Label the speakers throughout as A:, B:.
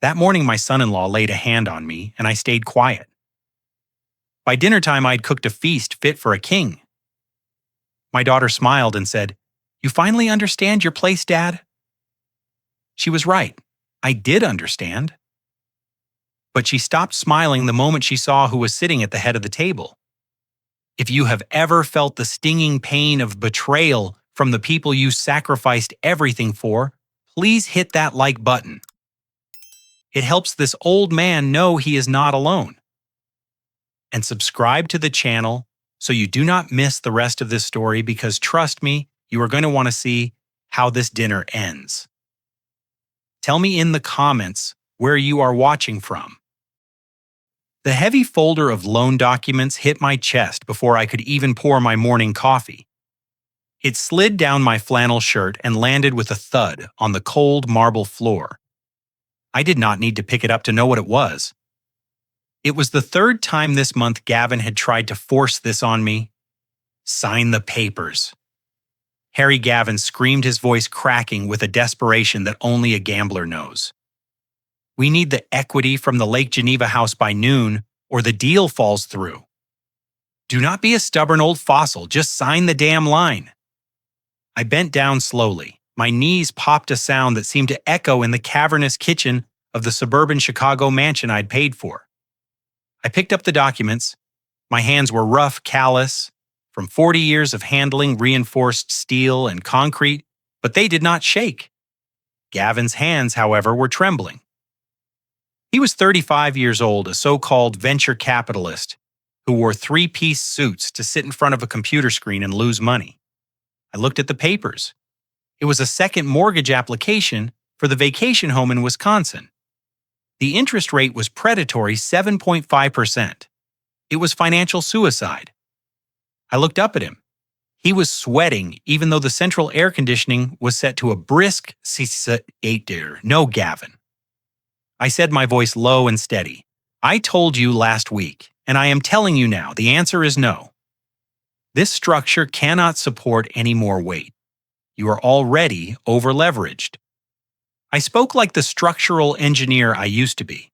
A: That morning, my son-in-law laid a hand on me, and I stayed quiet. By dinner time, I'd cooked a feast fit for a king. My daughter smiled and said, "You finally understand your place, Dad?" She was right. I did understand. But she stopped smiling the moment she saw who was sitting at the head of the table. If you have ever felt the stinging pain of betrayal from the people you sacrificed everything for, please hit that like button. It helps this old man know he is not alone. And subscribe to the channel so you do not miss the rest of this story, because trust me, you are going to want to see how this dinner ends. Tell me in the comments where you are watching from. The heavy folder of loan documents hit my chest before I could even pour my morning coffee. It slid down my flannel shirt and landed with a thud on the cold marble floor. I did not need to pick it up to know what it was. It was the third time this month Gavin had tried to force this on me. Sign the papers. Harry Gavin screamed, his voice cracking with a desperation that only a gambler knows. We need the equity from the Lake Geneva house by noon, or the deal falls through. Do not be a stubborn old fossil, just sign the damn line. I bent down slowly. My knees popped a sound that seemed to echo in the cavernous kitchen of the suburban Chicago mansion I'd paid for. I picked up the documents. My hands were rough, callous, from 40 years of handling reinforced steel and concrete, but they did not shake. Gavin's hands, however, were trembling. He was 35 years old, a so-called venture capitalist who wore three-piece suits to sit in front of a computer screen and lose money. I looked at the papers. It was a second mortgage application for the vacation home in Wisconsin. The interest rate was predatory 7.5%. It was financial suicide. I looked up at him. He was sweating, even though the central air conditioning was set to a brisk 8. No, Gavin. I said, my voice low and steady. I told you last week, and I am telling you now, the answer is no. This structure cannot support any more weight. You are already over-leveraged. I spoke like the structural engineer I used to be.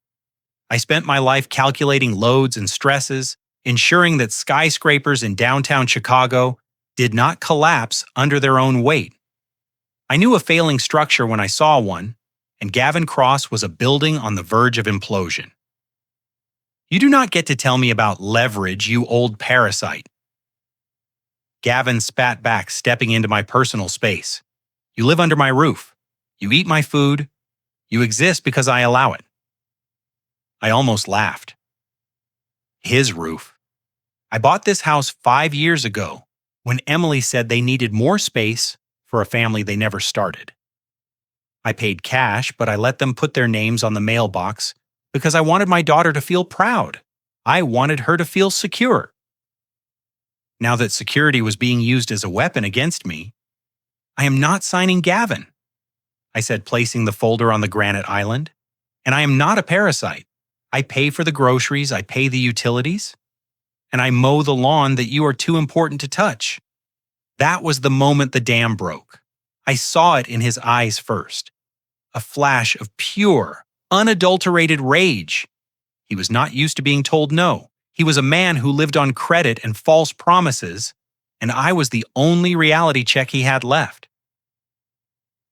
A: I spent my life calculating loads and stresses, ensuring that skyscrapers in downtown Chicago did not collapse under their own weight. I knew a failing structure when I saw one, and Gavin Cross was a building on the verge of implosion. You do not get to tell me about leverage, you old parasite. Gavin spat back, stepping into my personal space. You live under my roof. You eat my food. You exist because I allow it. I almost laughed. His roof. I bought this house 5 years ago when Emily said they needed more space for a family they never started. I paid cash, but I let them put their names on the mailbox because I wanted my daughter to feel proud. I wanted her to feel secure. Now that security was being used as a weapon against me, I am not signing Gavin, I said, placing the folder on the granite island. And I am not a parasite. I pay for the groceries, I pay the utilities, and I mow the lawn that you are too important to touch. That was the moment the dam broke. I saw it in his eyes first. A flash of pure, unadulterated rage. He was not used to being told no. He was a man who lived on credit and false promises, and I was the only reality check he had left.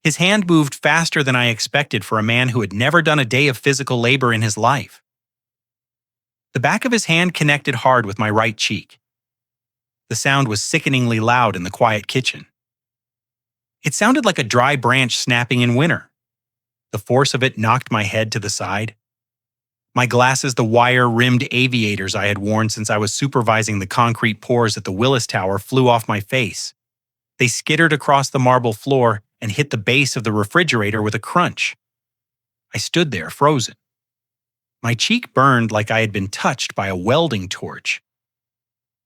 A: His hand moved faster than I expected for a man who had never done a day of physical labor in his life. The back of his hand connected hard with my right cheek. The sound was sickeningly loud in the quiet kitchen. It sounded like a dry branch snapping in winter. The force of it knocked my head to the side. My glasses, the wire-rimmed aviators I had worn since I was supervising the concrete pours at the Willis Tower, flew off my face. They skittered across the marble floor and hit the base of the refrigerator with a crunch. I stood there, frozen. My cheek burned like I had been touched by a welding torch.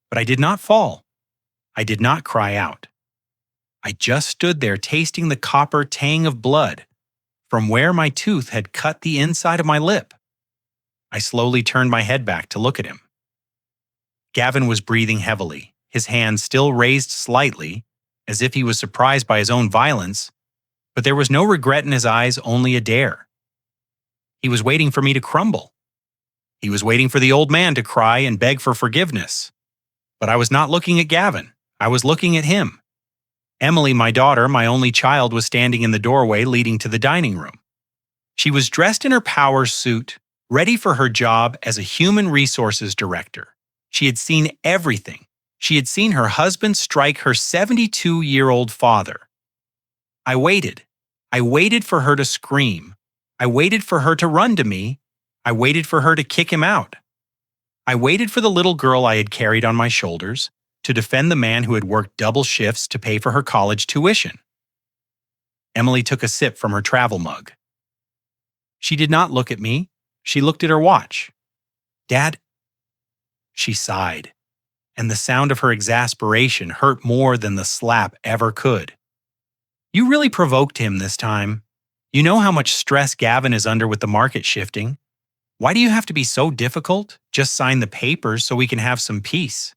A: But I did not fall. I did not cry out. I just stood there, tasting the copper tang of blood from where my tooth had cut the inside of my lip. I slowly turned my head back to look at him. Gavin was breathing heavily, his hand still raised slightly, as if he was surprised by his own violence, but there was no regret in his eyes, only a dare. He was waiting for me to crumble. He was waiting for the old man to cry and beg for forgiveness. But I was not looking at Gavin. I was looking at him. Emily, my daughter, my only child, was standing in the doorway leading to the dining room. She was dressed in her power suit, ready for her job as a human resources director. She had seen everything. She had seen her husband strike her 72-year-old father. I waited. I waited for her to scream. I waited for her to run to me. I waited for her to kick him out. I waited for the little girl I had carried on my shoulders to defend the man who had worked double shifts to pay for her college tuition. Emily took a sip from her travel mug. She did not look at me. She looked at her watch. "Dad?" She sighed, and the sound of her exasperation hurt more than the slap ever could. "You really provoked him this time. You know how much stress Gavin is under with the market shifting. Why do you have to be so difficult? Just sign the papers so we can have some peace."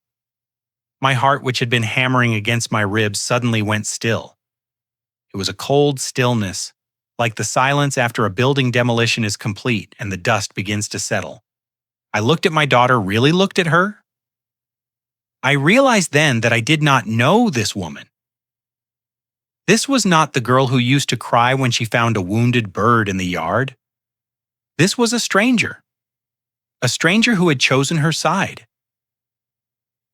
A: My heart, which had been hammering against my ribs, suddenly went still. It was a cold stillness, like the silence after a building demolition is complete and the dust begins to settle. I looked at my daughter, really looked at her. I realized then that I did not know this woman. This was not the girl who used to cry when she found a wounded bird in the yard. This was a stranger who had chosen her side.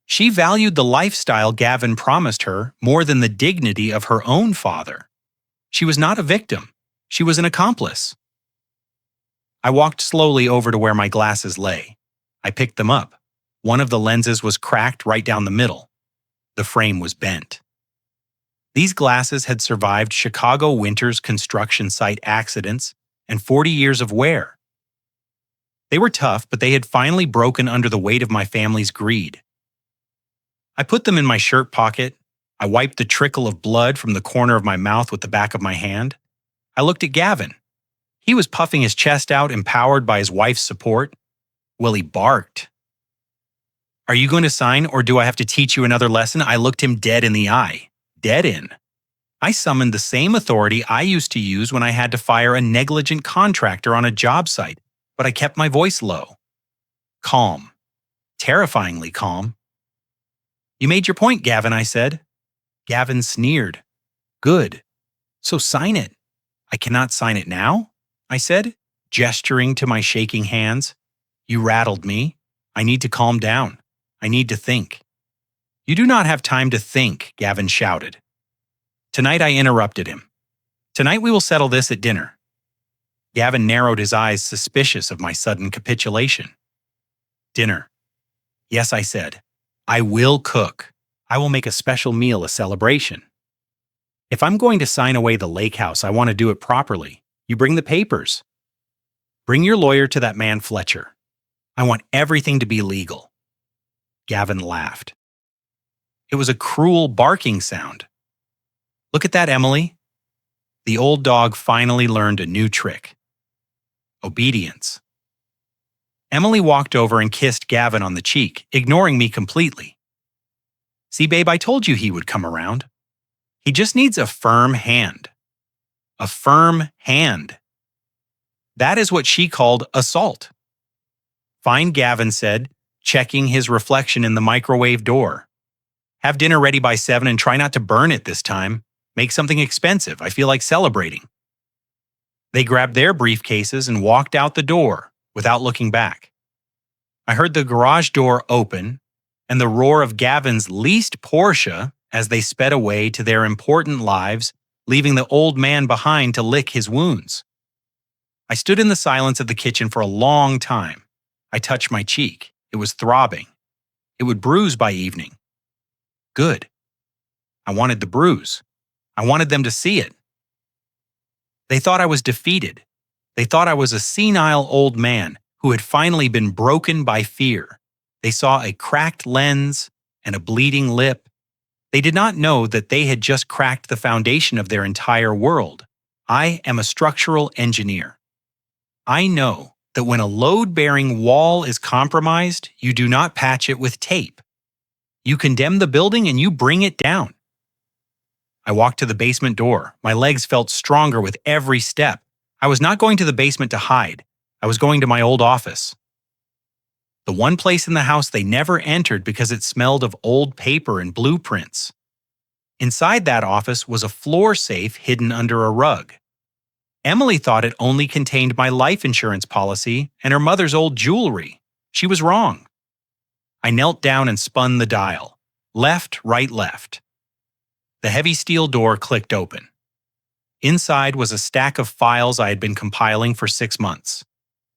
A: She valued the lifestyle Gavin promised her more than the dignity of her own father. She was not a victim. She was an accomplice. I walked slowly over to where my glasses lay. I picked them up. One of the lenses was cracked right down the middle. The frame was bent. These glasses had survived Chicago winter's construction site accidents and 40 years of wear. They were tough, but they had finally broken under the weight of my family's greed. I put them in my shirt pocket. I wiped the trickle of blood from the corner of my mouth with the back of my hand. I looked at Gavin. He was puffing his chest out, empowered by his wife's support. Willie barked. "Are you going to sign, or do I have to teach you another lesson?" I looked him dead in the eye. Dead in. I summoned the same authority I used to use when I had to fire a negligent contractor on a job site, but I kept my voice low. Calm. Terrifyingly calm. "You made your point, Gavin," I said. Gavin sneered. "Good. So sign it." "I cannot sign it now," I said, gesturing to my shaking hands. "You rattled me. I need to calm down. I need to think." "You do not have time to think," Gavin shouted. Tonight I interrupted him. "Tonight we will settle this at dinner." Gavin narrowed his eyes, suspicious of my sudden capitulation. "Dinner." "Yes," I said. "I will cook. I will make a special meal a celebration. If I'm going to sign away the lake house, I want to do it properly. You bring the papers. Bring your lawyer to that man Fletcher. I want everything to be legal." Gavin laughed. It was a cruel barking sound. "Look at that, Emily." The old dog finally learned a new trick. Obedience. Emily walked over and kissed Gavin on the cheek, ignoring me completely. "See, babe, I told you he would come around. He just needs a firm hand." A firm hand. That is what she called assault. "Fine," Gavin said, checking his reflection in the microwave door. "Have dinner ready by 7 and try not to burn it this time. Make something expensive. I feel like celebrating." They grabbed their briefcases and walked out the door without looking back. I heard the garage door open and the roar of Gavin's leased Porsche as they sped away to their important lives, leaving the old man behind to lick his wounds. I stood in the silence of the kitchen for a long time. I touched my cheek. It was throbbing. It would bruise by evening. Good. I wanted the bruise. I wanted them to see it. They thought I was defeated. They thought I was a senile old man who had finally been broken by fear. They saw a cracked lens and a bleeding lip. They did not know that they had just cracked the foundation of their entire world. I am a structural engineer. I know that when a load-bearing wall is compromised, you do not patch it with tape. You condemn the building and you bring it down. I walked to the basement door. My legs felt stronger with every step. I was not going to the basement to hide. I was going to my old office. The one place in the house they never entered because it smelled of old paper and blueprints. Inside that office was a floor safe hidden under a rug. Emily thought it only contained my life insurance policy and her mother's old jewelry. She was wrong. I knelt down and spun the dial. Left, right, left. The heavy steel door clicked open. Inside was a stack of files I had been compiling for 6 months.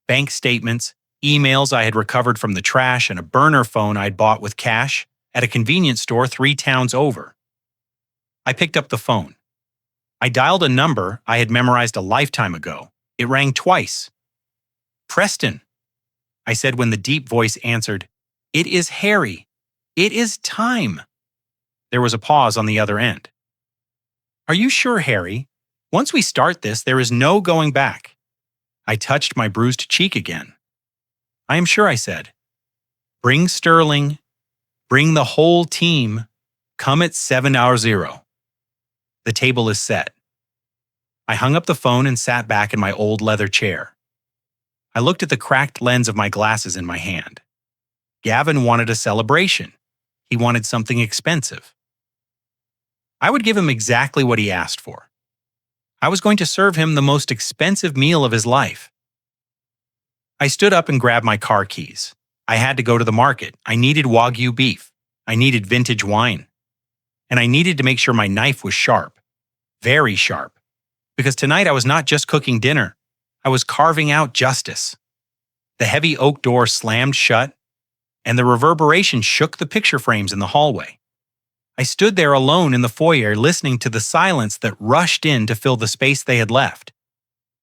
A: Bank statements, emails I had recovered from the trash, and a burner phone I'd bought with cash at a convenience store 3 towns over. I picked up the phone. I dialed a number I had memorized a lifetime ago. It rang twice. "Preston," I said when the deep voice answered. "It is Harry. It is time." There was a pause on the other end. "Are you sure, Harry? Once we start this, there is no going back." I touched my bruised cheek again. "I am sure," I said. "Bring Sterling. Bring the whole team. Come at 7:00. The table is set." I hung up the phone and sat back in my old leather chair. I looked at the cracked lens of my glasses in my hand. Gavin wanted a celebration. He wanted something expensive. I would give him exactly what he asked for. I was going to serve him the most expensive meal of his life. I stood up and grabbed my car keys. I had to go to the market. I needed Wagyu beef. I needed vintage wine. And I needed to make sure my knife was sharp. Very sharp. Because tonight I was not just cooking dinner. I was carving out justice. The heavy oak door slammed shut, and the reverberation shook the picture frames in the hallway. I stood there alone in the foyer listening to the silence that rushed in to fill the space they had left.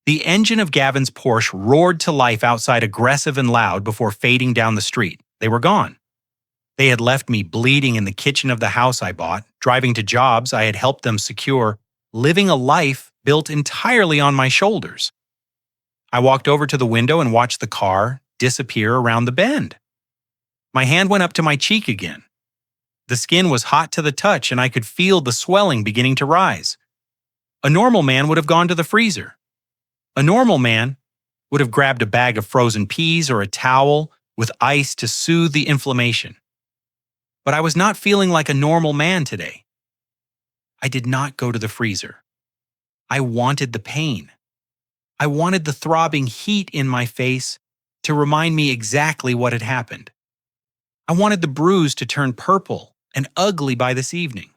A: The engine of Gavin's Porsche roared to life outside, aggressive and loud, before fading down the street. They were gone. They had left me bleeding in the kitchen of the house I bought, driving to jobs I had helped them secure, living a life built entirely on my shoulders. I walked over to the window and watched the car disappear around the bend. My hand went up to my cheek again. The skin was hot to the touch, and I could feel the swelling beginning to rise. A normal man would have gone to the freezer. A normal man would have grabbed a bag of frozen peas or a towel with ice to soothe the inflammation. But I was not feeling like a normal man today. I did not go to the freezer. I wanted the pain. I wanted the throbbing heat in my face to remind me exactly what had happened. I wanted the bruise to turn purple and ugly by this evening.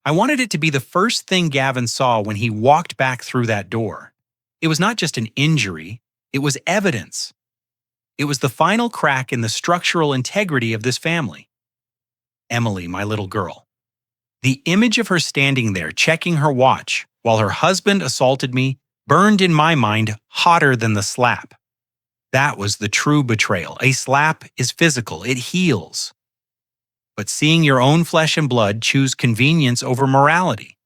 A: I wanted it to be the first thing Gavin saw when he walked back through that door. It was not just an injury, it was evidence. It was the final crack in the structural integrity of this family. Emily, my little girl. The image of her standing there checking her watch while her husband assaulted me burned in my mind hotter than the slap. That was the true betrayal. A slap is physical, it heals. But seeing your own flesh and blood choose convenience over morality,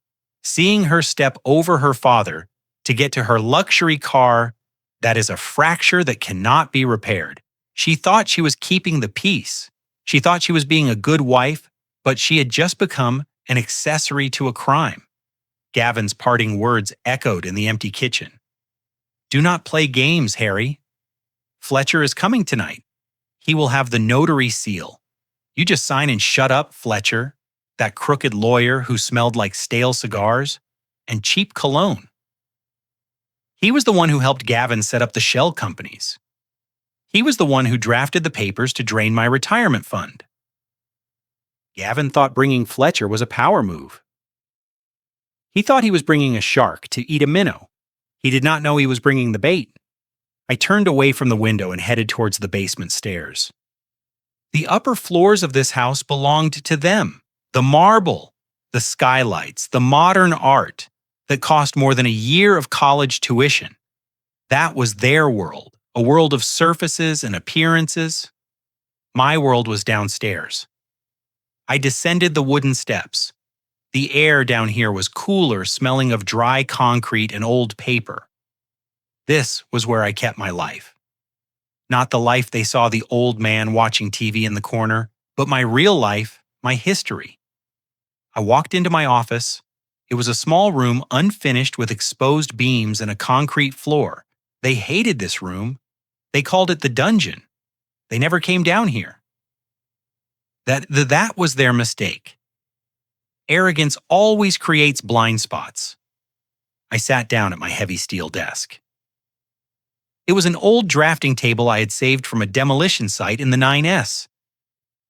A: seeing her step over her father to get to her luxury car, that is a fracture that cannot be repaired. She thought she was keeping the peace. She thought she was being a good wife, but she had just become an accessory to a crime. Gavin's parting words echoed in the empty kitchen. "Do not play games, Harry. Fletcher is coming tonight. He will have the notary seal. You just sign and shut up, Fletcher, that crooked lawyer who smelled like stale cigars and cheap cologne." He was the one who helped Gavin set up the shell companies. He was the one who drafted the papers to drain my retirement fund. Gavin thought bringing Fletcher was a power move. He thought he was bringing a shark to eat a minnow. He did not know he was bringing the bait. I turned away from the window and headed towards the basement stairs. The upper floors of this house belonged to them. The marble, the skylights, the modern art that cost more than a year of college tuition. That was their world, a world of surfaces and appearances. My world was downstairs. I descended the wooden steps. The air down here was cooler, smelling of dry concrete and old paper. This was where I kept my life. Not the life they saw the old man watching TV in the corner, but my real life, my history. I walked into my office. It was a small room, unfinished, with exposed beams and a concrete floor. They hated this room. They called it the dungeon. They never came down here. That was their mistake. Arrogance always creates blind spots. I sat down at my heavy steel desk. It was an old drafting table I had saved from a demolition site in the 9S.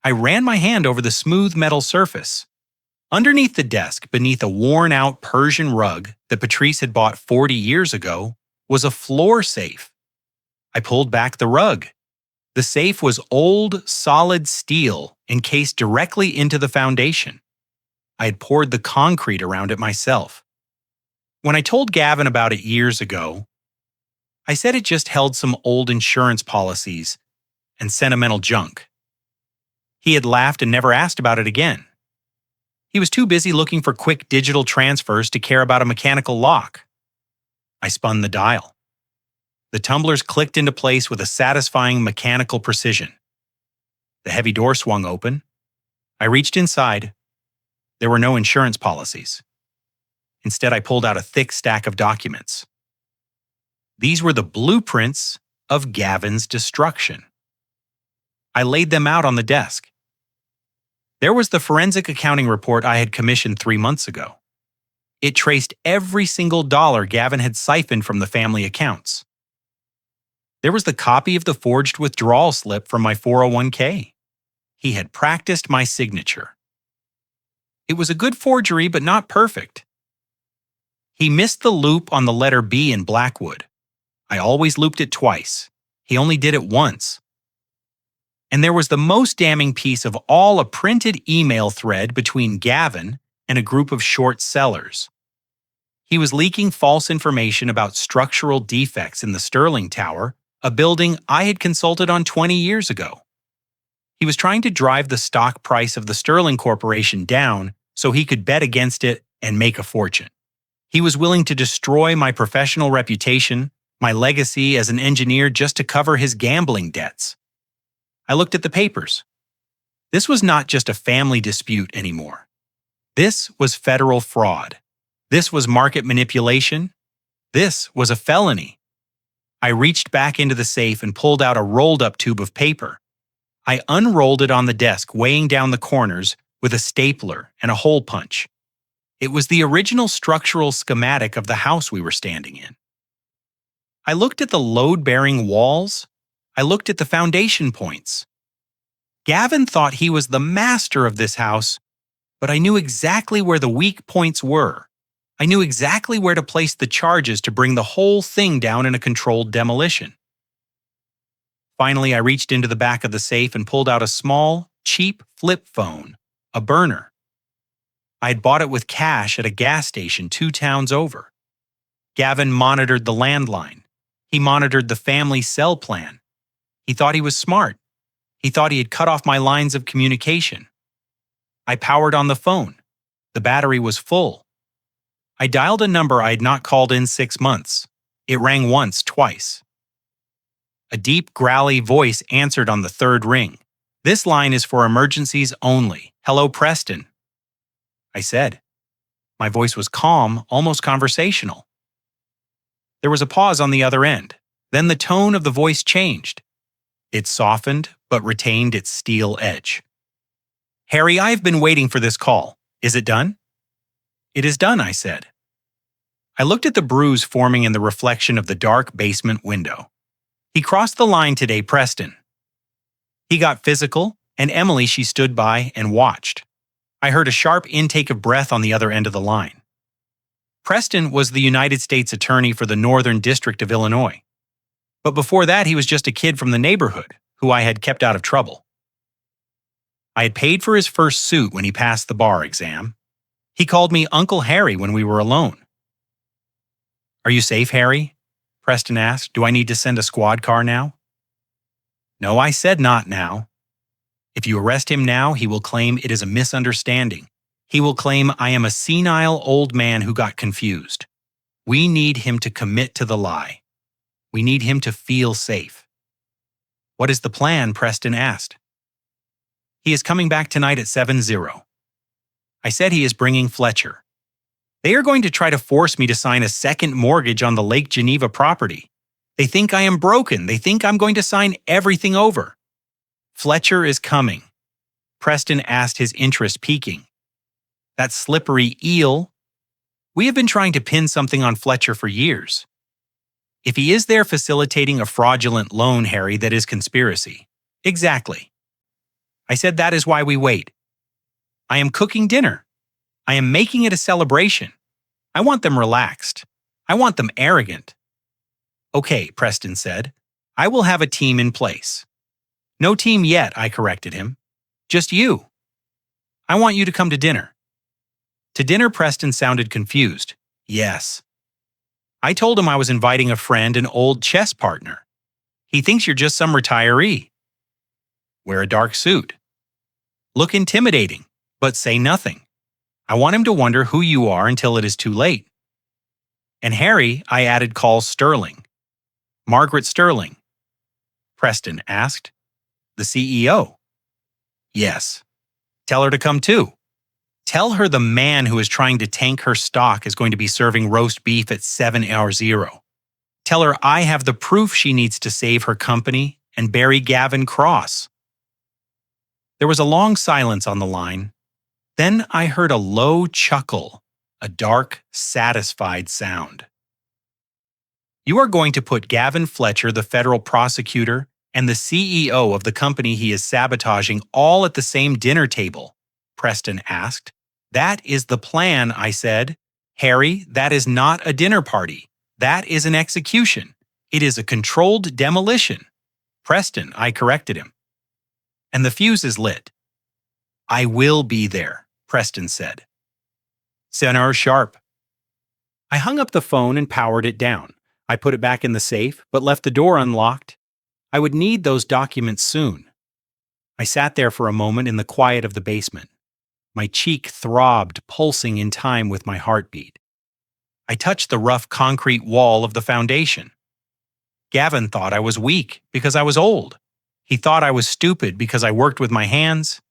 A: I ran my hand over the smooth metal surface. Underneath the desk, beneath a worn-out Persian rug that Patrice had bought 40 years ago, was a floor safe. I pulled back the rug. The safe was old, solid steel encased directly into the foundation. I had poured the concrete around it myself. When I told Gavin about it years ago, I said it just held some old insurance policies and sentimental junk. He had laughed and never asked about it again. He was too busy looking for quick digital transfers to care about a mechanical lock. I spun the dial. The tumblers clicked into place with a satisfying mechanical precision. The heavy door swung open. I reached inside. There were no insurance policies. Instead, I pulled out a thick stack of documents. These were the blueprints of Gavin's destruction. I laid them out on the desk. There was the forensic accounting report I had commissioned 3 months ago. It traced every single dollar Gavin had siphoned from the family accounts. There was the copy of the forged withdrawal slip from my 401k. He had practiced my signature. It was a good forgery, but not perfect. He missed the loop on the letter B in Blackwood. I always looped it twice. He only did it once. And there was the most damning piece of all, a printed email thread between Gavin and a group of short sellers. He was leaking false information about structural defects in the Sterling Tower, a building I had consulted on 20 years ago. He was trying to drive the stock price of the Sterling Corporation down so he could bet against it and make a fortune. He was willing to destroy my professional reputation, my legacy as an engineer, just to cover his gambling debts. I looked at the papers. This was not just a family dispute anymore. This was federal fraud. This was market manipulation. This was a felony. I reached back into the safe and pulled out a rolled-up tube of paper. I unrolled it on the desk, weighing down the corners with a stapler and a hole punch. It was the original structural schematic of the house we were standing in. I looked at the load-bearing walls. I looked at the foundation points. Gavin thought he was the master of this house, but I knew exactly where the weak points were. I knew exactly where to place the charges to bring the whole thing down in a controlled demolition. Finally, I reached into the back of the safe and pulled out a small, cheap flip phone, a burner. I had bought it with cash at a gas station 2 towns over. Gavin monitored the landline. He monitored the family cell plan. He thought he was smart. He thought he had cut off my lines of communication. I powered on the phone. The battery was full. I dialed a number I had not called in 6 months. It rang once, twice. A deep, growly voice answered on the 3rd ring. "This line is for emergencies only. Hello, Preston," I said. My voice was calm, almost conversational. There was a pause on the other end. Then the tone of the voice changed. It softened, but retained its steel edge. "Harry, I've been waiting for this call. Is it done?" "It is done," I said. I looked at the bruise forming in the reflection of the dark basement window. "He crossed the line today, Preston." He got physical, and Emily, she stood by and watched. I heard a sharp intake of breath on the other end of the line. Preston was the United States Attorney for the Northern District of Illinois. But before that, he was just a kid from the neighborhood who I had kept out of trouble. I had paid for his first suit when he passed the bar exam. He called me Uncle Harry when we were alone. "Are you safe, Harry?" Preston asked. "Do I need to send a squad car now?" "No," I said, "not now. If you arrest him now, he will claim it is a misunderstanding. He will claim I am a senile old man who got confused. We need him to commit to the lie. We need him to feel safe." "What is the plan?" Preston asked. "He is coming back tonight at 7:00. I said he is bringing Fletcher. They are going to try to force me to sign a second mortgage on the Lake Geneva property. They think I am broken. They think I'm going to sign everything over. Fletcher is coming. Preston asked, his interest peaking. That slippery eel? We have been trying to pin something on Fletcher for years. If he is there facilitating a fraudulent loan, Harry, that is conspiracy. Exactly. I said that is why we wait. I am cooking dinner. I am making it a celebration. I want them relaxed. I want them arrogant. Okay, Preston said. I will have a team in place. No team yet, I corrected him. Just you. I want you to come to dinner. To dinner, Preston sounded confused. Yes. I told him I was inviting a friend and old chess partner. He thinks you're just some retiree. Wear a dark suit. Look intimidating, but say nothing. I want him to wonder who you are until it is too late. And Harry, I added, calls Sterling. Margaret Sterling. Preston asked. The CEO. Yes. Tell her to come too. Tell her the man who is trying to tank her stock is going to be serving roast beef at 7:00. Tell her I have the proof she needs to save her company and bury Gavin Cross. There was a long silence on the line. Then I heard a low chuckle, a dark, satisfied sound. You are going to put Gavin Fletcher, the federal prosecutor, and the CEO of the company he is sabotaging all at the same dinner table? Preston asked. That is the plan, I said. Harry, that is not a dinner party. That is an execution. It is a controlled demolition. Preston, I corrected him. And the fuse is lit. I will be there, Preston said. 7 hours sharp. I hung up the phone and powered it down. I put it back in the safe, but left the door unlocked. I would need those documents soon. I sat there for a moment in the quiet of the basement. My cheek throbbed, pulsing in time with my heartbeat. I touched the rough concrete wall of the foundation. Gavin thought I was weak because I was old. He thought I was stupid because I worked with my hands.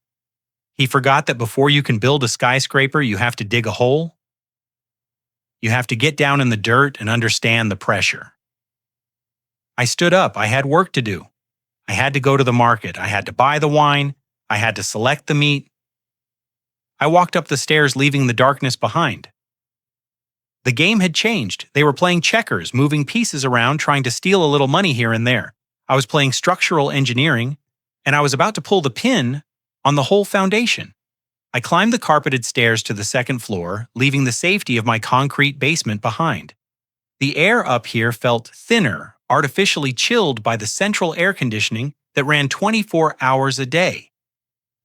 A: He forgot that before you can build a skyscraper, you have to dig a hole. You have to get down in the dirt and understand the pressure. I stood up. I had work to do. I had to go to the market. I had to buy the wine. I had to select the meat. I walked up the stairs, leaving the darkness behind. The game had changed. They were playing checkers, moving pieces around, trying to steal a little money here and there. I was playing structural engineering, and I was about to pull the pin on the whole foundation. I climbed the carpeted stairs to the second floor, leaving the safety of my concrete basement behind. The air up here felt thinner, artificially chilled by the central air conditioning that ran 24 hours a day.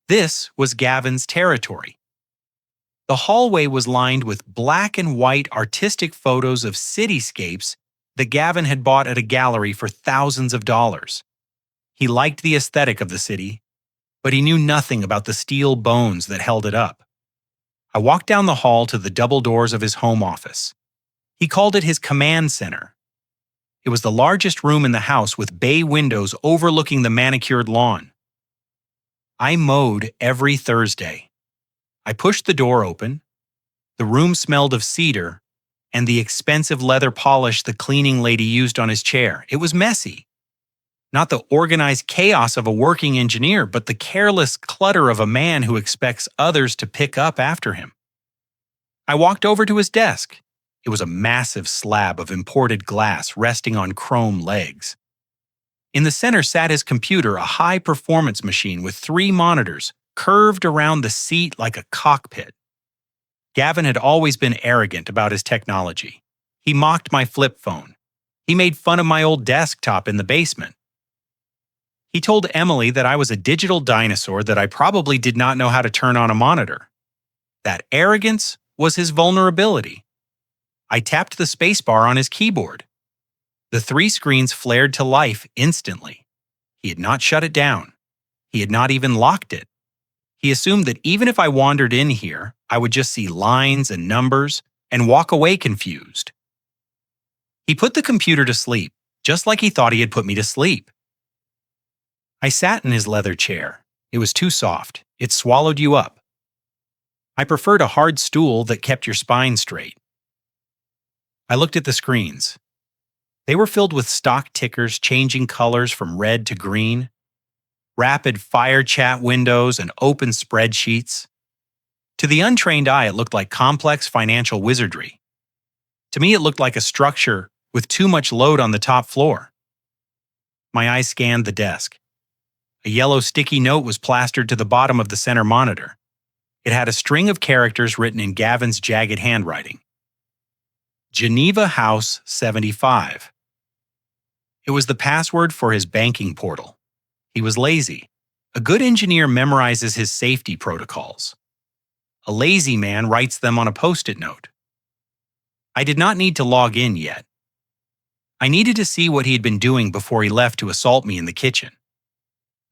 A: This was Gavin's territory. The hallway was lined with black and white artistic photos of cityscapes that Gavin had bought at a gallery for thousands of dollars. He liked the aesthetic of the city, but he knew nothing about the steel bones that held it up. I walked down the hall to the double doors of his home office. He called it his command center. It was the largest room in the house with bay windows overlooking the manicured lawn. I mowed every Thursday. I pushed the door open. The room smelled of cedar and the expensive leather polish the cleaning lady used on his chair. It was messy. Not the organized chaos of a working engineer, but the careless clutter of a man who expects others to pick up after him. I walked over to his desk. It was a massive slab of imported glass resting on chrome legs. In the center sat his computer, a high-performance machine with 3 monitors, curved around the seat like a cockpit. Gavin had always been arrogant about his technology. He mocked my flip phone. He made fun of my old desktop in the basement. He told Emily that I was a digital dinosaur, that I probably did not know how to turn on a monitor. That arrogance was his vulnerability. I tapped the spacebar on his keyboard. The 3 screens flared to life instantly. He had not shut it down. He had not even locked it. He assumed that even if I wandered in here, I would just see lines and numbers and walk away confused. He put the computer to sleep, just like he thought he had put me to sleep. I sat in his leather chair. It was too soft. It swallowed you up. I preferred a hard stool that kept your spine straight. I looked at the screens. They were filled with stock tickers changing colors from red to green, rapid fire chat windows, and open spreadsheets. To the untrained eye, it looked like complex financial wizardry. To me, it looked like a structure with too much load on the top floor. My eyes scanned the desk. A yellow sticky note was plastered to the bottom of the center monitor. It had a string of characters written in Gavin's jagged handwriting. Geneva House 75. It was the password for his banking portal. He was lazy. A good engineer memorizes his safety protocols. A lazy man writes them on a Post-it note. I did not need to log in yet. I needed to see what he had been doing before he left to assault me in the kitchen.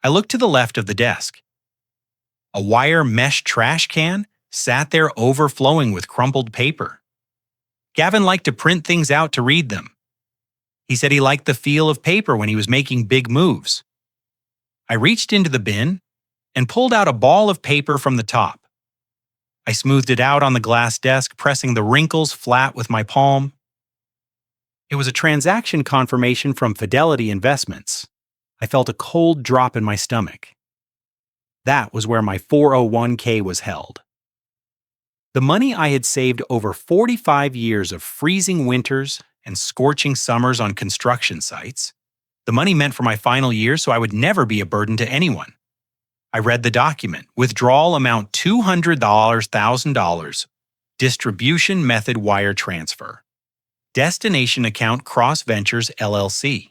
A: I looked to the left of the desk. A wire mesh trash can sat there overflowing with crumpled paper. Gavin liked to print things out to read them. He said he liked the feel of paper when he was making big moves. I reached into the bin and pulled out a ball of paper from the top. I smoothed it out on the glass desk, pressing the wrinkles flat with my palm. It was a transaction confirmation from Fidelity Investments. I felt a cold drop in my stomach. That was where my 401k was held. The money I had saved over 45 years of freezing winters and scorching summers on construction sites, the money meant for my final year so I would never be a burden to anyone. I read the document. Withdrawal amount $200,000. Distribution method wire transfer. Destination account Cross Ventures LLC.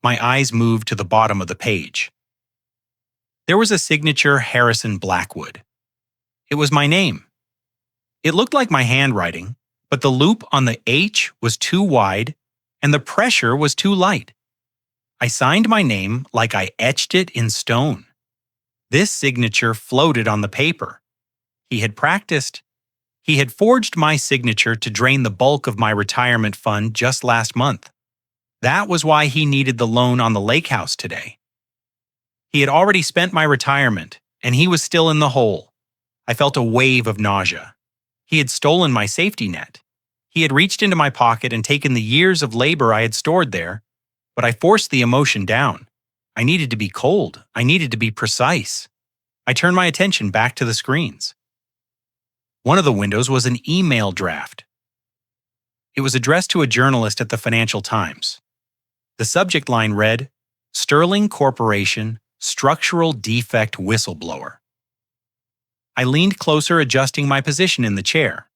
A: My eyes moved to the bottom of the page. There was a signature Harrison Blackwood. It was my name. It looked like my handwriting, but the loop on the H was too wide and the pressure was too light. I signed my name like I etched it in stone. This signature floated on the paper. He had practiced. He had forged my signature to drain the bulk of my retirement fund just last month. That was why he needed the loan on the lake house today. He had already spent my retirement, and he was still in the hole. I felt a wave of nausea. He had stolen my safety net. He had reached into my pocket and taken the years of labor I had stored there, but I forced the emotion down. I needed to be cold. I needed to be precise. I turned my attention back to the screens. One of the windows was an email draft. It was addressed to a journalist at the Financial Times. The subject line read, Sterling Corporation Structural Defect Whistleblower. I leaned closer, adjusting my position in the chair.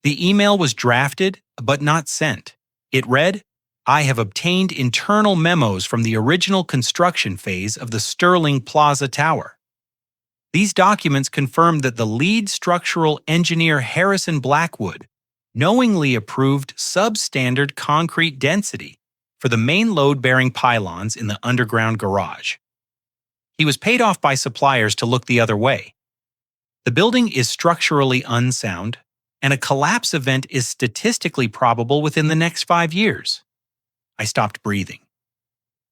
A: The email was drafted, but not sent. It read, I have obtained internal memos from the original construction phase of the Sterling Plaza Tower. These documents confirm that the lead structural engineer Harrison Blackwood knowingly approved substandard concrete density for the main load-bearing pylons in the underground garage. He was paid off by suppliers to look the other way. The building is structurally unsound, and a collapse event is statistically probable within the next 5 years. I stopped breathing.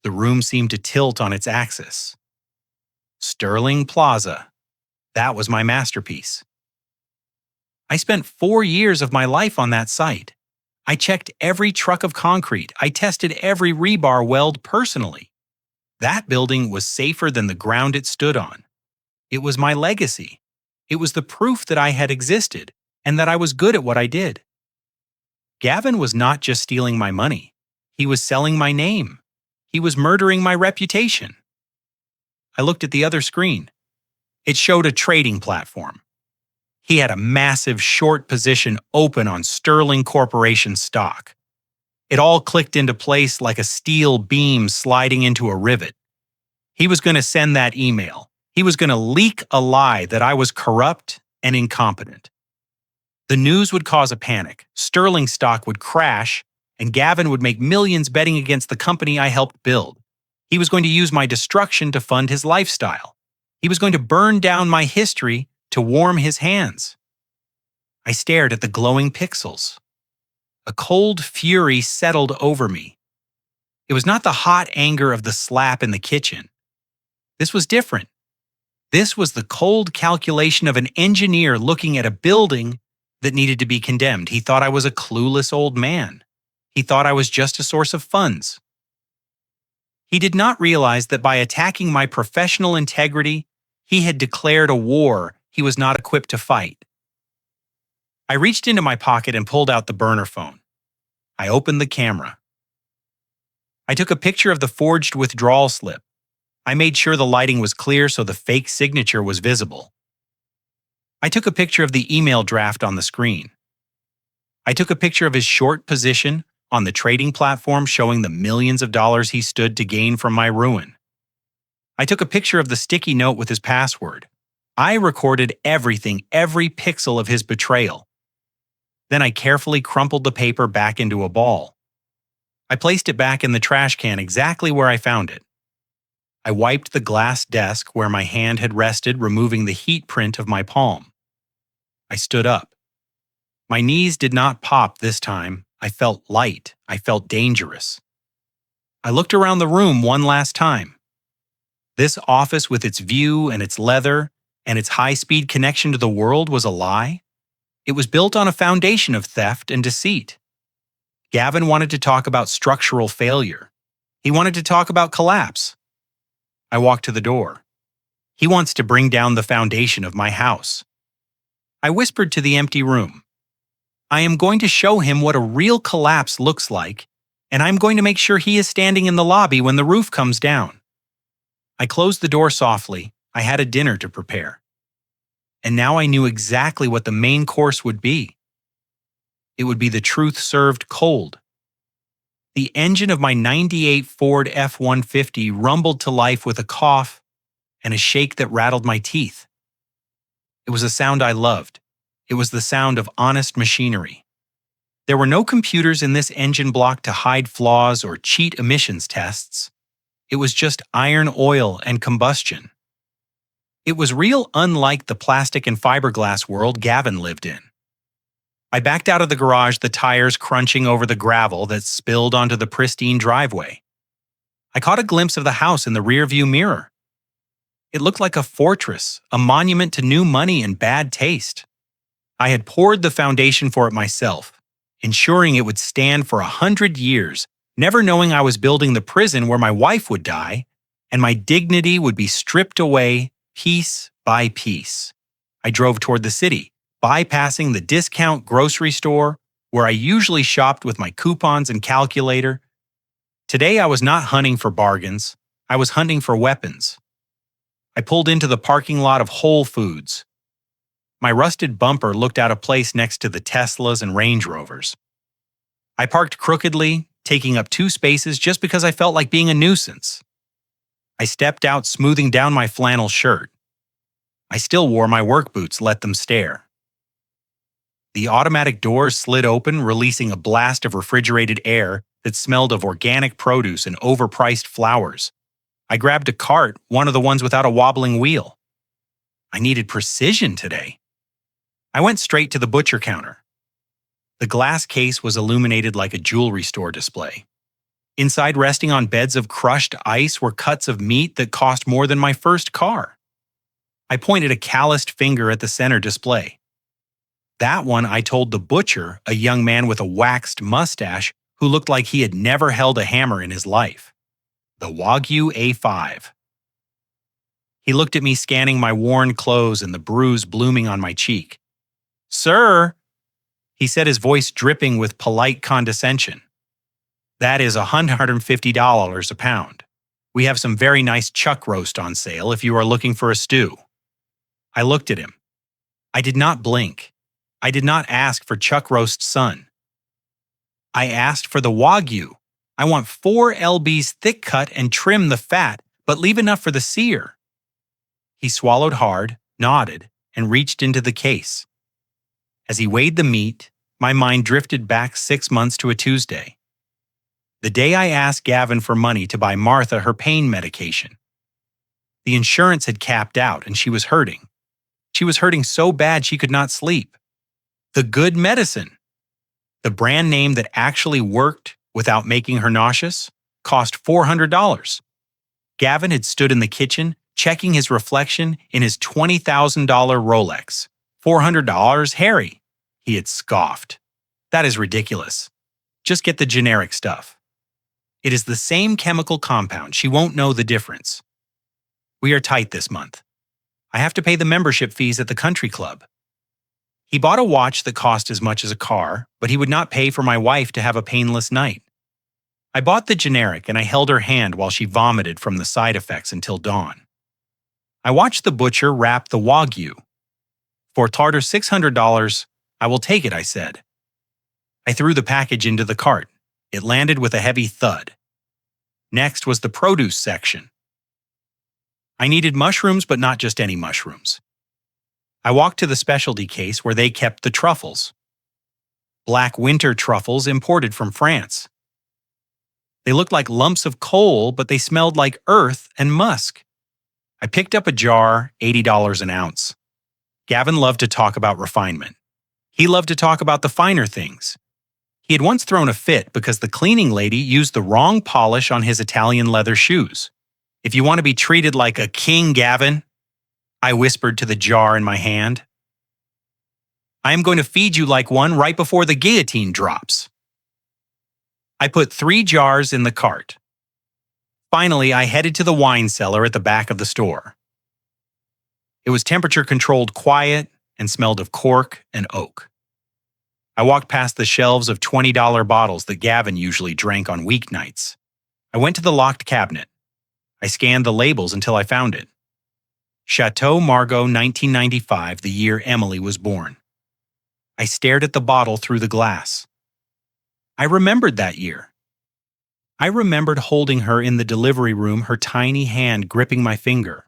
A: The room seemed to tilt on its axis. Sterling Plaza. That was my masterpiece. I spent 4 years of my life on that site. I checked every truck of concrete. I tested every rebar weld personally. That building was safer than the ground it stood on. It was my legacy. It was the proof that I had existed and that I was good at what I did. Gavin was not just stealing my money. He was selling my name. He was murdering my reputation. I looked at the other screen. It showed a trading platform. He had a massive short position open on Sterling Corporation stock. It all clicked into place like a steel beam sliding into a rivet. He was going to send that email. He was going to leak a lie that I was corrupt and incompetent. The news would cause a panic. Sterling stock would crash, and Gavin would make millions betting against the company I helped build. He was going to use my destruction to fund his lifestyle. He was going to burn down my history to warm his hands. I stared at the glowing pixels. A cold fury settled over me. It was not the hot anger of the slap in the kitchen. This was different. This was the cold calculation of an engineer looking at a building that needed to be condemned. He thought I was a clueless old man. He thought I was just a source of funds. He did not realize that by attacking my professional integrity, he had declared a war he was not equipped to fight. I reached into my pocket and pulled out the burner phone. I opened the camera. I took a picture of the forged withdrawal slip. I made sure the lighting was clear so the fake signature was visible. I took a picture of the email draft on the screen. I took a picture of his short position on the trading platform showing the millions of dollars he stood to gain from my ruin. I took a picture of the sticky note with his password. I recorded everything, every pixel of his betrayal. Then I carefully crumpled the paper back into a ball. I placed it back in the trash can exactly where I found it. I wiped the glass desk where my hand had rested, removing the heat print of my palm. I stood up. My knees did not pop this time. I felt light. I felt dangerous. I looked around the room one last time. This office with its view and its leather and its high-speed connection to the world was a lie. It was built on a foundation of theft and deceit. Gavin wanted to talk about structural failure. He wanted to talk about collapse. I walked to the door. He wants to bring down the foundation of my house. I whispered to the empty room. I am going to show him what a real collapse looks like, and I'm going to make sure he is standing in the lobby when the roof comes down. I closed the door softly. I had a dinner to prepare. And now I knew exactly what the main course would be. It would be the truth served cold. The engine of my '98 Ford F-150 rumbled to life with a cough and a shake that rattled my teeth. It was a sound I loved. It was the sound of honest machinery. There were no computers in this engine block to hide flaws or cheat emissions tests. It was just iron, oil, and combustion. It was real, unlike the plastic and fiberglass world Gavin lived in. I backed out of the garage, the tires crunching over the gravel that spilled onto the pristine driveway. I caught a glimpse of the house in the rearview mirror. It looked like a fortress, a monument to new money and bad taste. I had poured the foundation for it myself, ensuring it would stand for 100 years, never knowing I was building the prison where my wife would die, and my dignity would be stripped away piece by piece. I drove toward the city, bypassing the discount grocery store where I usually shopped with my coupons and calculator. Today I was not hunting for bargains, I was hunting for weapons. I pulled into the parking lot of Whole Foods. My rusted bumper looked out of place next to the Teslas and Range Rovers. I parked crookedly, taking up 2 spaces just because I felt like being a nuisance. I stepped out, smoothing down my flannel shirt. I still wore my work boots, let them stare. The automatic doors slid open, releasing a blast of refrigerated air that smelled of organic produce and overpriced flowers. I grabbed a cart, one of the ones without a wobbling wheel. I needed precision today. I went straight to the butcher counter. The glass case was illuminated like a jewelry store display. Inside, resting on beds of crushed ice, were cuts of meat that cost more than my first car. I pointed a calloused finger at the center display. That one I told the butcher, a young man with a waxed mustache who looked like he had never held a hammer in his life. The Wagyu A5. He looked at me, scanning my worn clothes and the bruise blooming on my cheek. "Sir," he said, his voice dripping with polite condescension. "That is $150 a pound. We have some very nice chuck roast on sale if you are looking for a stew." I looked at him. I did not blink. I did not ask for chuck roast, son. I asked for the Wagyu. I want 4 lbs thick cut and trim the fat, but leave enough for the sear. He swallowed hard, nodded, and reached into the case. As he weighed the meat, my mind drifted back 6 months to a Tuesday. The day I asked Gavin for money to buy Martha her pain medication. The insurance had capped out and she was hurting. She was hurting so bad she could not sleep. The good medicine, the brand name that actually worked without making her nauseous, cost $400. Gavin had stood in the kitchen, checking his reflection in his $20,000 Rolex. $400, Harry, he had scoffed. That is ridiculous. Just get the generic stuff. It is the same chemical compound. She won't know the difference. We are tight this month. I have to pay the membership fees at the country club. He bought a watch that cost as much as a car, but he would not pay for my wife to have a painless night. I bought the generic and I held her hand while she vomited from the side effects until dawn. I watched the butcher wrap the Wagyu. For tartar $600, I will take it, I said. I threw the package into the cart. It landed with a heavy thud. Next was the produce section. I needed mushrooms, but not just any mushrooms. I walked to the specialty case where they kept the truffles. Black winter truffles imported from France. They looked like lumps of coal, but they smelled like earth and musk. I picked up a jar, $80 an ounce. Gavin loved to talk about refinement. He loved to talk about the finer things. He had once thrown a fit because the cleaning lady used the wrong polish on his Italian leather shoes. If you want to be treated like a king, Gavin, I whispered to the jar in my hand, I am going to feed you like one right before the guillotine drops. I put 3 jars in the cart. Finally, I headed to the wine cellar at the back of the store. It was temperature-controlled, quiet, and smelled of cork and oak. I walked past the shelves of $20 bottles that Gavin usually drank on weeknights. I went to the locked cabinet. I scanned the labels until I found it. Chateau Margaux 1995, the year Emily was born. I stared at the bottle through the glass. I remembered that year. I remembered holding her in the delivery room, her tiny hand gripping my finger.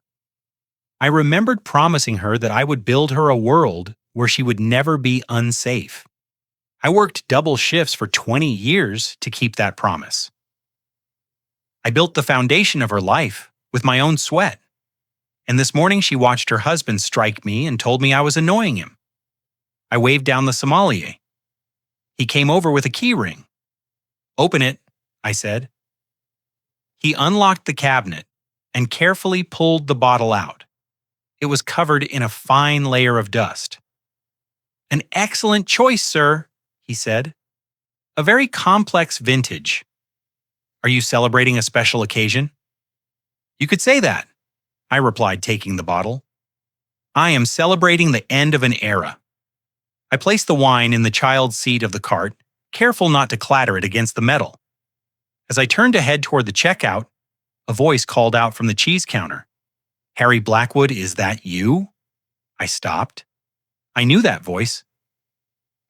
A: I remembered promising her that I would build her a world where she would never be unsafe. I worked double shifts for 20 years to keep that promise. I built the foundation of her life with my own sweat. And this morning she watched her husband strike me and told me I was annoying him. I waved down the sommelier. He came over with a key ring. Open it, I said. He unlocked the cabinet and carefully pulled the bottle out. It was covered in a fine layer of dust. An excellent choice, sir, he said. A very complex vintage. Are you celebrating a special occasion? You could say that, I replied, taking the bottle. I am celebrating the end of an era. I placed the wine in the child's seat of the cart, careful not to clatter it against the metal. As I turned to head toward the checkout, a voice called out from the cheese counter. Harry Blackwood, is that you? I stopped. I knew that voice.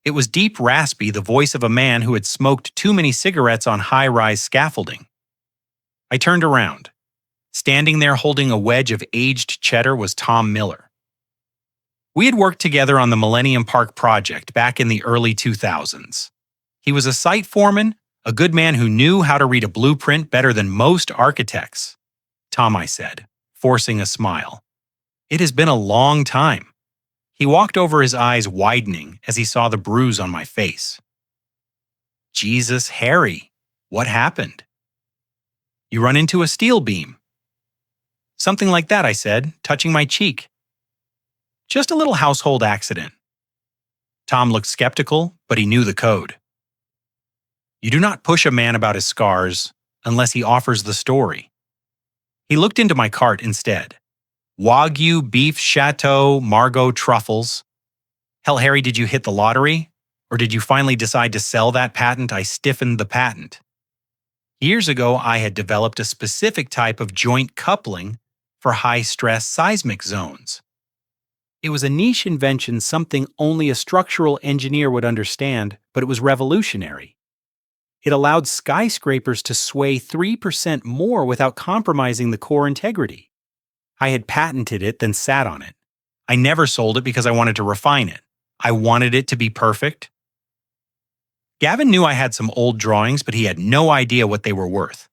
A: It was deep, raspy, the voice of a man who had smoked too many cigarettes on high-rise scaffolding. I turned around. Standing there holding a wedge of aged cheddar was Tom Miller. We had worked together on the Millennium Park project back in the early 2000s. He was a site foreman, a good man who knew how to read a blueprint better than most architects. Tom, I said, forcing a smile. It has been a long time. He walked over, his eyes widening as he saw the bruise on my face. Jesus, Harry, what happened? You run into a steel beam. Something like that, I said, touching my cheek. Just a little household accident. Tom looked skeptical, but he knew the code. You do not push a man about his scars unless he offers the story. He looked into my cart instead. Wagyu beef Chateau Margaux truffles. Hell, Harry, did you hit the lottery? Or did you finally decide to sell that patent? I stiffened the patent. Years ago, I had developed a specific type of joint coupling for high-stress seismic zones. It was a niche invention, something only a structural engineer would understand, but it was revolutionary. It allowed skyscrapers to sway 3% more without compromising the core integrity. I had patented it, then sat on it. I never sold it because I wanted to refine it. I wanted it to be perfect. Gavin knew I had some old drawings, but he had no idea what they were worth.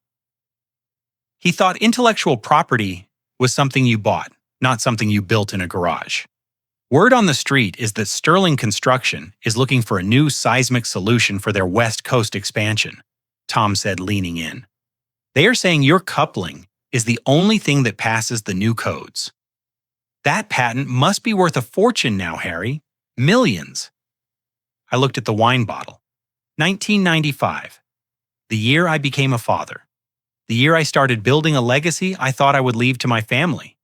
A: He thought intellectual property was something you bought, not something you built in a garage. Word on the street is that Sterling Construction is looking for a new seismic solution for their West Coast expansion, Tom said, leaning in. They are saying your coupling is the only thing that passes the new codes. That patent must be worth a fortune now, Harry. Millions. I looked at the wine bottle. 1995. The year I became a father. The year I started building a legacy I thought I would leave to my family.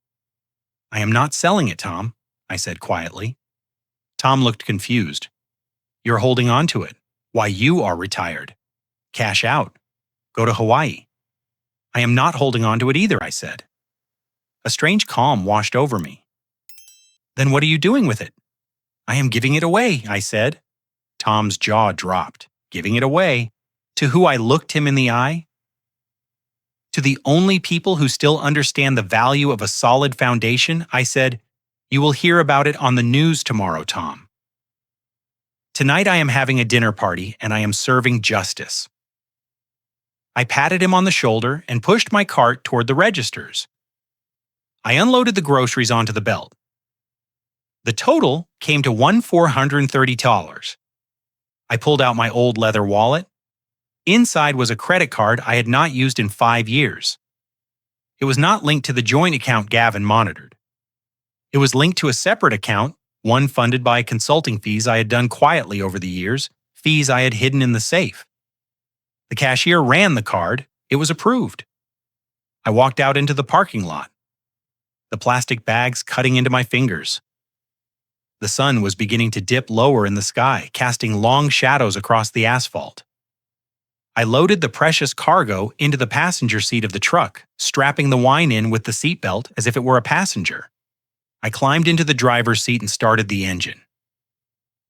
A: I am not selling it, Tom, I said quietly. Tom looked confused. You're holding on to it. Why, you are retired. Cash out. Go to Hawaii. I am not holding on to it either, I said. A strange calm washed over me. Then what are you doing with it? I am giving it away, I said. Tom's jaw dropped. Giving it away? To who I looked him in the eye? To the only people who still understand the value of a solid foundation, I said, you will hear about it on the news tomorrow, Tom. Tonight I am having a dinner party and I am serving justice. I patted him on the shoulder and pushed my cart toward the registers. I unloaded the groceries onto the belt. The total came to $1,430. I pulled out my old leather wallet. Inside was a credit card I had not used in 5 years. It was not linked to the joint account Gavin monitored. It was linked to a separate account, one funded by consulting fees I had done quietly over the years, fees I had hidden in the safe. The cashier ran the card. It was approved. I walked out into the parking lot. The plastic bags cutting into my fingers. The sun was beginning to dip lower in the sky, casting long shadows across the asphalt. I loaded the precious cargo into the passenger seat of the truck, strapping the wine in with the seatbelt as if it were a passenger. I climbed into the driver's seat and started the engine.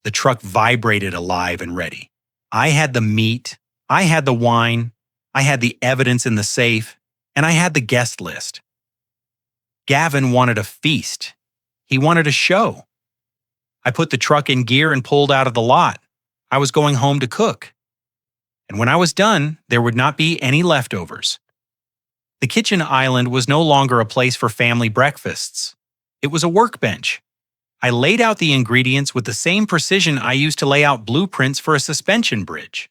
A: The truck vibrated alive and ready. I had the meat, I had the wine, I had the evidence in the safe, and I had the guest list. Gavin wanted a feast. He wanted a show. I put the truck in gear and pulled out of the lot. I was going home to cook. And when I was done, there would not be any leftovers. The kitchen island was no longer a place for family breakfasts. It was a workbench. I laid out the ingredients with the same precision I used to lay out blueprints for a suspension bridge.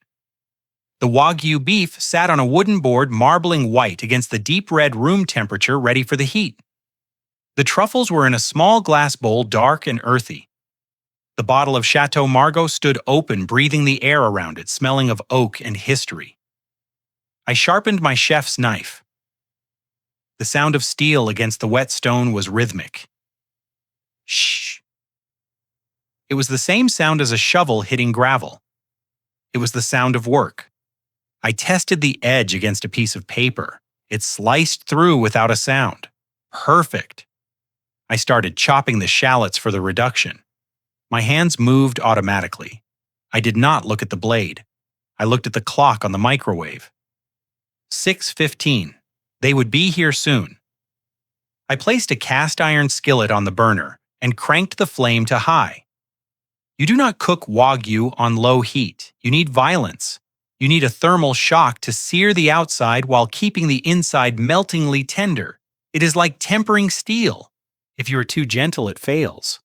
A: The Wagyu beef sat on a wooden board marbling white against the deep red room temperature ready for the heat. The truffles were in a small glass bowl, dark and earthy. The bottle of Chateau Margaux stood open, breathing the air around it, smelling of oak and history. I sharpened my chef's knife. The sound of steel against the wet stone was rhythmic. Shh. It was the same sound as a shovel hitting gravel. It was the sound of work. I tested the edge against a piece of paper. It sliced through without a sound. Perfect. I started chopping the shallots for the reduction. My hands moved automatically. I did not look at the blade. I looked at the clock on the microwave. 6:15. They would be here soon. I placed a cast iron skillet on the burner and cranked the flame to high. You do not cook Wagyu on low heat. You need violence. You need a thermal shock to sear the outside while keeping the inside meltingly tender. It is like tempering steel. If you are too gentle, it fails.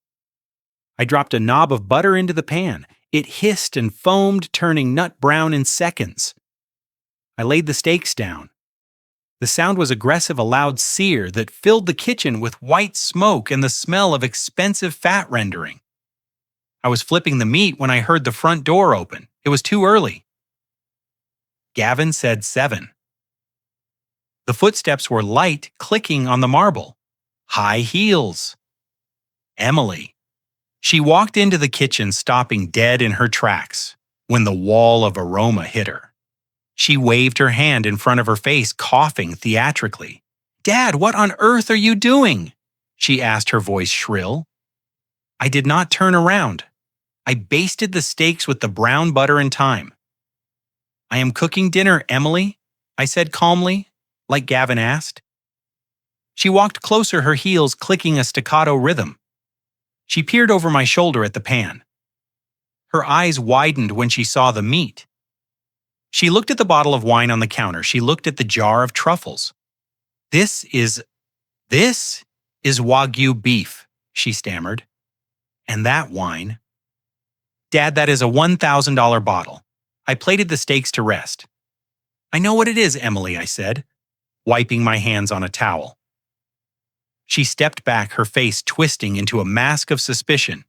A: I dropped a knob of butter into the pan. It hissed and foamed, turning nut brown in seconds. I laid the steaks down. The sound was aggressive, a loud sear that filled the kitchen with white smoke and the smell of expensive fat rendering. I was flipping the meat when I heard the front door open. It was too early. Gavin said 7. The footsteps were light, clicking on the marble. High heels. Emily. She walked into the kitchen, stopping dead in her tracks when the wall of aroma hit her. She waved her hand in front of her face, coughing theatrically. "Dad, what on earth are you doing?" she asked, her voice shrill. I did not turn around. I basted the steaks with the brown butter and thyme. "I am cooking dinner, Emily," I said calmly, like Gavin asked. She walked closer, her heels clicking a staccato rhythm. She peered over my shoulder at the pan. Her eyes widened when she saw the meat. She looked at the bottle of wine on the counter. She looked at the jar of truffles. This is Wagyu beef," she stammered. "And that wine." "Dad, that is a $1,000 bottle." I plated the steaks to rest. "I know what it is, Emily," I said, wiping my hands on a towel. She stepped back, her face twisting into a mask of suspicion.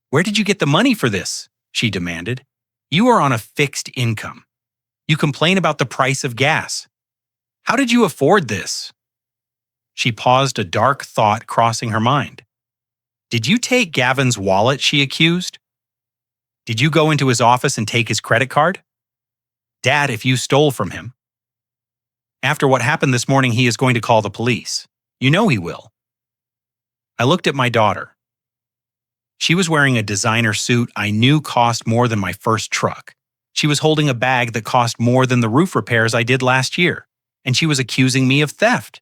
A: "Where did you get the money for this?" she demanded. You are on a fixed income. You complain about the price of gas. How did you afford this? She paused, a dark thought crossing her mind. Did you take Gavin's wallet, she accused? Did you go into his office and take his credit card? Dad, if you stole from him. After what happened this morning, he is going to call the police. You know he will. I looked at my daughter. She was wearing a designer suit I knew cost more than my first truck. She was holding a bag that cost more than the roof repairs I did last year, and she was accusing me of theft.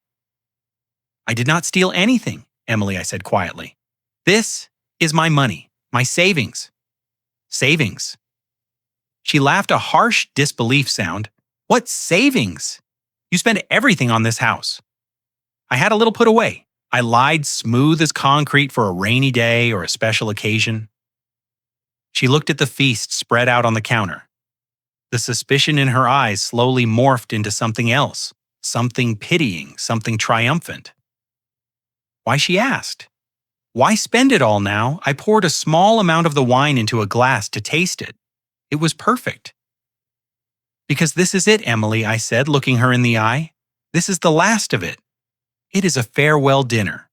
A: I did not steal anything, Emily, I said quietly. This is my money, my savings. Savings. She laughed, a harsh disbelief sound. What savings? You spend everything on this house. I had a little put away. I lied smooth as concrete for a rainy day or a special occasion. She looked at the feast spread out on the counter. The suspicion in her eyes slowly morphed into something else, something pitying, something triumphant. Why, she asked. Why spend it all now? I poured a small amount of the wine into a glass to taste it. It was perfect. Because this is it, Emily, I said, looking her in the eye. This is the last of it. It is a farewell dinner.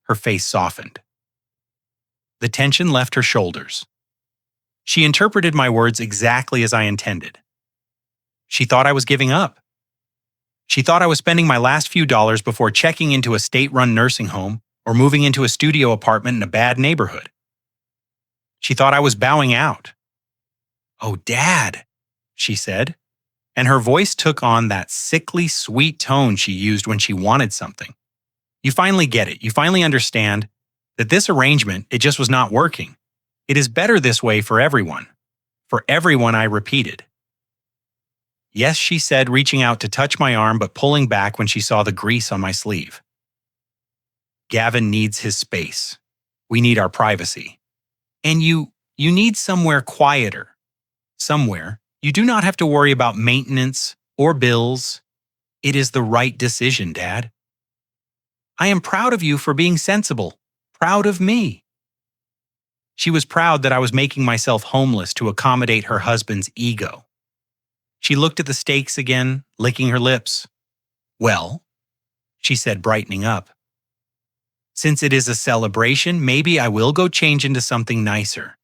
A: Her face softened. The tension left her shoulders. She interpreted my words exactly as I intended. She thought I was giving up. She thought I was spending my last few dollars before checking into a state-run nursing home or moving into a studio apartment in a bad neighborhood. She thought I was bowing out. Oh, Dad, she said, and her voice took on that sickly sweet tone she used when she wanted something. You finally get it. You finally understand that this arrangement, it just was not working. It is better this way for everyone. For everyone, I repeated. Yes, she said, reaching out to touch my arm but pulling back when she saw the grease on my sleeve. Gavin needs his space. We need our privacy. And you need somewhere quieter. Somewhere you do not have to worry about maintenance or bills. It is the right decision, Dad. I am proud of you for being sensible. Proud of me. She was proud that I was making myself homeless to accommodate her husband's ego. She looked at the steaks again, licking her lips. Well, she said, brightening up. Since it is a celebration, maybe I will go change into something nicer.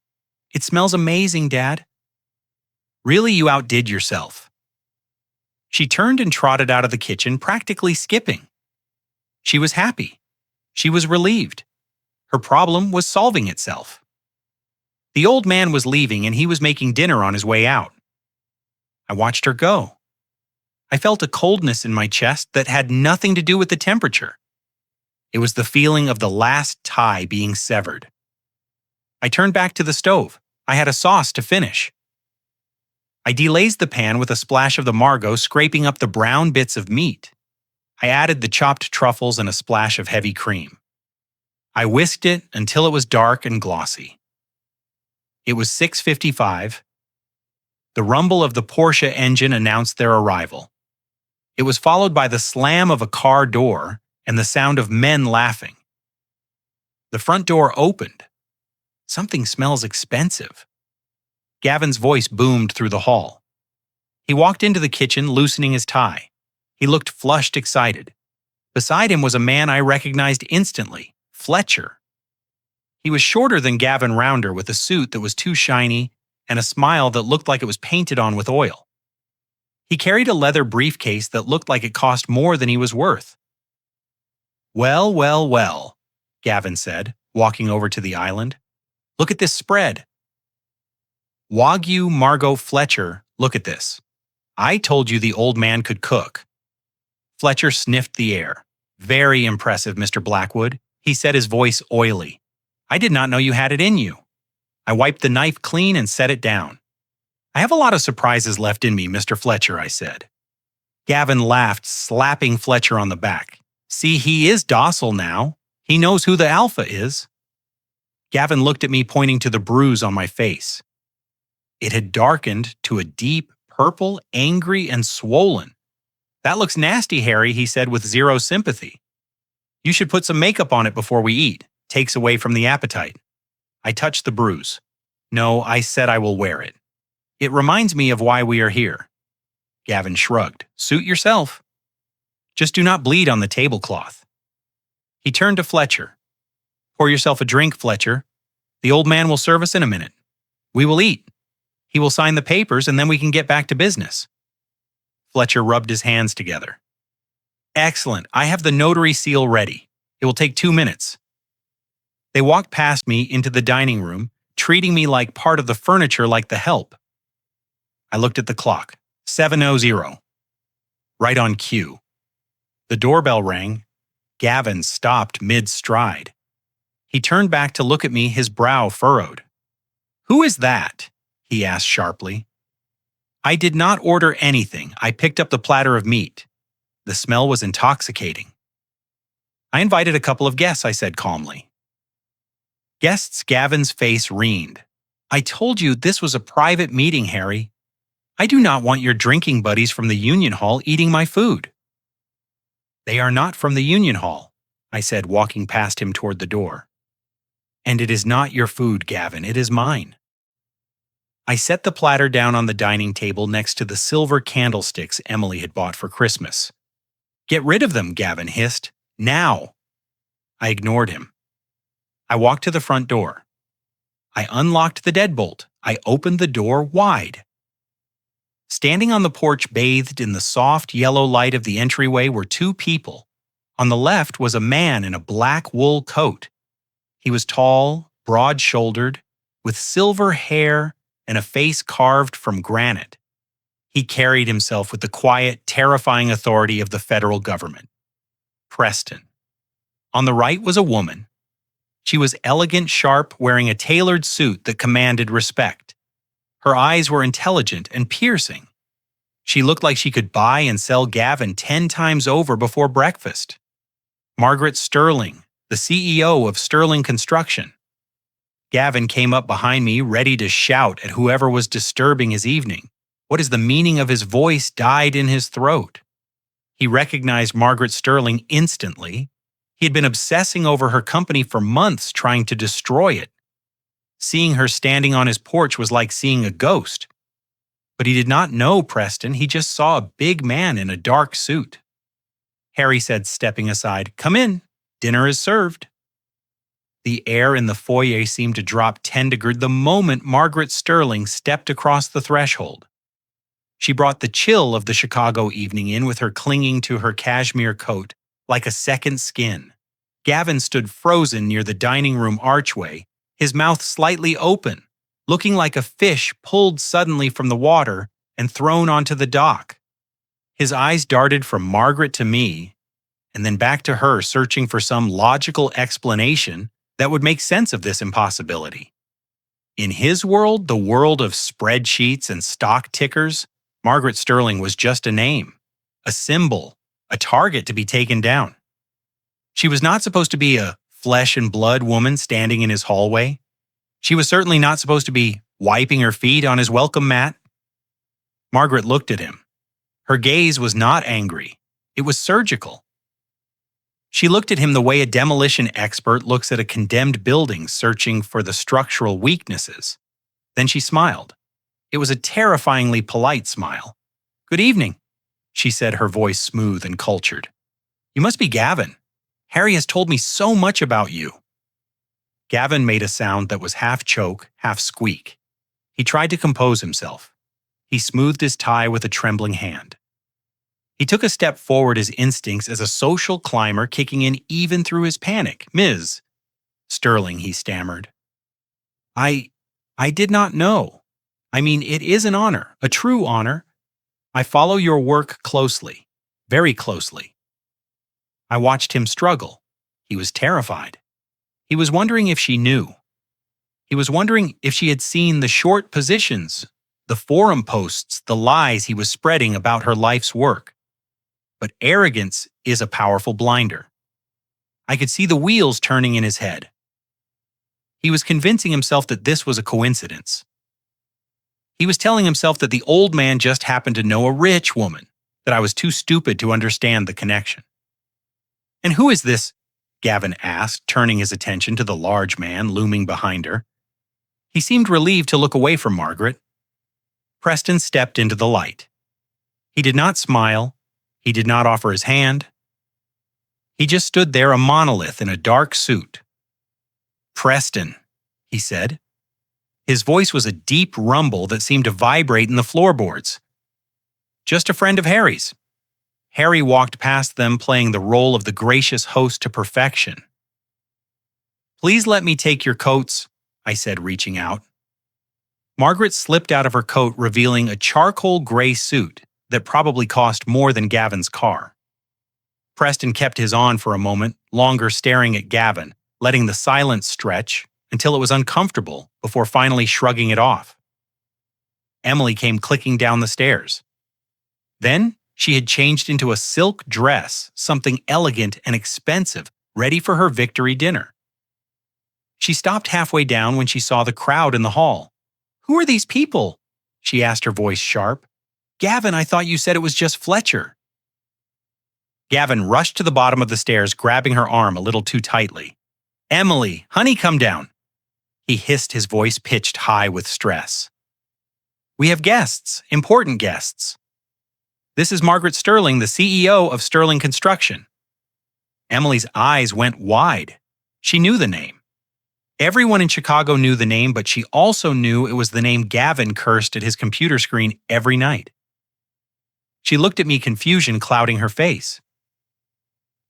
A: It smells amazing, Dad. Really, you outdid yourself. She turned and trotted out of the kitchen, practically skipping. She was happy. She was relieved. Her problem was solving itself. The old man was leaving and he was making dinner on his way out. I watched her go. I felt a coldness in my chest that had nothing to do with the temperature. It was the feeling of the last tie being severed. I turned back to the stove. I had a sauce to finish. I deglazed the pan with a splash of the Margot, scraping up the brown bits of meat. I added the chopped truffles and a splash of heavy cream. I whisked it until it was dark and glossy. It was 6:55. The rumble of the Porsche engine announced their arrival. It was followed by the slam of a car door and the sound of men laughing. The front door opened. Something smells expensive. Gavin's voice boomed through the hall. He walked into the kitchen, loosening his tie. He looked flushed, excited. Beside him was a man I recognized instantly, Fletcher. He was shorter than Gavin Rounder, with a suit that was too shiny and a smile that looked like it was painted on with oil. He carried a leather briefcase that looked like it cost more than he was worth. Well, well, well, Gavin said, walking over to the island. Look at this spread. Wagyu Margot Fletcher, look at this. I told you the old man could cook. Fletcher sniffed the air. Very impressive, Mr. Blackwood, he said, his voice oily. I did not know you had it in you. I wiped the knife clean and set it down. I have a lot of surprises left in me, Mr. Fletcher, I said. Gavin laughed, slapping Fletcher on the back. See, he is docile now. He knows who the alpha is. Gavin looked at me, pointing to the bruise on my face. It had darkened to a deep purple, angry, and swollen. That looks nasty, Harry, he said with zero sympathy. You should put some makeup on it before we eat. Takes away from the appetite. I touched the bruise. No, I said I will wear it. It reminds me of why we are here. Gavin shrugged. Suit yourself. Just do not bleed on the tablecloth. He turned to Fletcher. Pour yourself a drink, Fletcher. The old man will serve us in a minute. We will eat. He will sign the papers and then we can get back to business. Fletcher rubbed his hands together. Excellent. I have the notary seal ready. It will take 2 minutes. They walked past me into the dining room, treating me like part of the furniture like the help. I looked at the clock. 7:00. Right on cue. The doorbell rang. Gavin stopped mid-stride. He turned back to look at me, his brow furrowed. Who is that? He asked sharply. I did not order anything. I picked up the platter of meat. The smell was intoxicating. I invited a couple of guests, I said calmly. Guests? Gavin's face reened. I told you this was a private meeting, Harry. I do not want your drinking buddies from the Union Hall eating my food. They are not from the Union Hall, I said, walking past him toward the door. And it is not your food, Gavin, it is mine. I set the platter down on the dining table next to the silver candlesticks Emily had bought for Christmas. Get rid of them, Gavin hissed. Now! I ignored him. I walked to the front door. I unlocked the deadbolt. I opened the door wide. Standing on the porch bathed in the soft yellow light of the entryway were 2 people. On the left was a man in a black wool coat. He was tall, broad-shouldered, with silver hair and a face carved from granite. He carried himself with the quiet, terrifying authority of the federal government. Preston. On the right was a woman. She was elegant, sharp, wearing a tailored suit that commanded respect. Her eyes were intelligent and piercing. She looked like she could buy and sell Gavin 10 times over before breakfast. Margaret Sterling, the CEO of Sterling Construction. Gavin came up behind me, ready to shout at whoever was disturbing his evening. What is the meaning of his voice died in his throat? He recognized Margaret Sterling instantly. He had been obsessing over her company for months, trying to destroy it. Seeing her standing on his porch was like seeing a ghost. But he did not know Preston, he just saw a big man in a dark suit. Harry said, stepping aside, "Come in, dinner is served." The air in the foyer seemed to drop 10 degrees the moment Margaret Sterling stepped across the threshold. She brought the chill of the Chicago evening in with her clinging to her cashmere coat like a second skin. Gavin stood frozen near the dining room archway, his mouth slightly open, looking like a fish pulled suddenly from the water and thrown onto the dock. His eyes darted from Margaret to me, and then back to her, searching for some logical explanation that would make sense of this impossibility. In his world, the world of spreadsheets and stock tickers, Margaret Sterling was just a name, a symbol, a target to be taken down. She was not supposed to be a flesh and blood woman standing in his hallway. She was certainly not supposed to be wiping her feet on his welcome mat. Margaret looked at him. Her gaze was not angry. It was surgical. She looked at him the way a demolition expert looks at a condemned building searching for the structural weaknesses. Then she smiled. It was a terrifyingly polite smile. "Good evening," she said, her voice smooth and cultured. "You must be Gavin. Harry has told me so much about you." Gavin made a sound that was half choke, half squeak. He tried to compose himself. He smoothed his tie with a trembling hand. He took a step forward, his instincts as a social climber kicking in even through his panic. "Ms. Sterling," he stammered. I did not know. I mean, it is an honor, a true honor. I follow your work closely, very closely." I watched him struggle. He was terrified. He was wondering if she knew. He was wondering if she had seen the short positions, the forum posts, the lies he was spreading about her life's work. But arrogance is a powerful blinder. I could see the wheels turning in his head. He was convincing himself that this was a coincidence. He was telling himself that the old man just happened to know a rich woman, that I was too stupid to understand the connection. "And who is this?" Gavin asked, turning his attention to the large man looming behind her. He seemed relieved to look away from Margaret. Preston stepped into the light. He did not smile. He did not offer his hand. He just stood there, a monolith in a dark suit. "Preston," he said. His voice was a deep rumble that seemed to vibrate in the floorboards. "Just a friend of Harry's." Harry walked past them, playing the role of the gracious host to perfection. "Please let me take your coats," I said, reaching out. Margaret slipped out of her coat, revealing a charcoal gray suit that probably cost more than Gavin's car. Preston kept his on for a moment, longer staring at Gavin, letting the silence stretch until it was uncomfortable before finally shrugging it off. Emily came clicking down the stairs. Then she had changed into a silk dress, something elegant and expensive, ready for her victory dinner. She stopped halfway down when she saw the crowd in the hall. "Who are these people?" she asked, her voice sharp. "Gavin, I thought you said it was just Fletcher." Gavin rushed to the bottom of the stairs, grabbing her arm a little too tightly. "Emily, honey, come down," he hissed, his voice pitched high with stress. "We have guests, important guests. This is Margaret Sterling, the CEO of Sterling Construction." Emily's eyes went wide. She knew the name. Everyone in Chicago knew the name, but she also knew it was the name Gavin cursed at his computer screen every night. She looked at me, confusion clouding her face.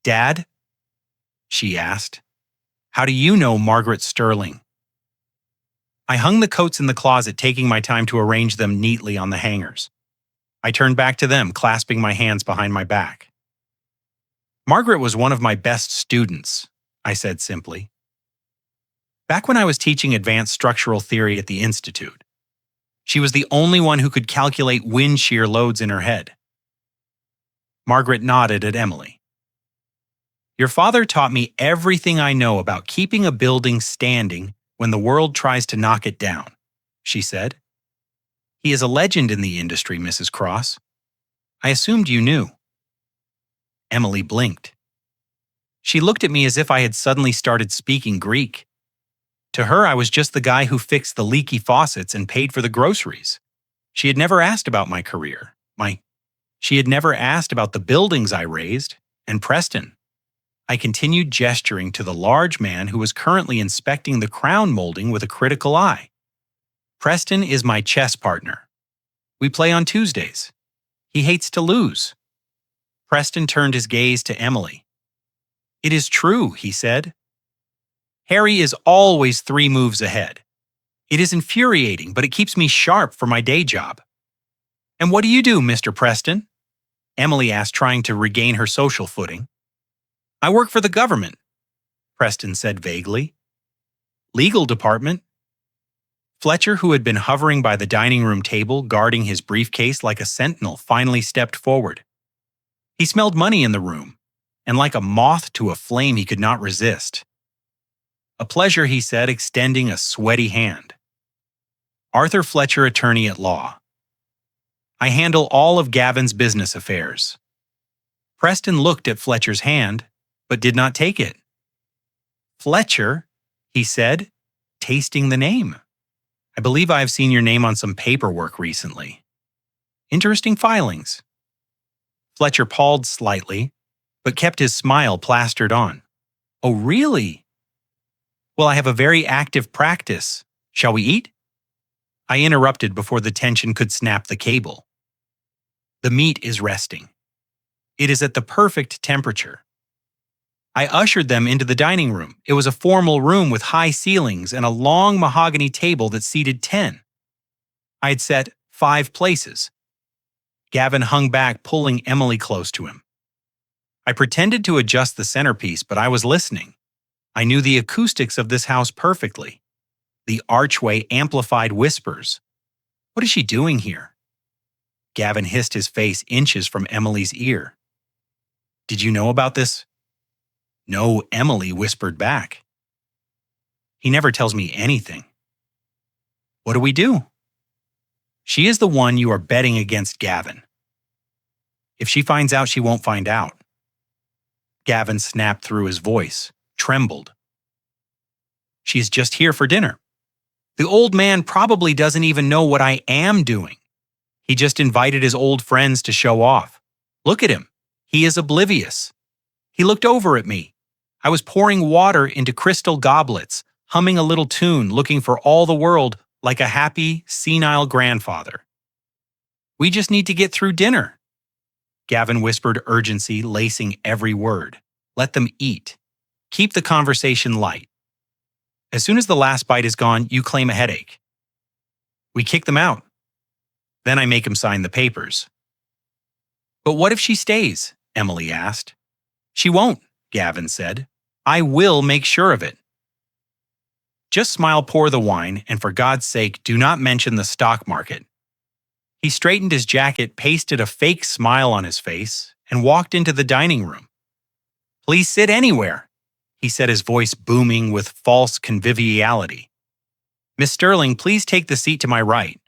A: "Dad?" she asked. "How do you know Margaret Sterling?" I hung the coats in the closet, taking my time to arrange them neatly on the hangers. I turned back to them, clasping my hands behind my back. "Margaret was one of my best students," I said simply. "Back when I was teaching advanced structural theory at the Institute, she was the only one who could calculate wind shear loads in her head." Margaret nodded at Emily. "Your father taught me everything I know about keeping a building standing when the world tries to knock it down," she said. "He is a legend in the industry, Mrs. Cross. I assumed you knew." Emily blinked. She looked at me as if I had suddenly started speaking Greek. To her, I was just the guy who fixed the leaky faucets and paid for the groceries. She had never asked about my career. She had never asked about the buildings I raised, and Preston. I continued gesturing to the large man who was currently inspecting the crown molding with a critical eye. "Preston is my chess partner. We play on Tuesdays. He hates to lose." Preston turned his gaze to Emily. "It is true," he said. "Harry is always 3 moves ahead. It is infuriating, but it keeps me sharp for my day job." "And what do you do, Mr. Preston?" Emily asked, trying to regain her social footing. "I work for the government," Preston said vaguely. "Legal department." Fletcher, who had been hovering by the dining room table, guarding his briefcase like a sentinel, finally stepped forward. He smelled money in the room, and like a moth to a flame he could not resist. "A pleasure," he said, extending a sweaty hand. "Arthur Fletcher, attorney at law. I handle all of Gavin's business affairs." Preston looked at Fletcher's hand, but did not take it. "Fletcher," he said, tasting the name. "I believe I have seen your name on some paperwork recently. Interesting filings." Fletcher palled slightly, but kept his smile plastered on. "Oh, really? Well, I have a very active practice. Shall we eat?" I interrupted before the tension could snap the cable. "The meat is resting. It is at the perfect temperature." I ushered them into the dining room. It was a formal room with high ceilings and a long mahogany table that seated 10. I had set 5 places. Gavin hung back, pulling Emily close to him. I pretended to adjust the centerpiece, but I was listening. I knew the acoustics of this house perfectly. The archway amplified whispers. "What is she doing here?" Gavin hissed, his face inches from Emily's ear. "Did you know about this?" "No," Emily whispered back. "He never tells me anything." "What do we do?" "She is the one you are betting against Gavin. If she finds out, she won't find out." Gavin snapped through, his voice trembled. "She's just here for dinner. The old man probably doesn't even know what I am doing. He just invited his old friends to show off. Look at him. He is oblivious. He looked over at me. I was pouring water into crystal goblets, humming a little tune, looking for all the world like a happy, senile grandfather. We just need to get through dinner. Gavin whispered urgency, lacing every word. Let them eat. Keep the conversation light. As soon as the last bite is gone, you claim a headache. We kick them out. Then I make him sign the papers. But what if she stays? Emily asked. She won't, Gavin said. I will make sure of it. Just smile, pour the wine, and for God's sake, do not mention the stock market. He straightened his jacket, pasted a fake smile on his face, and walked into the dining room. Please sit anywhere, he said, his voice booming with false conviviality. Miss Sterling, please take the seat to my right.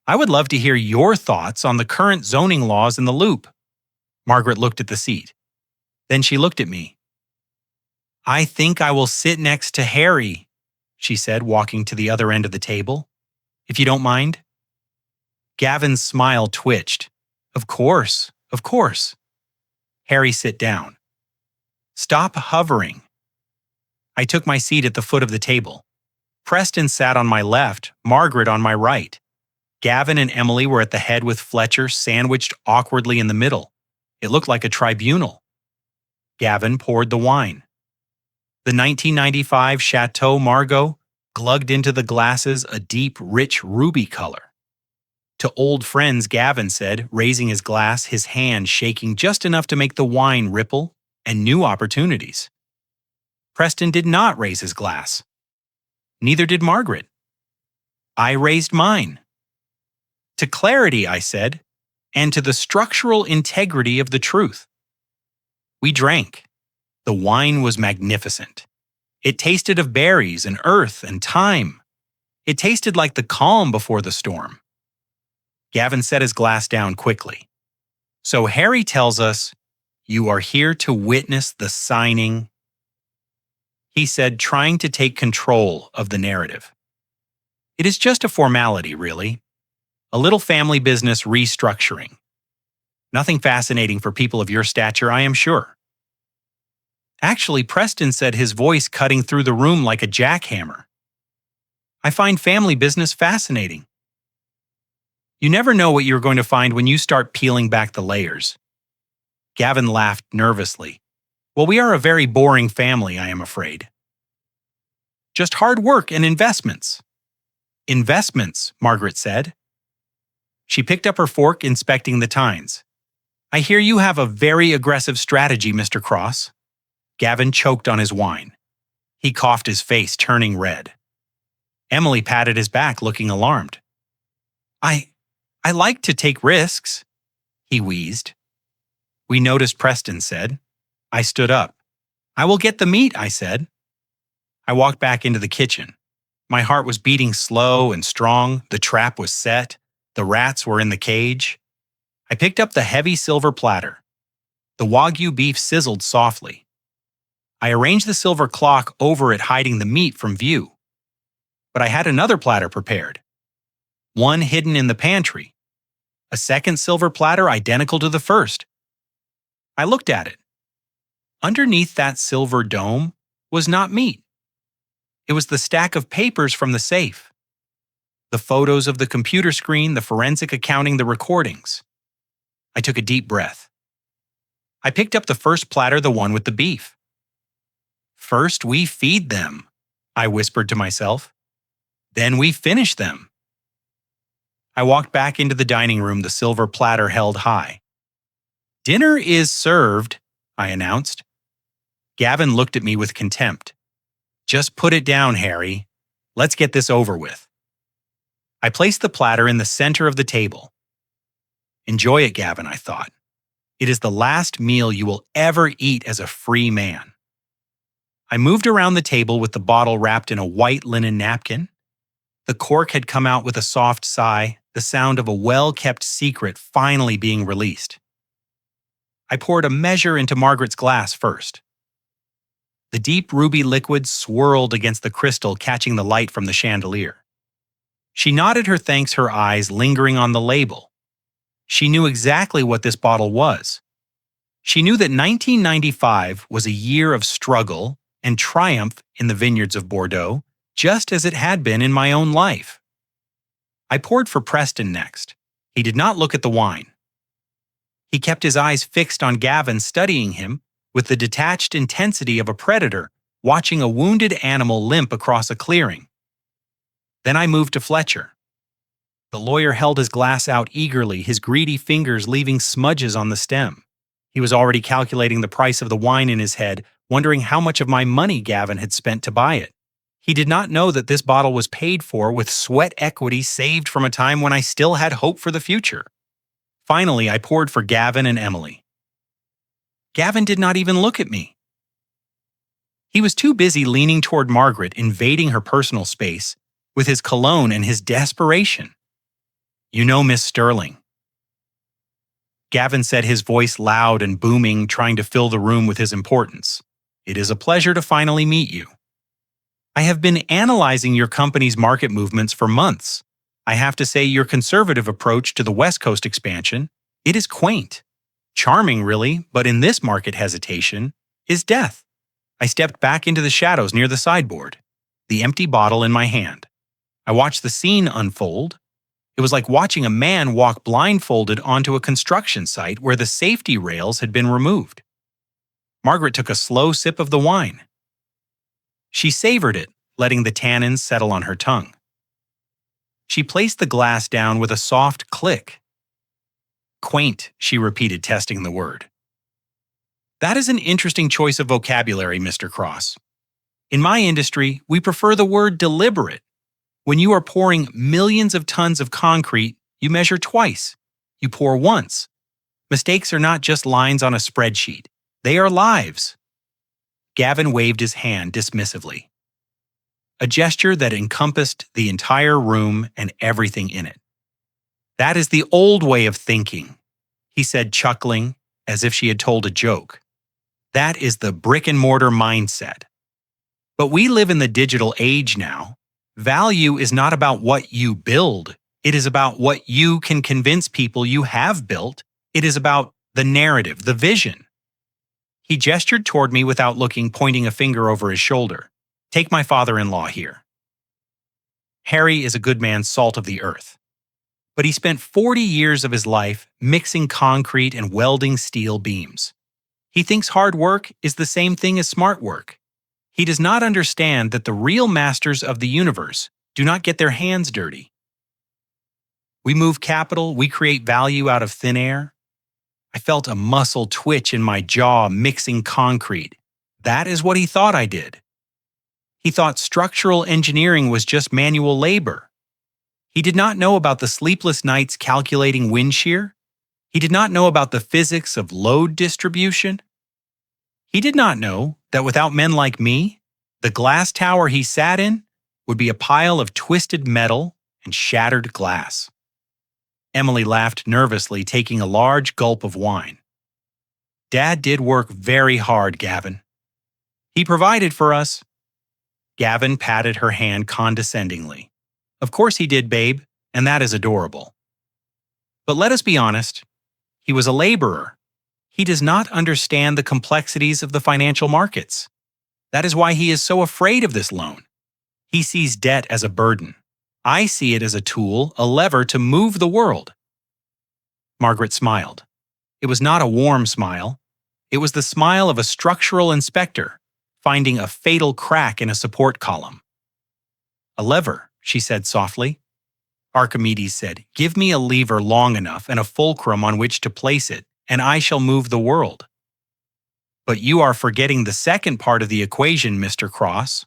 A: I would love to hear your thoughts on the current zoning laws in the Loop. Margaret looked at the seat. Then she looked at me. I think I will sit next to Harry, she said, walking to the other end of the table. If you don't mind. Gavin's smile twitched. Of course, of course. Harry, sit down. Stop hovering. I took my seat at the foot of the table. Preston sat on my left, Margaret on my right. Gavin and Emily were at the head with Fletcher sandwiched awkwardly in the middle. It looked like a tribunal. Gavin poured the wine. The 1995 Chateau Margaux glugged into the glasses a deep, rich ruby color. To old friends, Gavin said, raising his glass, his hand shaking just enough to make the wine ripple, and new opportunities. Preston did not raise his glass. Neither did Margaret. I raised mine. To clarity, I said, and to the structural integrity of the truth. We drank. The wine was magnificent. It tasted of berries and earth and time. It tasted like the calm before the storm. Gavin set his glass down quickly. So Harry tells us, you are here to witness the signing, he said, trying to take control of the narrative. It is just a formality, really. A little family business restructuring. Nothing fascinating for people of your stature, I am sure. Actually, Preston said, his voice cutting through the room like a jackhammer. I find family business fascinating. You never know what you're going to find when you start peeling back the layers. Gavin laughed nervously. Well, we are a very boring family, I am afraid. Just hard work and investments. Investments, Margaret said. She picked up her fork, inspecting the tines. I hear you have a very aggressive strategy, Mr. Cross. Gavin choked on his wine. He coughed, his face turning red. Emily patted his back, looking alarmed. I like to take risks, he wheezed. We noticed, Preston said. I stood up. I will get the meat, I said. I walked back into the kitchen. My heart was beating slow and strong. The trap was set. The rats were in the cage. I picked up the heavy silver platter. The Wagyu beef sizzled softly. I arranged the silver clock over it, hiding the meat from view. But I had another platter prepared. One hidden in the pantry. A second silver platter identical to the first. I looked at it. Underneath that silver dome was not meat. It was the stack of papers from the safe. The photos of the computer screen, the forensic accounting, the recordings. I took a deep breath. I picked up the first platter, the one with the beef. First we feed them, I whispered to myself. Then we finish them. I walked back into the dining room, the silver platter held high. Dinner is served, I announced. Gavin looked at me with contempt. Just put it down, Harry. Let's get this over with. I placed the platter in the center of the table. Enjoy it, Gavin, I thought. It is the last meal you will ever eat as a free man. I moved around the table with the bottle wrapped in a white linen napkin. The cork had come out with a soft sigh, the sound of a well-kept secret finally being released. I poured a measure into Margaret's glass first. The deep ruby liquid swirled against the crystal, catching the light from the chandelier. She nodded her thanks, her eyes lingering on the label. She knew exactly what this bottle was. She knew that 1995 was a year of struggle and triumph in the vineyards of Bordeaux, just as it had been in my own life. I poured for Preston next. He did not look at the wine. He kept his eyes fixed on Gavin, studying him with the detached intensity of a predator watching a wounded animal limp across a clearing. Then I moved to Fletcher. The lawyer held his glass out eagerly, his greedy fingers leaving smudges on the stem. He was already calculating the price of the wine in his head, wondering how much of my money Gavin had spent to buy it. He did not know that this bottle was paid for with sweat equity saved from a time when I still had hope for the future. Finally, I poured for Gavin and Emily. Gavin did not even look at me. He was too busy leaning toward Margaret, invading her personal space, with his cologne and his desperation. "You know Miss Sterling." Gavin said, his voice loud and booming, trying to fill the room with his importance. "It is a pleasure to finally meet you. I have been analyzing your company's market movements for months. I have to say your conservative approach to the West Coast expansion, it is quaint. Charming, really, but in this market hesitation is death." I stepped back into the shadows near the sideboard, the empty bottle in my hand. I watched the scene unfold. It was like watching a man walk blindfolded onto a construction site where the safety rails had been removed. Margaret took a slow sip of the wine. She savored it, letting the tannins settle on her tongue. She placed the glass down with a soft click. "Quaint," she repeated, testing the word. "That is an interesting choice of vocabulary, Mr. Cross. In my industry, we prefer the word deliberate. When you are pouring millions of tons of concrete, you measure twice. You pour once. Mistakes are not just lines on a spreadsheet. They are lives." Gavin waved his hand dismissively, a gesture that encompassed the entire room and everything in it. "That is the old way of thinking," he said, chuckling as if she had told a joke. "That is the brick-and-mortar mindset. But we live in the digital age now. Value is not about what you build. It is about what you can convince people you have built. It is about the narrative, the vision." He gestured toward me without looking, pointing a finger over his shoulder. "Take my father-in-law here. Harry is a good man's salt of the earth. But he spent 40 years of his life mixing concrete and welding steel beams. He thinks hard work is the same thing as smart work. He does not understand that the real masters of the universe do not get their hands dirty. We move capital, we create value out of thin air." I felt a muscle twitch in my jaw mixing concrete. That is what he thought I did. He thought structural engineering was just manual labor. He did not know about the sleepless nights calculating wind shear. He did not know about the physics of load distribution. He did not know that without men like me, the glass tower he sat in would be a pile of twisted metal and shattered glass. Emily laughed nervously, taking a large gulp of wine. "Dad did work very hard, Gavin. He provided for us." Gavin patted her hand condescendingly. "Of course he did, babe, and that is adorable. But let us be honest, he was a laborer. He does not understand the complexities of the financial markets. That is why he is so afraid of this loan. He sees debt as a burden. I see it as a tool, a lever to move the world." Margaret smiled. It was not a warm smile. It was the smile of a structural inspector finding a fatal crack in a support column. "A lever," she said softly. Archimedes said, "Give me a lever long enough and a fulcrum on which to place it, and I shall move the world." But you are forgetting the second part of the equation, Mr. Cross.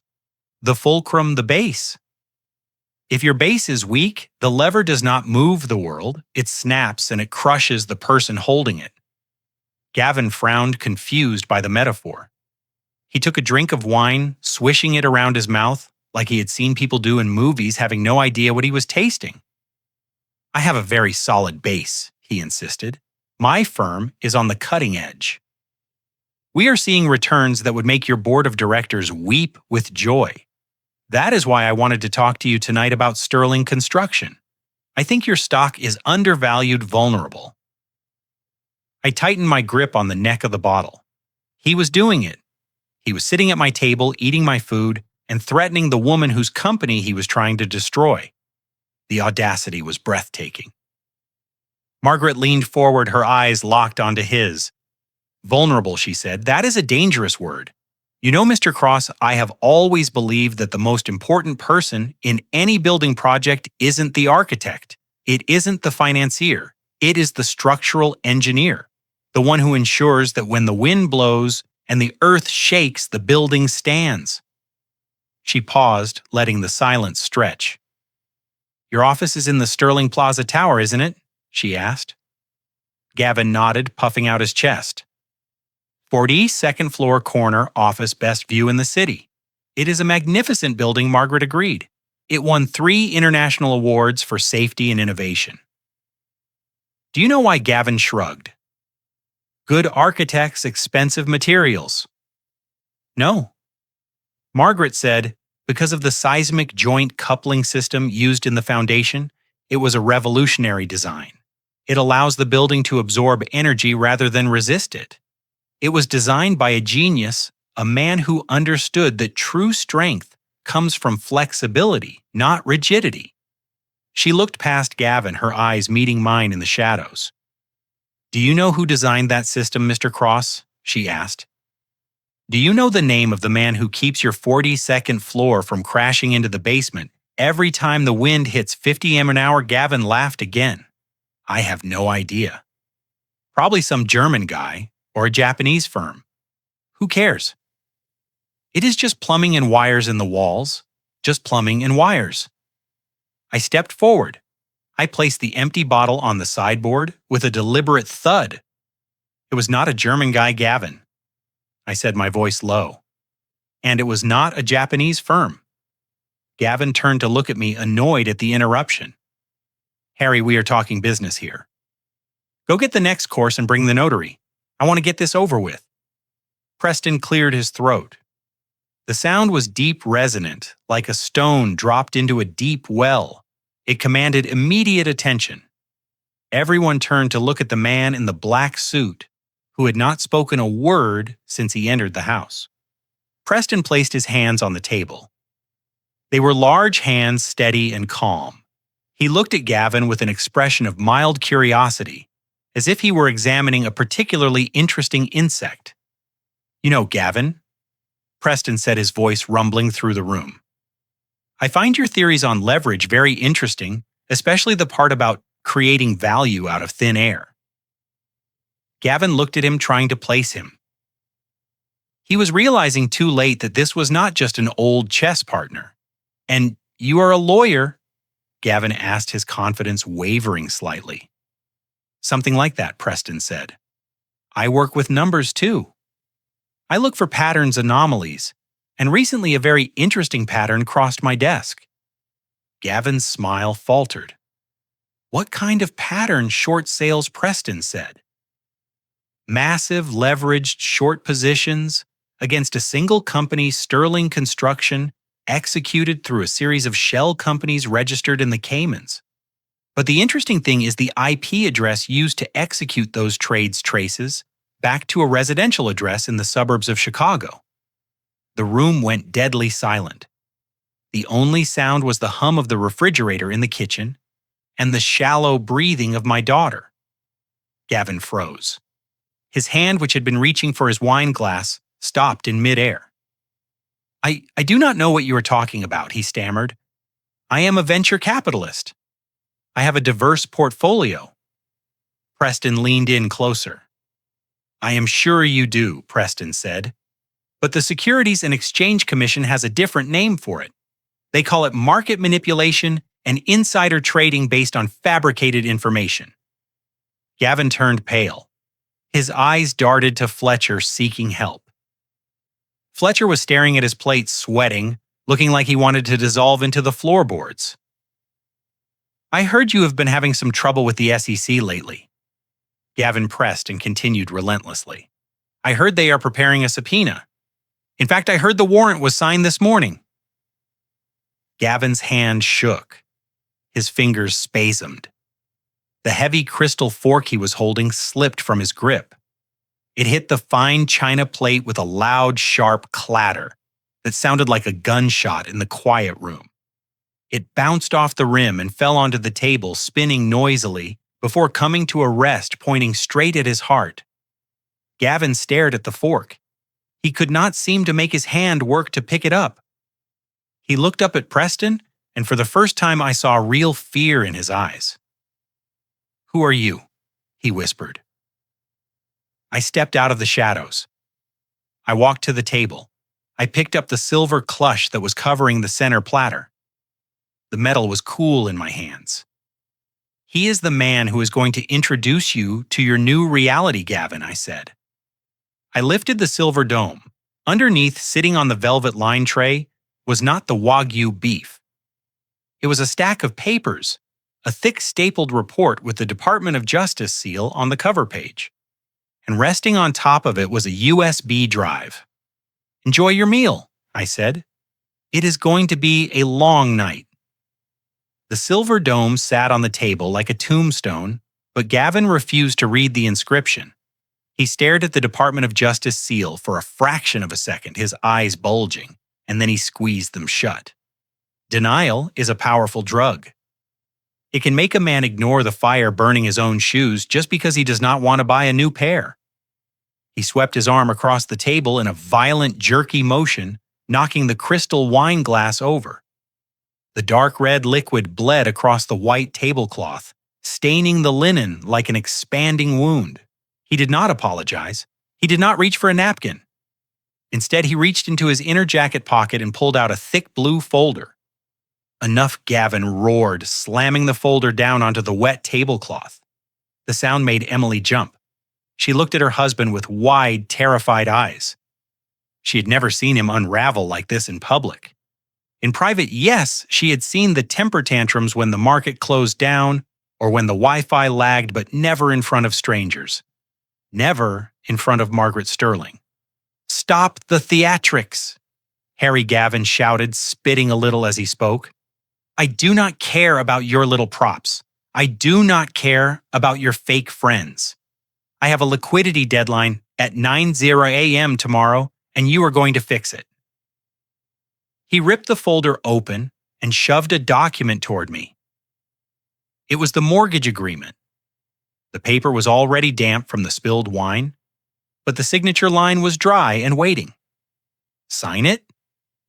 A: The fulcrum, the base. If your base is weak, the lever does not move the world. It snaps and it crushes the person holding it. Gavin frowned, confused by the metaphor. He took a drink of wine, swishing it around his mouth, like he had seen people do in movies, having no idea what he was tasting. "I have a very solid base," he insisted. "My firm is on the cutting edge. We are seeing returns that would make your board of directors weep with joy. That is why I wanted to talk to you tonight about Sterling Construction. I think your stock is undervalued, vulnerable. I tightened my grip on the neck of the bottle. He was doing it. He was sitting at my table, eating my food, and threatening the woman whose company he was trying to destroy. The audacity was breathtaking. Margaret leaned forward, her eyes locked onto his. Vulnerable, she said. That is a dangerous word. You know, Mr. Cross, I have always believed that the most important person in any building project isn't the architect. It isn't the financier. It is the structural engineer, the one who ensures that when the wind blows and the earth shakes, the building stands. She paused, letting the silence stretch. Your office is in the Sterling Plaza Tower, isn't it? She asked. Gavin nodded, puffing out his chest. 42nd floor corner office, best view in the city. It is a magnificent building, Margaret agreed. It won 3 international awards for safety and innovation. Do you know why Gavin shrugged? Good architects, expensive materials. No. Margaret said, because of the seismic joint coupling system used in the foundation, it was a revolutionary design. It allows the building to absorb energy rather than resist it. It was designed by a genius, a man who understood that true strength comes from flexibility, not rigidity. She looked past Gavin, her eyes meeting mine in the shadows. Do you know who designed that system, Mr. Cross? She asked. Do you know the name of the man who keeps your 42nd floor from crashing into the basement every time the wind hits 50 m/h? Gavin laughed again. I have no idea. Probably some German guy or a Japanese firm. Who cares? It is just plumbing and wires in the walls. Just plumbing and wires. I stepped forward. I placed the empty bottle on the sideboard with a deliberate thud. It was not a German guy, Gavin. I said, my voice low. And it was not a Japanese firm. Gavin turned to look at me, annoyed at the interruption. Harry, we are talking business here. Go get the next course and bring the notary. I want to get this over with. Preston cleared his throat. The sound was deep resonant, like a stone dropped into a deep well. It commanded immediate attention. Everyone turned to look at the man in the black suit, who had not spoken a word since he entered the house. Preston placed his hands on the table. They were large hands, steady and calm. He looked at Gavin with an expression of mild curiosity, as if he were examining a particularly interesting insect. You know, Gavin, Preston said, his voice rumbling through the room. I find your theories on leverage very interesting, especially the part about creating value out of thin air. Gavin looked at him, trying to place him. He was realizing too late that this was not just an old chess partner. And you are a lawyer? Gavin asked, his confidence wavering slightly. Something like that, Preston said. I work with numbers too. I look for patterns, anomalies, and recently a very interesting pattern crossed my desk. Gavin's smile faltered. What kind of pattern? Short sales, Preston said. Massive leveraged short positions against a single company, Sterling Construction, executed through a series of shell companies registered in the Caymans. But the interesting thing is the IP address used to execute those trades traces back to a residential address in the suburbs of Chicago. The room went deadly silent. The only sound was the hum of the refrigerator in the kitchen and the shallow breathing of my daughter. Gavin froze. His hand, which had been reaching for his wine glass, stopped in midair. I do not know what you are talking about, he stammered. I am a venture capitalist. I have a diverse portfolio. Preston leaned in closer. I am sure you do, Preston said. But the Securities and Exchange Commission has a different name for it. They call it market manipulation and insider trading based on fabricated information. Gavin turned pale. His eyes darted to Fletcher, seeking help. Fletcher was staring at his plate, sweating, looking like he wanted to dissolve into the floorboards. I heard you have been having some trouble with the SEC lately. Gavin pressed and continued relentlessly. I heard they are preparing a subpoena. In fact, I heard the warrant was signed this morning. Gavin's hand shook. His fingers spasmed. The heavy crystal fork he was holding slipped from his grip. It hit the fine china plate with a loud, sharp clatter that sounded like a gunshot in the quiet room. It bounced off the rim and fell onto the table, spinning noisily, before coming to a rest pointing straight at his heart. Gavin stared at the fork. He could not seem to make his hand work to pick it up. He looked up at Preston, and for the first time I saw real fear in his eyes. "Who are you?" he whispered. I stepped out of the shadows. I walked to the table. I picked up the silver clutch that was covering the center platter. The metal was cool in my hands. "He is the man who is going to introduce you to your new reality, Gavin," I said. I lifted the silver dome. Underneath, sitting on the velvet line tray, was not the Wagyu beef. It was a stack of papers, a thick stapled report with the Department of Justice seal on the cover page. And resting on top of it was a USB drive. "Enjoy your meal," I said. "It is going to be a long night." The silver dome sat on the table like a tombstone, but Gavin refused to read the inscription. He stared at the Department of Justice seal for a fraction of a second, his eyes bulging, and then he squeezed them shut. Denial is a powerful drug. It can make a man ignore the fire burning his own shoes just because he does not want to buy a new pair. He swept his arm across the table in a violent, jerky motion, knocking the crystal wine glass over. The dark red liquid bled across the white tablecloth, staining the linen like an expanding wound. He did not apologize. He did not reach for a napkin. Instead, he reached into his inner jacket pocket and pulled out a thick blue folder. "Enough," Gavin roared, slamming the folder down onto the wet tablecloth. The sound made Emily jump. She looked at her husband with wide, terrified eyes. She had never seen him unravel like this in public. In private, yes, she had seen the temper tantrums when the market closed down or when the Wi-Fi lagged, but never in front of strangers. Never in front of Margaret Sterling. "Stop the theatrics!" Harry Gavin shouted, spitting a little as he spoke. "I do not care about your little props. I do not care about your fake friends. I have a liquidity deadline at 9:00 a.m. tomorrow, and you are going to fix it." He ripped the folder open and shoved a document toward me. It was the mortgage agreement. The paper was already damp from the spilled wine, but the signature line was dry and waiting. "Sign it?"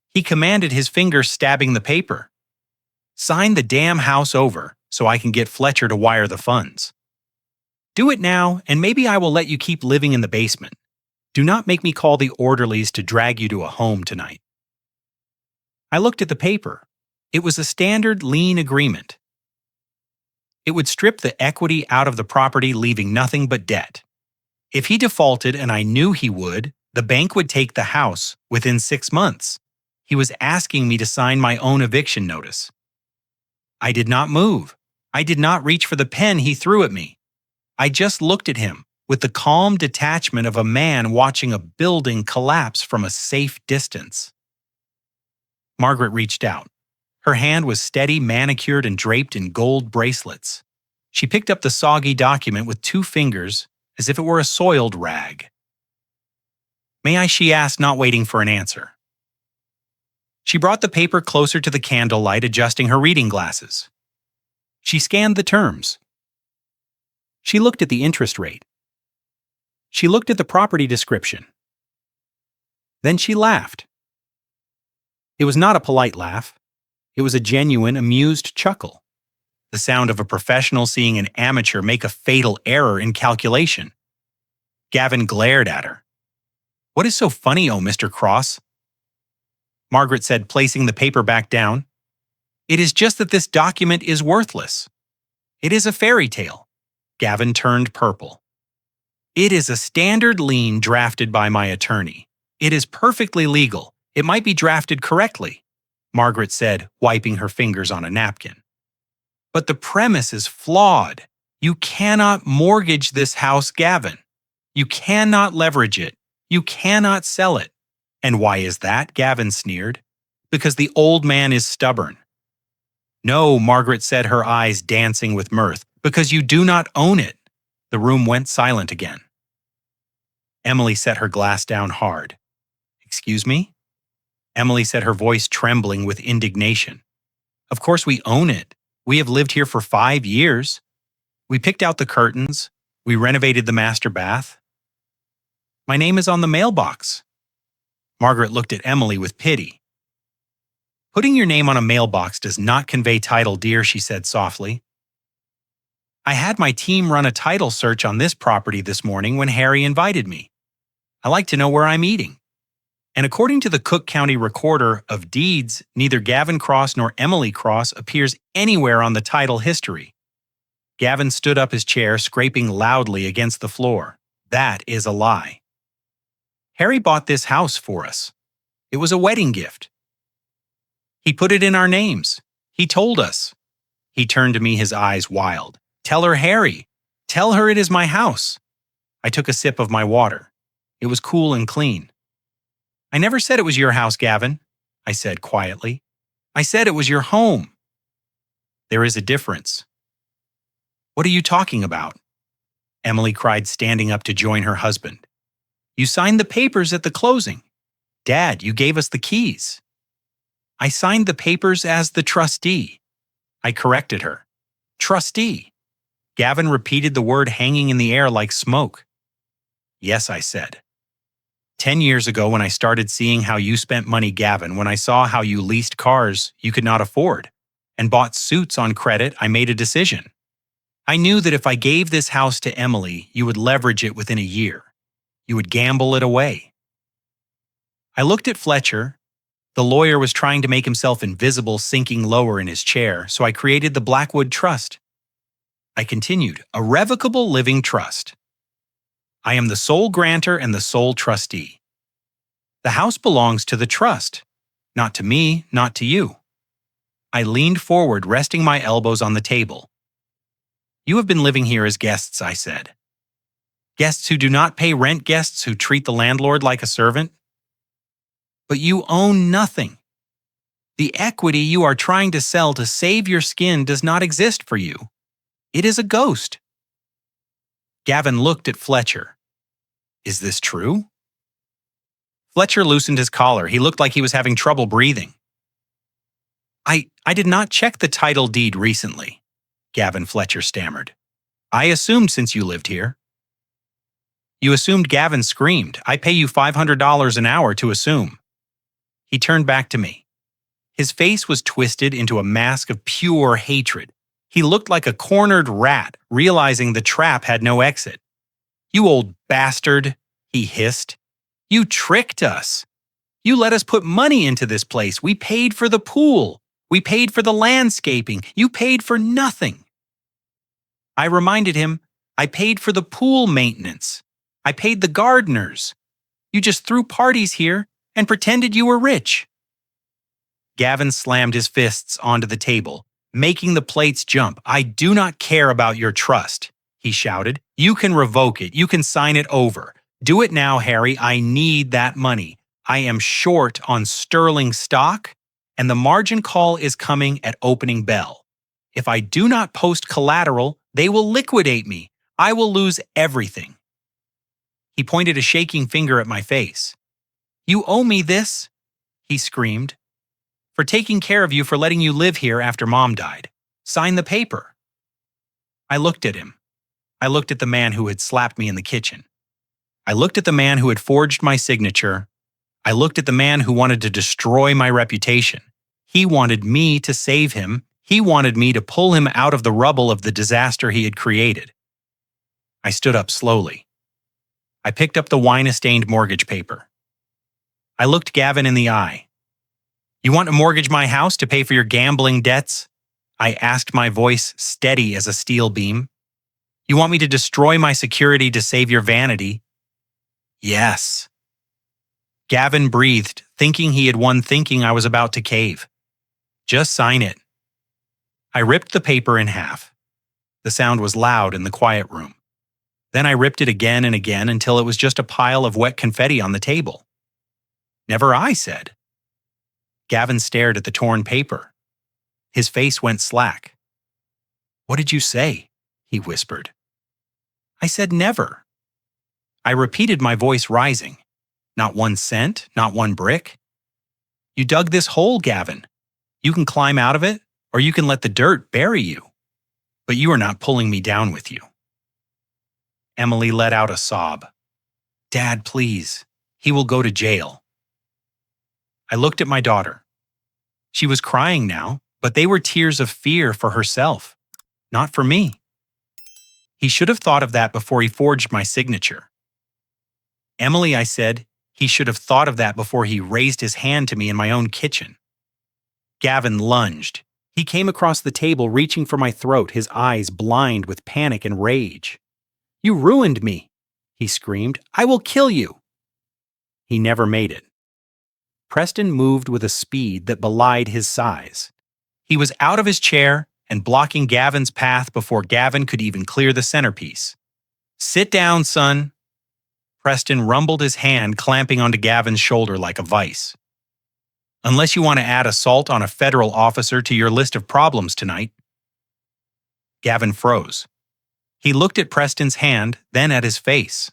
A: He commanded, his fingers stabbing the paper. "Sign the damn house over so I can get Fletcher to wire the funds. Do it now, and maybe I will let you keep living in the basement. Do not make me call the orderlies to drag you to a home tonight." I looked at the paper. It was a standard lien agreement. It would strip the equity out of the property, leaving nothing but debt. If he defaulted, and I knew he would, the bank would take the house within 6 months. He was asking me to sign my own eviction notice. I did not move. I did not reach for the pen he threw at me. I just looked at him with the calm detachment of a man watching a building collapse from a safe distance. Margaret reached out. Her hand was steady, manicured, and draped in gold bracelets. She picked up the soggy document with 2 fingers as if it were a soiled rag. "May I?" she asked, not waiting for an answer. She brought the paper closer to the candlelight, adjusting her reading glasses. She scanned the terms. She looked at the interest rate. She looked at the property description. Then she laughed. It was not a polite laugh. It was a genuine, amused chuckle. The sound of a professional seeing an amateur make a fatal error in calculation. Gavin glared at her. "What is so funny, oh, Mr. Cross?" Margaret said, placing the paper back down. "It is just that this document is worthless. It is a fairy tale." Gavin turned purple. "It is a standard lien drafted by my attorney. It is perfectly legal. It might be drafted correctly," Margaret said, wiping her fingers on a napkin. "But the premise is flawed. You cannot mortgage this house, Gavin. You cannot leverage it. You cannot sell it." "And why is that?" Gavin sneered. "Because the old man is stubborn." "No," Margaret said, her eyes dancing with mirth, Because you do not own it. The room went silent again. Emily set her glass down hard. Excuse me? Emily said, her voice trembling with indignation. Of course we own it. We have lived here for 5 years. We picked out the curtains. We renovated the master bath. My name is on the mailbox. Margaret looked at Emily with pity. Putting your name on a mailbox does not convey title, dear, she said softly. I had my team run a title search on this property this morning when Harry invited me. I like to know where I'm eating. And according to the Cook County Recorder of Deeds, neither Gavin Cross nor Emily Cross appears anywhere on the title history. Gavin stood up his chair, scraping loudly against the floor. That is a lie. Harry bought this house for us. It was a wedding gift. He put it in our names. He told us. He turned to me, his eyes wild. Tell her, Harry. Tell her it is my house. I took a sip of my water. It was cool and clean. I never said it was your house, Gavin, I said quietly. I said it was your home. There is a difference. What are you talking about? Emily cried, standing up to join her husband. You signed the papers at the closing. Dad, you gave us the keys. I signed the papers as the trustee. I corrected her. Trustee. Gavin repeated the word, hanging in the air like smoke. Yes, I said. 10 years ago, when I started seeing how you spent money, Gavin, when I saw how you leased cars you could not afford and bought suits on credit, I made a decision. I knew that if I gave this house to Emily, you would leverage it within a year. You would gamble it away. I looked at Fletcher. The lawyer was trying to make himself invisible, sinking lower in his chair, so I created the Blackwood Trust. I continued, a revocable living trust. I am the sole grantor and the sole trustee. The house belongs to the trust, not to me, not to you. I leaned forward, resting my elbows on the table. You have been living here as guests, I said. Guests who do not pay rent, guests who treat the landlord like a servant. But you own nothing. The equity you are trying to sell to save your skin does not exist for you. It is a ghost. Gavin looked at Fletcher. Is this true? Fletcher loosened his collar. He looked like he was having trouble breathing. I did not check the title deed recently, Gavin Fletcher stammered. I assumed since you lived here. You assumed, Gavin screamed. I pay you $500 an hour to assume. He turned back to me. His face was twisted into a mask of pure hatred. He looked like a cornered rat, realizing the trap had no exit. You old bastard, he hissed. You tricked us. You let us put money into this place. We paid for the pool. We paid for the landscaping. You paid for nothing. I reminded him, I paid for the pool maintenance. I paid the gardeners. You just threw parties here and pretended you were rich. Gavin slammed his fists onto the table, making the plates jump. I do not care about your trust, he shouted. You can revoke it. You can sign it over. Do it now, Harry. I need that money. I am short on sterling stock, and the margin call is coming at opening bell. If I do not post collateral, they will liquidate me. I will lose everything. He pointed a shaking finger at my face. You owe me this, he screamed. For taking care of you, for letting you live here after Mom died. Sign the paper. I looked at him. I looked at the man who had slapped me in the kitchen. I looked at the man who had forged my signature. I looked at the man who wanted to destroy my reputation. He wanted me to save him. He wanted me to pull him out of the rubble of the disaster he had created. I stood up slowly. I picked up the wine-stained mortgage paper. I looked Gavin in the eye. You want to mortgage my house to pay for your gambling debts? I asked, my voice steady as a steel beam. You want me to destroy my security to save your vanity? Yes. Gavin breathed, thinking he had won, thinking I was about to cave. Just sign it. I ripped the paper in half. The sound was loud in the quiet room. Then I ripped it again and again until it was just a pile of wet confetti on the table. Never, I said. Gavin stared at the torn paper. His face went slack. What did you say? he whispered. I said never. I repeated, my voice rising. Not 1 cent, not 1 brick. You dug this hole, Gavin. You can climb out of it, or you can let the dirt bury you. But you are not pulling me down with you. Emily let out a sob. Dad, please. He will go to jail. I looked at my daughter. She was crying now, but they were tears of fear for herself, not for me. He should have thought of that before he forged my signature. Emily, I said, he should have thought of that before he raised his hand to me in my own kitchen. Gavin lunged. He came across the table, reaching for my throat, his eyes blind with panic and rage. You ruined me, he screamed. I will kill you. He never made it. Preston moved with a speed that belied his size. He was out of his chair and blocking Gavin's path before Gavin could even clear the centerpiece. Sit down, son. Preston rumbled, his hand clamping onto Gavin's shoulder like a vice. Unless you want to add assault on a federal officer to your list of problems tonight. Gavin froze. He looked at Preston's hand, then at his face.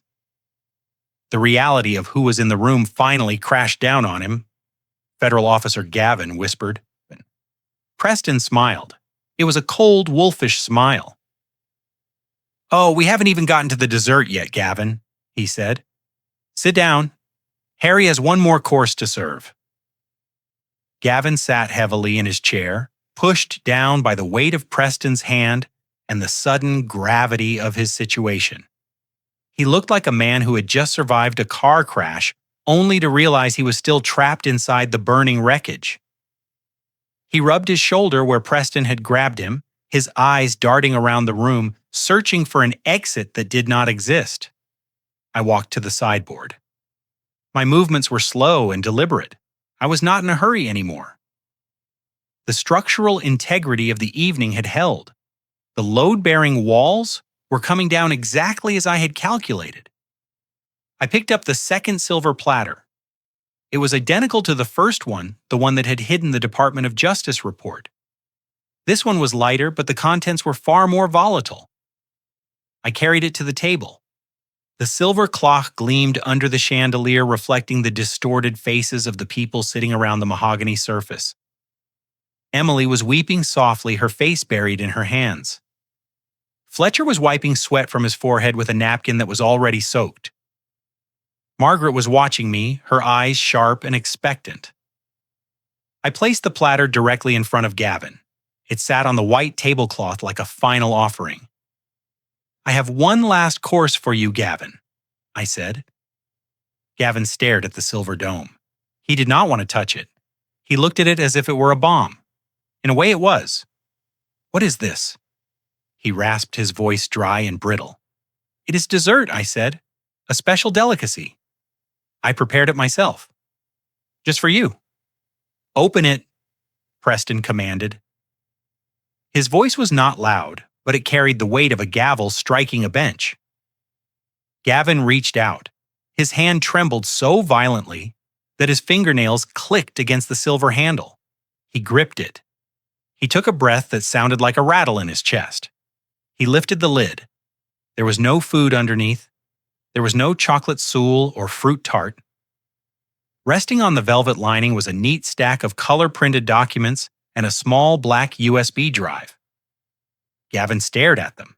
A: The reality of who was in the room finally crashed down on him. Federal Officer Gavin whispered. Preston smiled. It was a cold, wolfish smile. Oh, we haven't even gotten to the dessert yet, Gavin, he said. Sit down. Harry has 1 more course to serve. Gavin sat heavily in his chair, pushed down by the weight of Preston's hand and the sudden gravity of his situation. He looked like a man who had just survived a car crash, only to realize he was still trapped inside the burning wreckage. He rubbed his shoulder where Preston had grabbed him, his eyes darting around the room, searching for an exit that did not exist. I walked to the sideboard. My movements were slow and deliberate. I was not in a hurry anymore. The structural integrity of the evening had held. The load-bearing walls were coming down exactly as I had calculated. I picked up the second silver platter. It was identical to the first one, the one that had hidden the Department of Justice report. This one was lighter, but the contents were far more volatile. I carried it to the table. The silver clock gleamed under the chandelier, reflecting the distorted faces of the people sitting around the mahogany surface. Emily was weeping softly, her face buried in her hands. Fletcher was wiping sweat from his forehead with a napkin that was already soaked. Margaret was watching me, her eyes sharp and expectant. I placed the platter directly in front of Gavin. It sat on the white tablecloth like a final offering. I have 1 last course for you, Gavin, I said. Gavin stared at the silver dome. He did not want to touch it. He looked at it as if it were a bomb. In a way it was. What is this? He rasped, his voice dry and brittle. It is dessert, I said. A special delicacy. I prepared it myself. Just for you. Open it, Preston commanded. His voice was not loud, but it carried the weight of a gavel striking a bench. Gavin reached out. His hand trembled so violently that his fingernails clicked against the silver handle. He gripped it. He took a breath that sounded like a rattle in his chest. He lifted the lid. There was no food underneath. There was no chocolate soul or fruit tart. Resting on the velvet lining was a neat stack of color-printed documents and a small black USB drive. Gavin stared at them.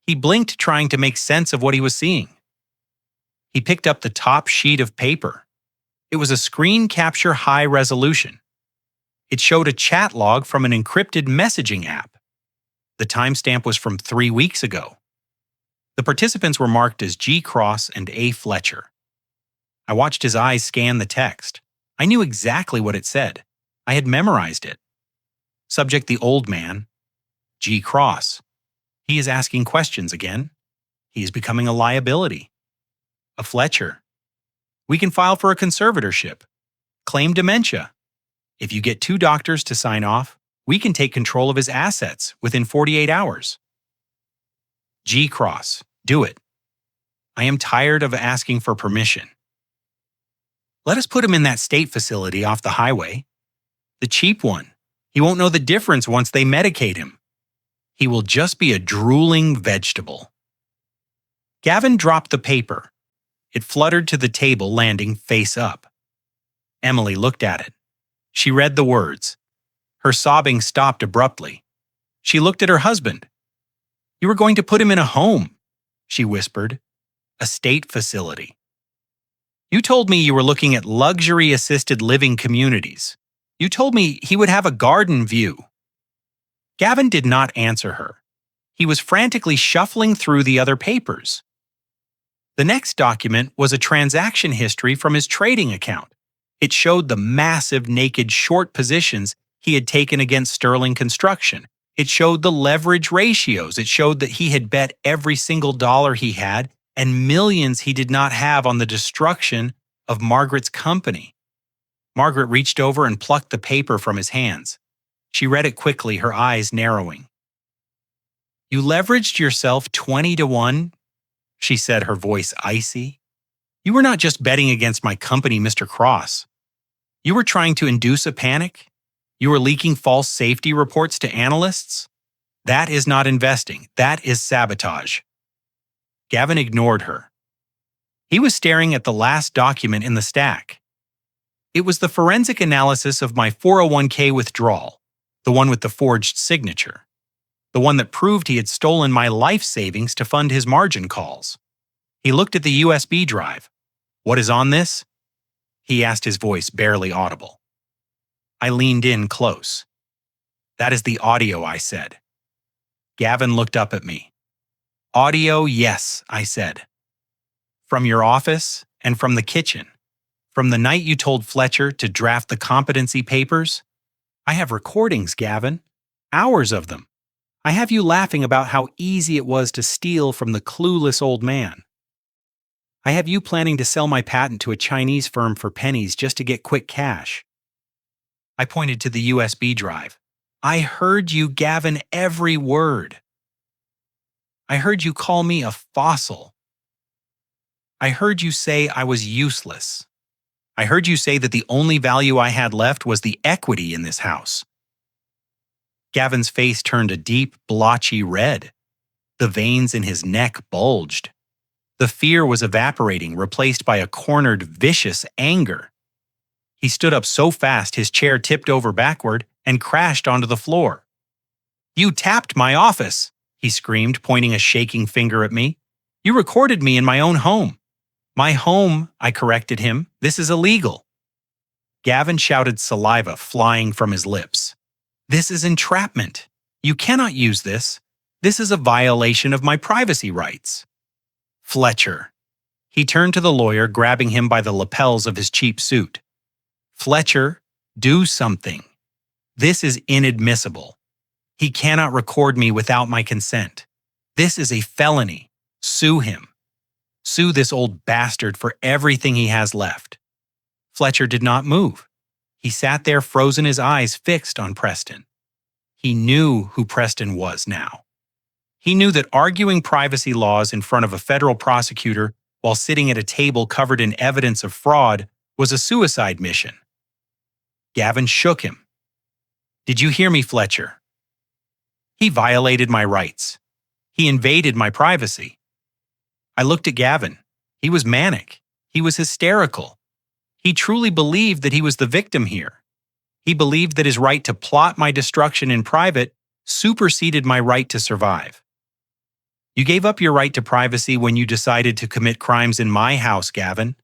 A: He blinked, trying to make sense of what he was seeing. He picked up the top sheet of paper. It was a screen capture high resolution. It showed a chat log from an encrypted messaging app. The timestamp was from 3 weeks ago. The participants were marked as G. Cross and A. Fletcher. I watched his eyes scan the text. I knew exactly what it said. I had memorized it. Subject: the old man. G. Cross. He is asking questions again. He is becoming a liability. A Fletcher. We can file for a conservatorship. Claim dementia. If you get 2 doctors to sign off, we can take control of his assets within 48 hours. G. Cross. Do it. I am tired of asking for permission. Let us put him in that state facility off the highway. The cheap one. He won't know the difference once they medicate him. He will just be a drooling vegetable. Gavin dropped the paper. It fluttered to the table, landing face up. Emily looked at it. She read the words. Her sobbing stopped abruptly. She looked at her husband. "You were going to put him in a home," she whispered. "A state facility. You told me you were looking at luxury assisted living communities. You told me he would have a garden view." Gavin did not answer her. He was frantically shuffling through the other papers. The next document was a transaction history from his trading account. It showed the massive naked short positions he had taken against Sterling Construction. It showed the leverage ratios. It showed that he had bet every single dollar he had and millions he did not have on the destruction of Margaret's company. Margaret reached over and plucked the paper from his hands. She read it quickly, her eyes narrowing. "You leveraged yourself 20-1, she said, her voice icy. "You were not just betting against my company, Mr. Cross. You were trying to induce a panic. You were leaking false safety reports to analysts. That is not investing. That is sabotage." Gavin ignored her. He was staring at the last document in the stack. It was the forensic analysis of my 401k withdrawal, the one with the forged signature, the one that proved he had stolen my life savings to fund his margin calls. He looked at the USB drive. "What is on this?" he asked, his voice barely audible. I leaned in close. "That is the audio," I said. Gavin looked up at me. "Audio, yes," I said. "From your office and from the kitchen. From the night you told Fletcher to draft the competency papers. I have recordings, Gavin. Hours of them. I have you laughing about how easy it was to steal from the clueless old man. I have you planning to sell my patent to a Chinese firm for pennies just to get quick cash." I pointed to the USB drive. "I heard you, Gavin, every word. I heard you call me a fossil. I heard you say I was useless. I heard you say that the only value I had left was the equity in this house." Gavin's face turned a deep, blotchy red. The veins in his neck bulged. The fear was evaporating, replaced by a cornered, vicious anger. He stood up so fast his chair tipped over backward and crashed onto the floor. "You tapped my office," he screamed, pointing a shaking finger at me. "You recorded me in my own home." "My home," I corrected him. "This is illegal." Gavin shouted, saliva flying from his lips. "This is entrapment. You cannot use this. This is a violation of my privacy rights." "Fletcher." He turned to the lawyer, grabbing him by the lapels of his cheap suit. "Fletcher, do something. This is inadmissible. He cannot record me without my consent. This is a felony. Sue him. Sue this old bastard for everything he has left." Fletcher did not move. He sat there, frozen, his eyes fixed on Preston. He knew who Preston was now. He knew that arguing privacy laws in front of a federal prosecutor while sitting at a table covered in evidence of fraud was a suicide mission. Gavin shook him. "Did you hear me, Fletcher? He violated my rights. He invaded my privacy." I looked at Gavin. He was manic. He was hysterical. He truly believed that he was the victim here. He believed that his right to plot my destruction in private superseded my right to survive. "You gave up your right to privacy when you decided to commit crimes in my house, Gavin,"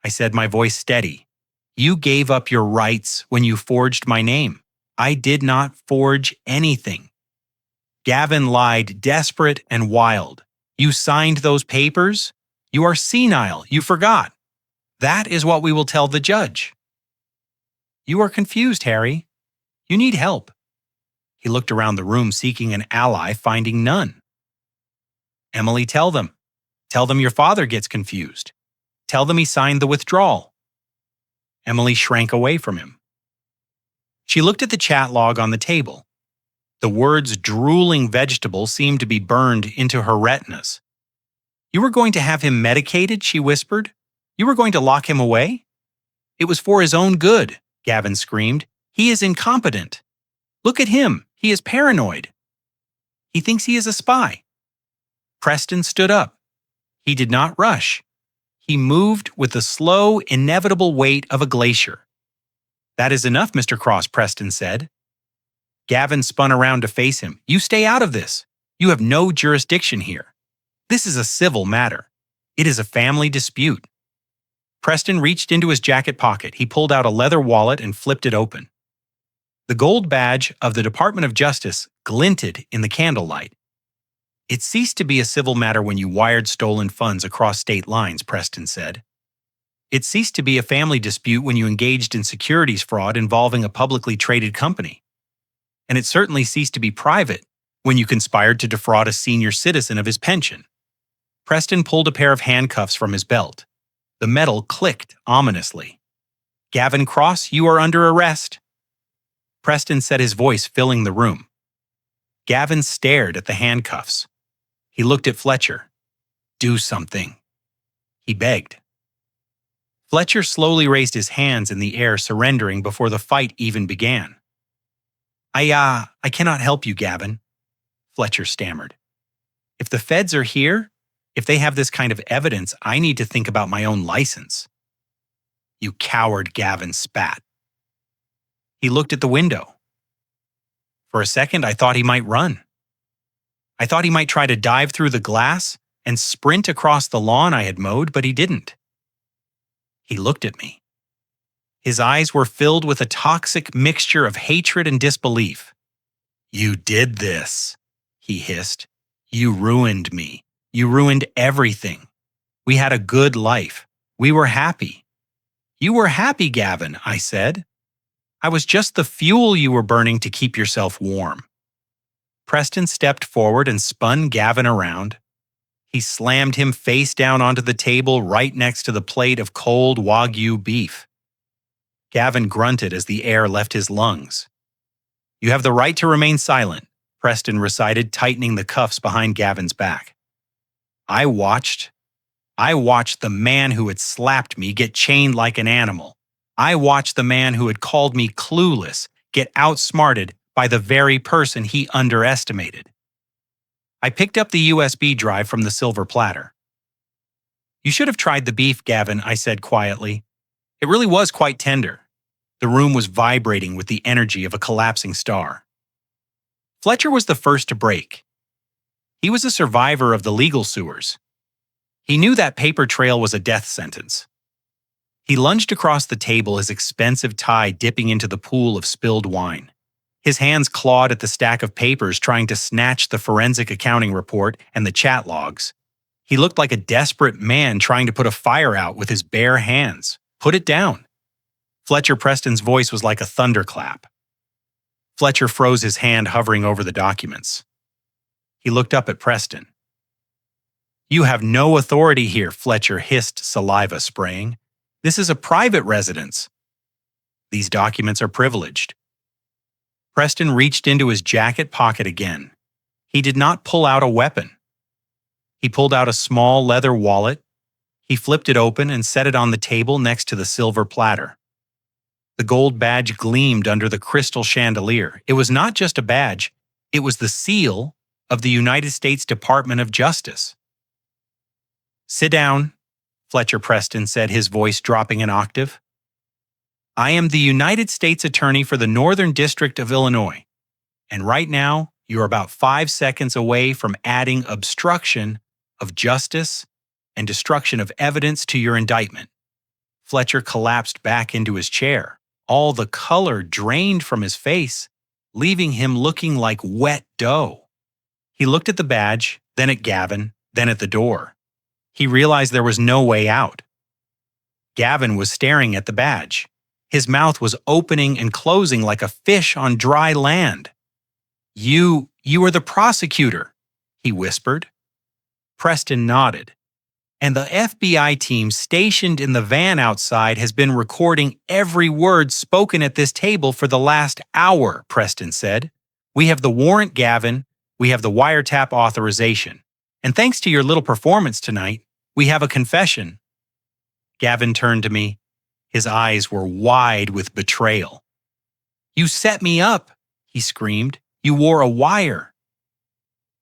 A: I said, my voice steady. "You gave up your rights when you forged my name. I did not forge anything." Gavin lied, desperate and wild. "You signed those papers? You are senile. You forgot. That is what we will tell the judge." "You are confused, Harry. You need help." He looked around the room seeking an ally, finding none. "Emily, tell them. Tell them your father gets confused. Tell them he signed the withdrawal." Emily shrank away from him. She looked at the chat log on the table. The words drooling vegetable seemed to be burned into her retinas. "You were going to have him medicated," she whispered. "You were going to lock him away?" "It was for his own good," Gavin screamed. "He is incompetent. Look at him. He is paranoid." He thinks he is a spy. Preston stood up. He did not rush. He moved with the slow, inevitable weight of a glacier. "That is enough, Mr. Cross," Preston said. Gavin spun around to face him. "You stay out of this. You have no jurisdiction here. This is a civil matter. It is a family dispute." Preston reached into his jacket pocket. He pulled out a leather wallet and flipped it open. The gold badge of the Department of Justice glinted in the candlelight. "It ceased to be a civil matter when you wired stolen funds across state lines," Preston said. "It ceased to be a family dispute when you engaged in securities fraud involving a publicly traded company. And it certainly ceased to be private when you conspired to defraud a senior citizen of his pension." Preston pulled a pair of handcuffs from his belt. The metal clicked ominously. "Gavin Cross, you are under arrest." Preston said, his voice filling the room. Gavin stared at the handcuffs. He looked at Fletcher. "Do something," he begged. Fletcher slowly raised his hands in the air, surrendering before the fight even began. I cannot help you, Gavin," Fletcher stammered. "If the feds are here, if they have this kind of evidence, I need to think about my own license." "You coward," Gavin spat. He looked at the window. "For a second, I thought he might run. I thought he might try to dive through the glass and sprint across the lawn I had mowed, but he didn't." He looked at me. His eyes were filled with a toxic mixture of hatred and disbelief. "You did this," he hissed. "You ruined me. You ruined everything. We had a good life. We were happy." "You were happy, Gavin," I said. "I was just the fuel you were burning to keep yourself warm." Preston stepped forward and spun Gavin around. He slammed him face down onto the table right next to the plate of cold Wagyu beef. Gavin grunted as the air left his lungs. "You have the right to remain silent," Preston recited, tightening the cuffs behind Gavin's back. I watched the man who had slapped me get chained like an animal. I watched the man who had called me clueless get outsmarted by the very person he underestimated. I picked up the USB drive from the silver platter. "You should have tried the beef, Gavin," I said quietly. It really was quite tender. The room was vibrating with the energy of a collapsing star. Fletcher was the first to break. He was a survivor of the legal sewers. He knew that paper trail was a death sentence. He lunged across the table, his expensive tie dipping into the pool of spilled wine. His hands clawed at the stack of papers, trying to snatch the forensic accounting report and the chat logs. He looked like a desperate man trying to put a fire out with his bare hands. "Put it down." Fletcher Preston's voice was like a thunderclap. Fletcher froze his hand, hovering over the documents. He looked up at Preston. "You have no authority here," Fletcher hissed, saliva spraying. "This is a private residence. These documents are privileged." Preston reached into his jacket pocket again. He did not pull out a weapon. He pulled out a small leather wallet. He flipped it open and set it on the table next to the silver platter. The gold badge gleamed under the crystal chandelier. It was not just a badge, it was the seal of the United States Department of Justice. "Sit down," Fletcher Preston said, his voice dropping an octave. "I am the United States Attorney for the Northern District of Illinois, and right now you're about 5 seconds away from adding obstruction of justice and destruction of evidence to your indictment." Fletcher collapsed back into his chair. All the color drained from his face, leaving him looking like wet dough. He looked at the badge, then at Gavin, then at the door. He realized there was no way out. Gavin was staring at the badge. His mouth was opening and closing like a fish on dry land. You are the prosecutor," he whispered. Preston nodded. "And the FBI team stationed in the van outside has been recording every word spoken at this table for the last hour," Preston said. "We have the warrant, Gavin. We have the wiretap authorization. And thanks to your little performance tonight, we have a confession." Gavin turned to me. His eyes were wide with betrayal. "You set me up," he screamed. "You wore a wire."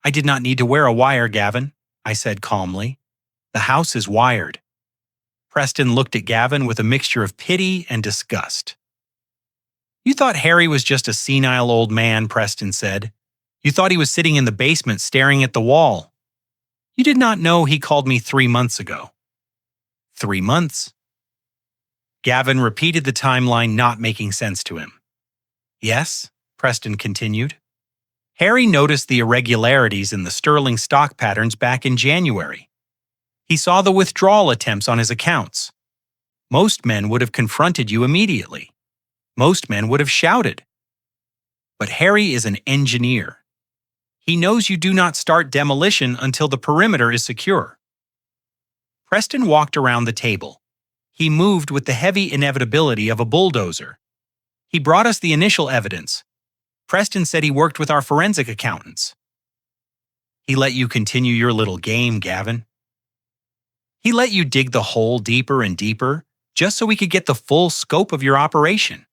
A: I did not need to wear a wire, Gavin, I said calmly. The house is wired. Preston looked at Gavin with a mixture of pity and disgust. You thought Harry was just a senile old man, Preston said. You thought he was sitting in the basement staring at the wall. You did not know he called me 3 months ago. 3 months? Gavin repeated the timeline, not making sense to him. Yes, Preston continued. Harry noticed the irregularities in the sterling stock patterns back in January. He saw the withdrawal attempts on his accounts. Most men would have confronted you immediately. Most men would have shouted. But Harry is an engineer. He knows you do not start demolition until the perimeter is secure. Preston walked around the table. He moved with the heavy inevitability of a bulldozer. He brought us the initial evidence. Preston said he worked with our forensic accountants. He let you continue your little game, Gavin. He let you dig the hole deeper and deeper, just so we could get the full scope of your operation.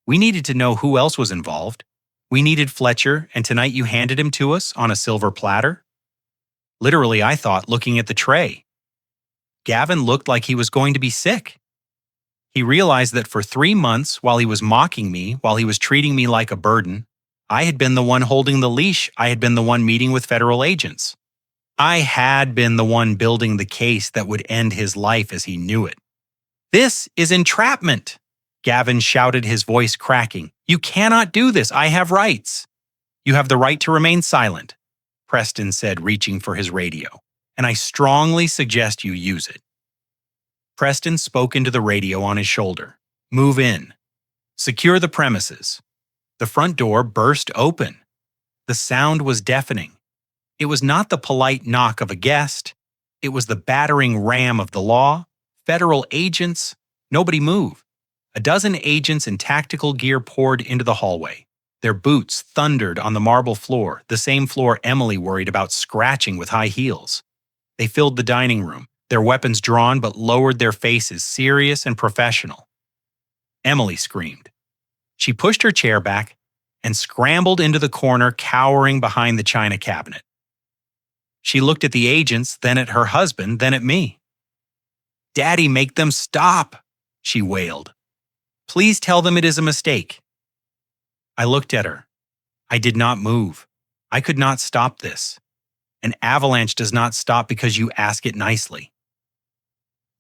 A: We needed to know who else was involved. We needed Fletcher, and tonight you handed him to us on a silver platter. Literally, I thought, looking at the tray. Gavin looked like he was going to be sick. He realized that for 3 months, while he was mocking me, while he was treating me like a burden, I had been the one holding the leash. I had been the one meeting with federal agents. I had been the one building the case that would end his life as he knew it. This is entrapment, Gavin shouted, his voice cracking. You cannot do this. I have rights. You have the right to remain silent, Preston said, reaching for his radio, and I strongly suggest you use it. Preston spoke into the radio on his shoulder. Move in. Secure the premises. The front door burst open. The sound was deafening. It was not the polite knock of a guest. It was the battering ram of the law. Federal agents. Nobody move. A dozen agents in tactical gear poured into the hallway. Their boots thundered on the marble floor, the same floor Emily worried about scratching with high heels. They filled the dining room, their weapons drawn but lowered their faces, serious and professional. Emily screamed. She pushed her chair back and scrambled into the corner, cowering behind the china cabinet. She looked at the agents, then at her husband, then at me. "Daddy, make them stop," she wailed. "Please tell them it is a mistake." I looked at her. I did not move. I could not stop this. An avalanche does not stop because you ask it nicely.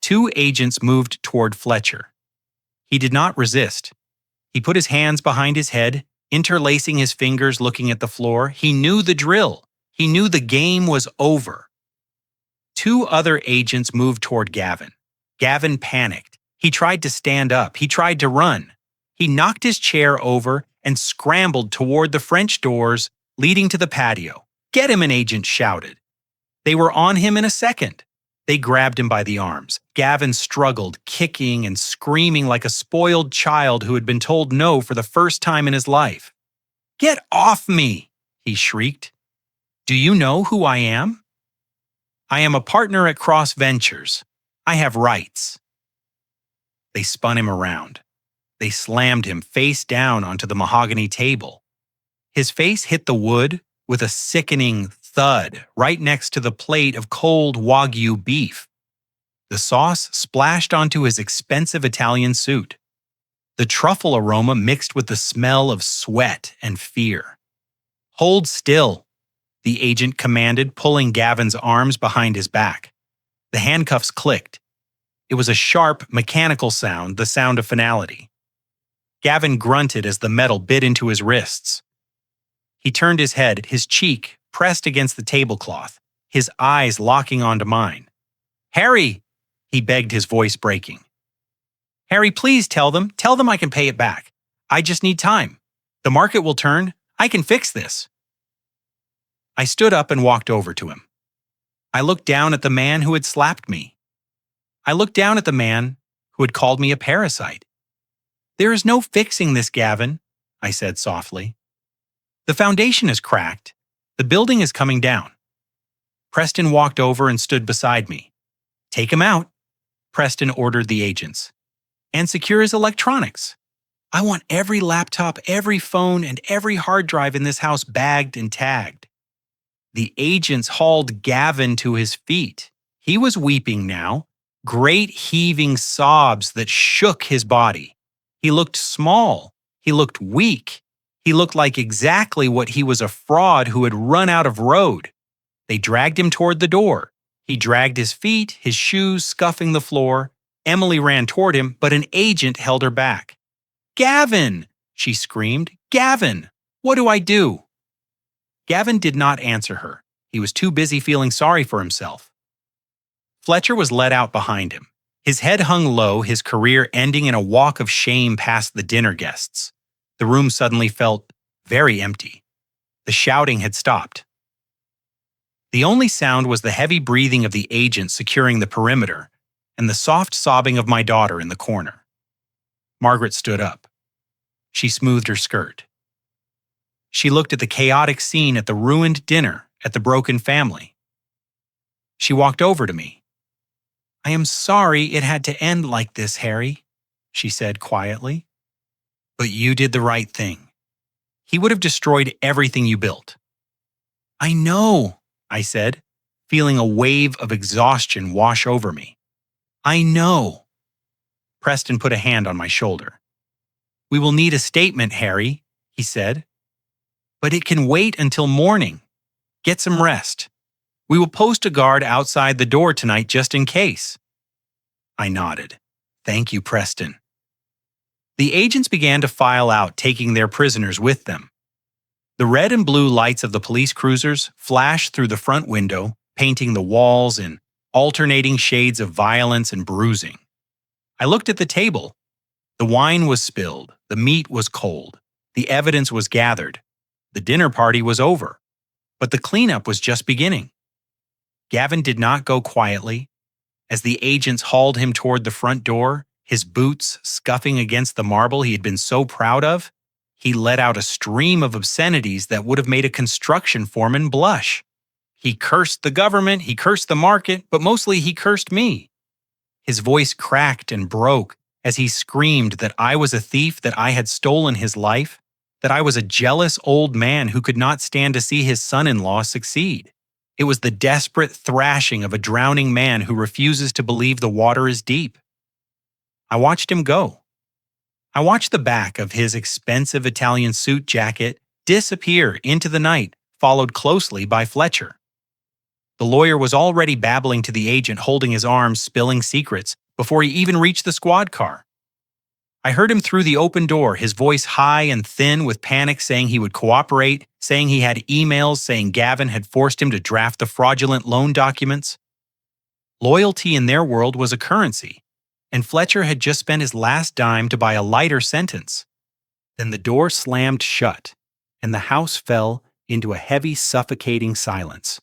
A: 2 agents moved toward Fletcher. He did not resist. He put his hands behind his head, interlacing his fingers, looking at the floor. He knew the drill. He knew the game was over. 2 other agents moved toward Gavin. Gavin panicked. He tried to stand up. He tried to run. He knocked his chair over and scrambled toward the French doors leading to the patio. "Get him," an agent shouted. They were on him in a second. They grabbed him by the arms. Gavin struggled, kicking and screaming like a spoiled child who had been told no for the first time in his life. "Get off me!" he shrieked. "Do you know who I am? I am a partner at Cross Ventures. I have rights." They spun him around. They slammed him face down onto the mahogany table. His face hit the wood with a sickening thud right next to the plate of cold Wagyu beef. The sauce splashed onto his expensive Italian suit. The truffle aroma mixed with the smell of sweat and fear. "Hold still," the agent commanded, pulling Gavin's arms behind his back. The handcuffs clicked. It was a sharp, mechanical sound, the sound of finality. Gavin grunted as the metal bit into his wrists. He turned his head, his cheek pressed against the tablecloth, his eyes locking onto mine. "Harry," he begged, his voice breaking. "Harry, please tell them I can pay it back. I just need time. The market will turn. I can fix this." I stood up and walked over to him. I looked down at the man who had slapped me. I looked down at the man who had called me a parasite. "There is no fixing this, Gavin," I said softly. "The foundation is cracked. The building is coming down." Preston walked over and stood beside me. "Take him out," Preston ordered the agents, "and secure his electronics. I want every laptop, every phone, and every hard drive in this house bagged and tagged." The agents hauled Gavin to his feet. He was weeping now, great heaving sobs that shook his body. He looked small. He looked weak. He looked like exactly what he was, a fraud who had run out of road. They dragged him toward the door. He dragged his feet, his shoes scuffing the floor. Emily ran toward him, but an agent held her back. "Gavin!" she screamed. "Gavin! What do I do?" Gavin did not answer her. He was too busy feeling sorry for himself. Fletcher was led out behind him. His head hung low, his career ending in a walk of shame past the dinner guests. The room suddenly felt very empty. The shouting had stopped. The only sound was the heavy breathing of the agent securing the perimeter and the soft sobbing of my daughter in the corner. Margaret stood up. She smoothed her skirt. She looked at the chaotic scene at the ruined dinner, at the broken family. She walked over to me. "I am sorry it had to end like this, Harry," she said quietly. "But you did the right thing. He would have destroyed everything you built." "I know," I said, feeling a wave of exhaustion wash over me. "I know." Preston put a hand on my shoulder. "We will need a statement, Harry," he said. "But it can wait until morning. Get some rest. We will post a guard outside the door tonight just in case." I nodded. "Thank you, Preston." The agents began to file out, taking their prisoners with them. The red and blue lights of the police cruisers flashed through the front window, painting the walls in alternating shades of violence and bruising. I looked at the table. The wine was spilled, the meat was cold, the evidence was gathered. The dinner party was over, but the cleanup was just beginning. Gavin did not go quietly. As the agents hauled him toward the front door, his boots scuffing against the marble he had been so proud of, he let out a stream of obscenities that would have made a construction foreman blush. He cursed the government, he cursed the market, but mostly he cursed me. His voice cracked and broke as he screamed that I was a thief, that I had stolen his life, that I was a jealous old man who could not stand to see his son-in-law succeed. It was the desperate thrashing of a drowning man who refuses to believe the water is deep. I watched him go. I watched the back of his expensive Italian suit jacket disappear into the night, followed closely by Fletcher. The lawyer was already babbling to the agent, holding his arms, spilling secrets, before he even reached the squad car. I heard him through the open door, his voice high and thin with panic, saying he would cooperate, saying he had emails, saying Gavin had forced him to draft the fraudulent loan documents. Loyalty in their world was a currency, and Fletcher had just spent his last dime to buy a lighter sentence. Then the door slammed shut, and the house fell into a heavy, suffocating silence.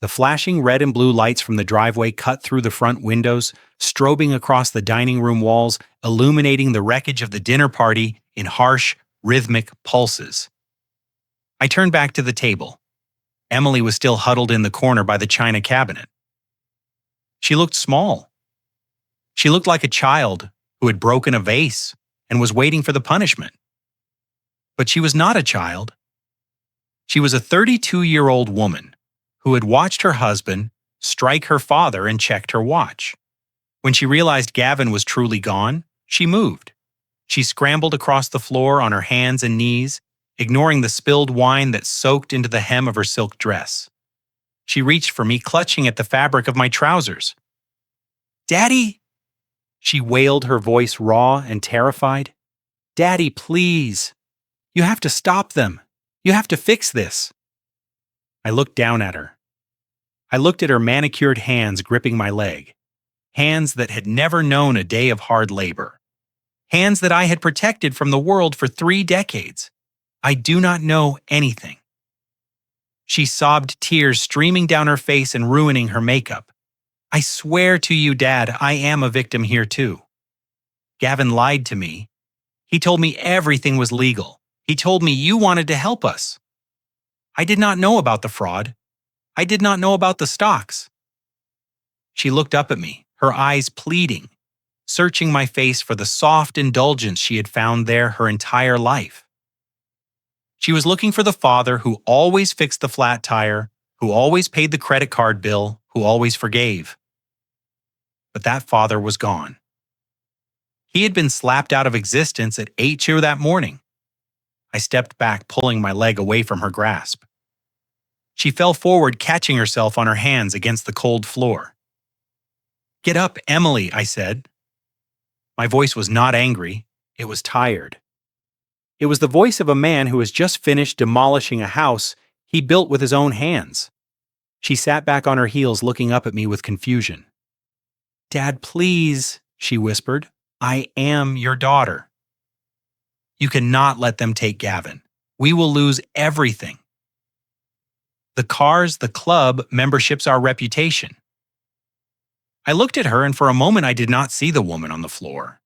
A: The flashing red and blue lights from the driveway cut through the front windows, strobing across the dining room walls, illuminating the wreckage of the dinner party in harsh, rhythmic pulses. I turned back to the table. Emily was still huddled in the corner by the china cabinet. She looked small. She looked like a child who had broken a vase and was waiting for the punishment. But she was not a child. She was a 32-year-old woman who had watched her husband strike her father and checked her watch. When she realized Gavin was truly gone, she moved. She scrambled across the floor on her hands and knees, ignoring the spilled wine that soaked into the hem of her silk dress. She reached for me, clutching at the fabric of my trousers. "Daddy!" She wailed, her voice raw and terrified. "Daddy, please! You have to stop them! You have to fix this!" I looked down at her. I looked at her manicured hands gripping my leg, hands that had never known a day of hard labor, hands that I had protected from the world for 3 decades. I do not know anything. She sobbed, tears streaming down her face and ruining her makeup. "I swear to you, Dad, I am a victim here too. Gavin lied to me. He told me everything was legal. He told me you wanted to help us. I did not know about the fraud. I did not know about the stocks." She looked up at me, her eyes pleading, searching my face for the soft indulgence she had found there her entire life. She was looking for the father who always fixed the flat tire, who always paid the credit card bill, who always forgave. But that father was gone. He had been slapped out of existence at 8:02 that morning. I stepped back, pulling my leg away from her grasp. She fell forward, catching herself on her hands against the cold floor. "Get up, Emily," I said. My voice was not angry, it was tired. It was the voice of a man who has just finished demolishing a house he built with his own hands. She sat back on her heels, looking up at me with confusion. "Dad, please," she whispered. "I am your daughter." "You cannot let them take Gavin. We will lose everything. The cars, the club, memberships, our reputation." I looked at her, and for a moment I did not see the woman on the floor.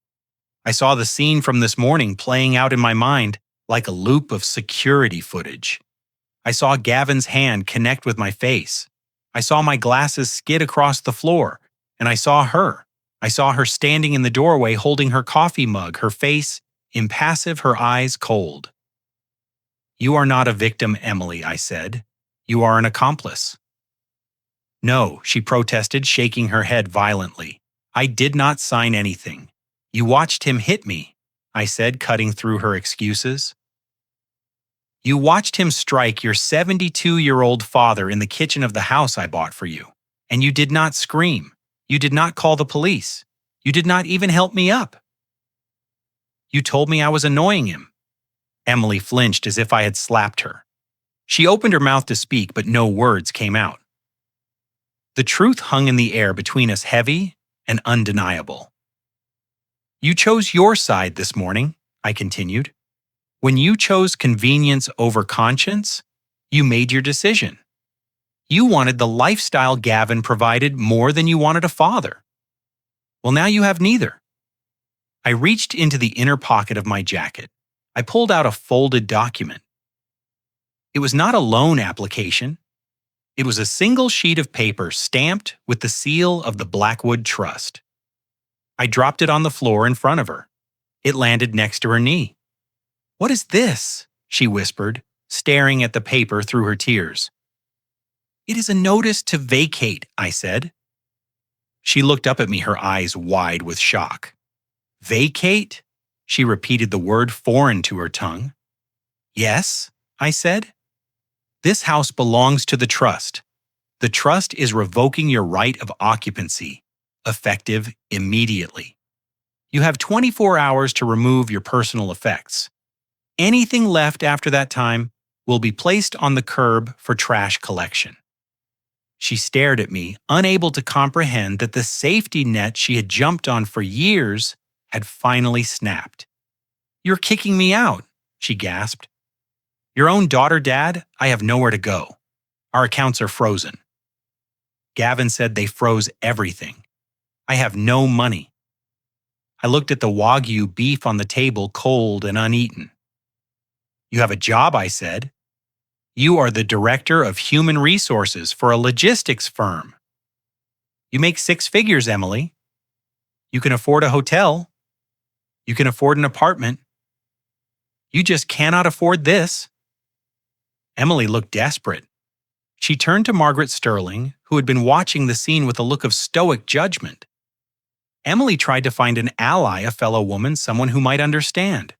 A: I saw the scene from this morning playing out in my mind like a loop of security footage. I saw Gavin's hand connect with my face. I saw my glasses skid across the floor, and I saw her. I saw her standing in the doorway holding her coffee mug, her face impassive, her eyes cold. "You are not a victim, Emily," I said. "You are an accomplice." "No," she protested, shaking her head violently. "I did not sign anything. You watched him hit me," I said, cutting through her excuses. "You watched him strike your 72-year-old father in the kitchen of the house I bought for you, and you did not scream. You did not call the police. You did not even help me up. You told me I was annoying him." Emily flinched as if I had slapped her. She opened her mouth to speak, but no words came out. The truth hung in the air between us, heavy and undeniable. "You chose your side this morning," I continued. "When you chose convenience over conscience, you made your decision. You wanted the lifestyle Gavin provided more than you wanted a father. Well, now you have neither." I reached into the inner pocket of my jacket. I pulled out a folded document. It was not a loan application. It was a single sheet of paper stamped with the seal of the Blackwood Trust. I dropped it on the floor in front of her. It landed next to her knee. "What is this?" she whispered, staring at the paper through her tears. "It is a notice to vacate," I said. She looked up at me, her eyes wide with shock. "Vacate?" She repeated the word, foreign to her tongue. "Yes," I said. "This house belongs to the trust. The trust is revoking your right of occupancy, effective immediately. You have 24 hours to remove your personal effects. Anything left after that time will be placed on the curb for trash collection." She stared at me, unable to comprehend that the safety net she had jumped on for years had finally snapped. "You're kicking me out," she gasped. "Your own daughter, Dad? I have nowhere to go. Our accounts are frozen." Gavin said they froze everything. I have no money. I looked at the Wagyu beef on the table, cold and uneaten. "You have a job," I said. "You are the director of human resources for a logistics firm. You make 6 figures, Emily. You can afford a hotel. You can afford an apartment. You just cannot afford this." Emily looked desperate. She turned to Margaret Sterling, who had been watching the scene with a look of stoic judgment. Emily tried to find an ally, a fellow woman, someone who might understand.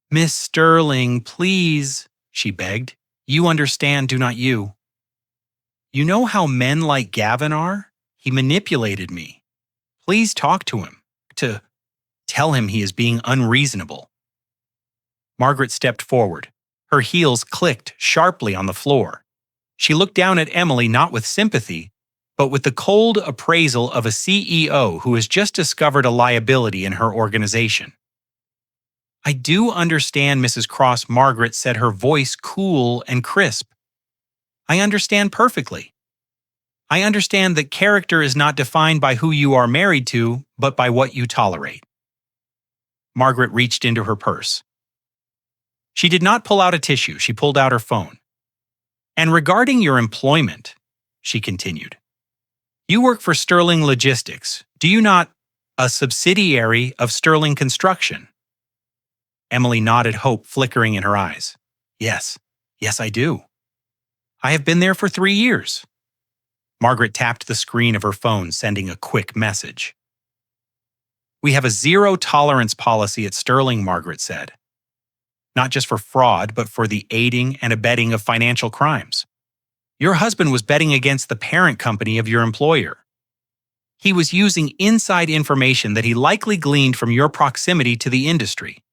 A: "Miss Sterling, please," she begged. "You understand, do not you? You know how men like Gavin are? He manipulated me. Please talk to him. Tell him he is being unreasonable." Margaret stepped forward. Her heels clicked sharply on the floor. She looked down at Emily not with sympathy, but with the cold appraisal of a CEO who has just discovered a liability in her organization. "I do understand, Mrs. Cross," Margaret said, her voice cool and crisp. "I understand perfectly. I understand that character is not defined by who you are married to, but by what you tolerate." Margaret reached into her purse. She did not pull out a tissue. She pulled out her phone. "And regarding your employment," she continued, "you work for Sterling Logistics, do you not? A subsidiary of Sterling Construction." Emily nodded, hope flickering in her eyes. Yes, yes, I do. I have been there for 3 years. Margaret tapped the screen of her phone, sending a quick message. We have a zero-tolerance policy at Sterling, Margaret said. Not just for fraud, but for the aiding and abetting of financial crimes. Your husband was betting against the parent company of your employer. He was using inside information that he likely gleaned from your proximity to the industry.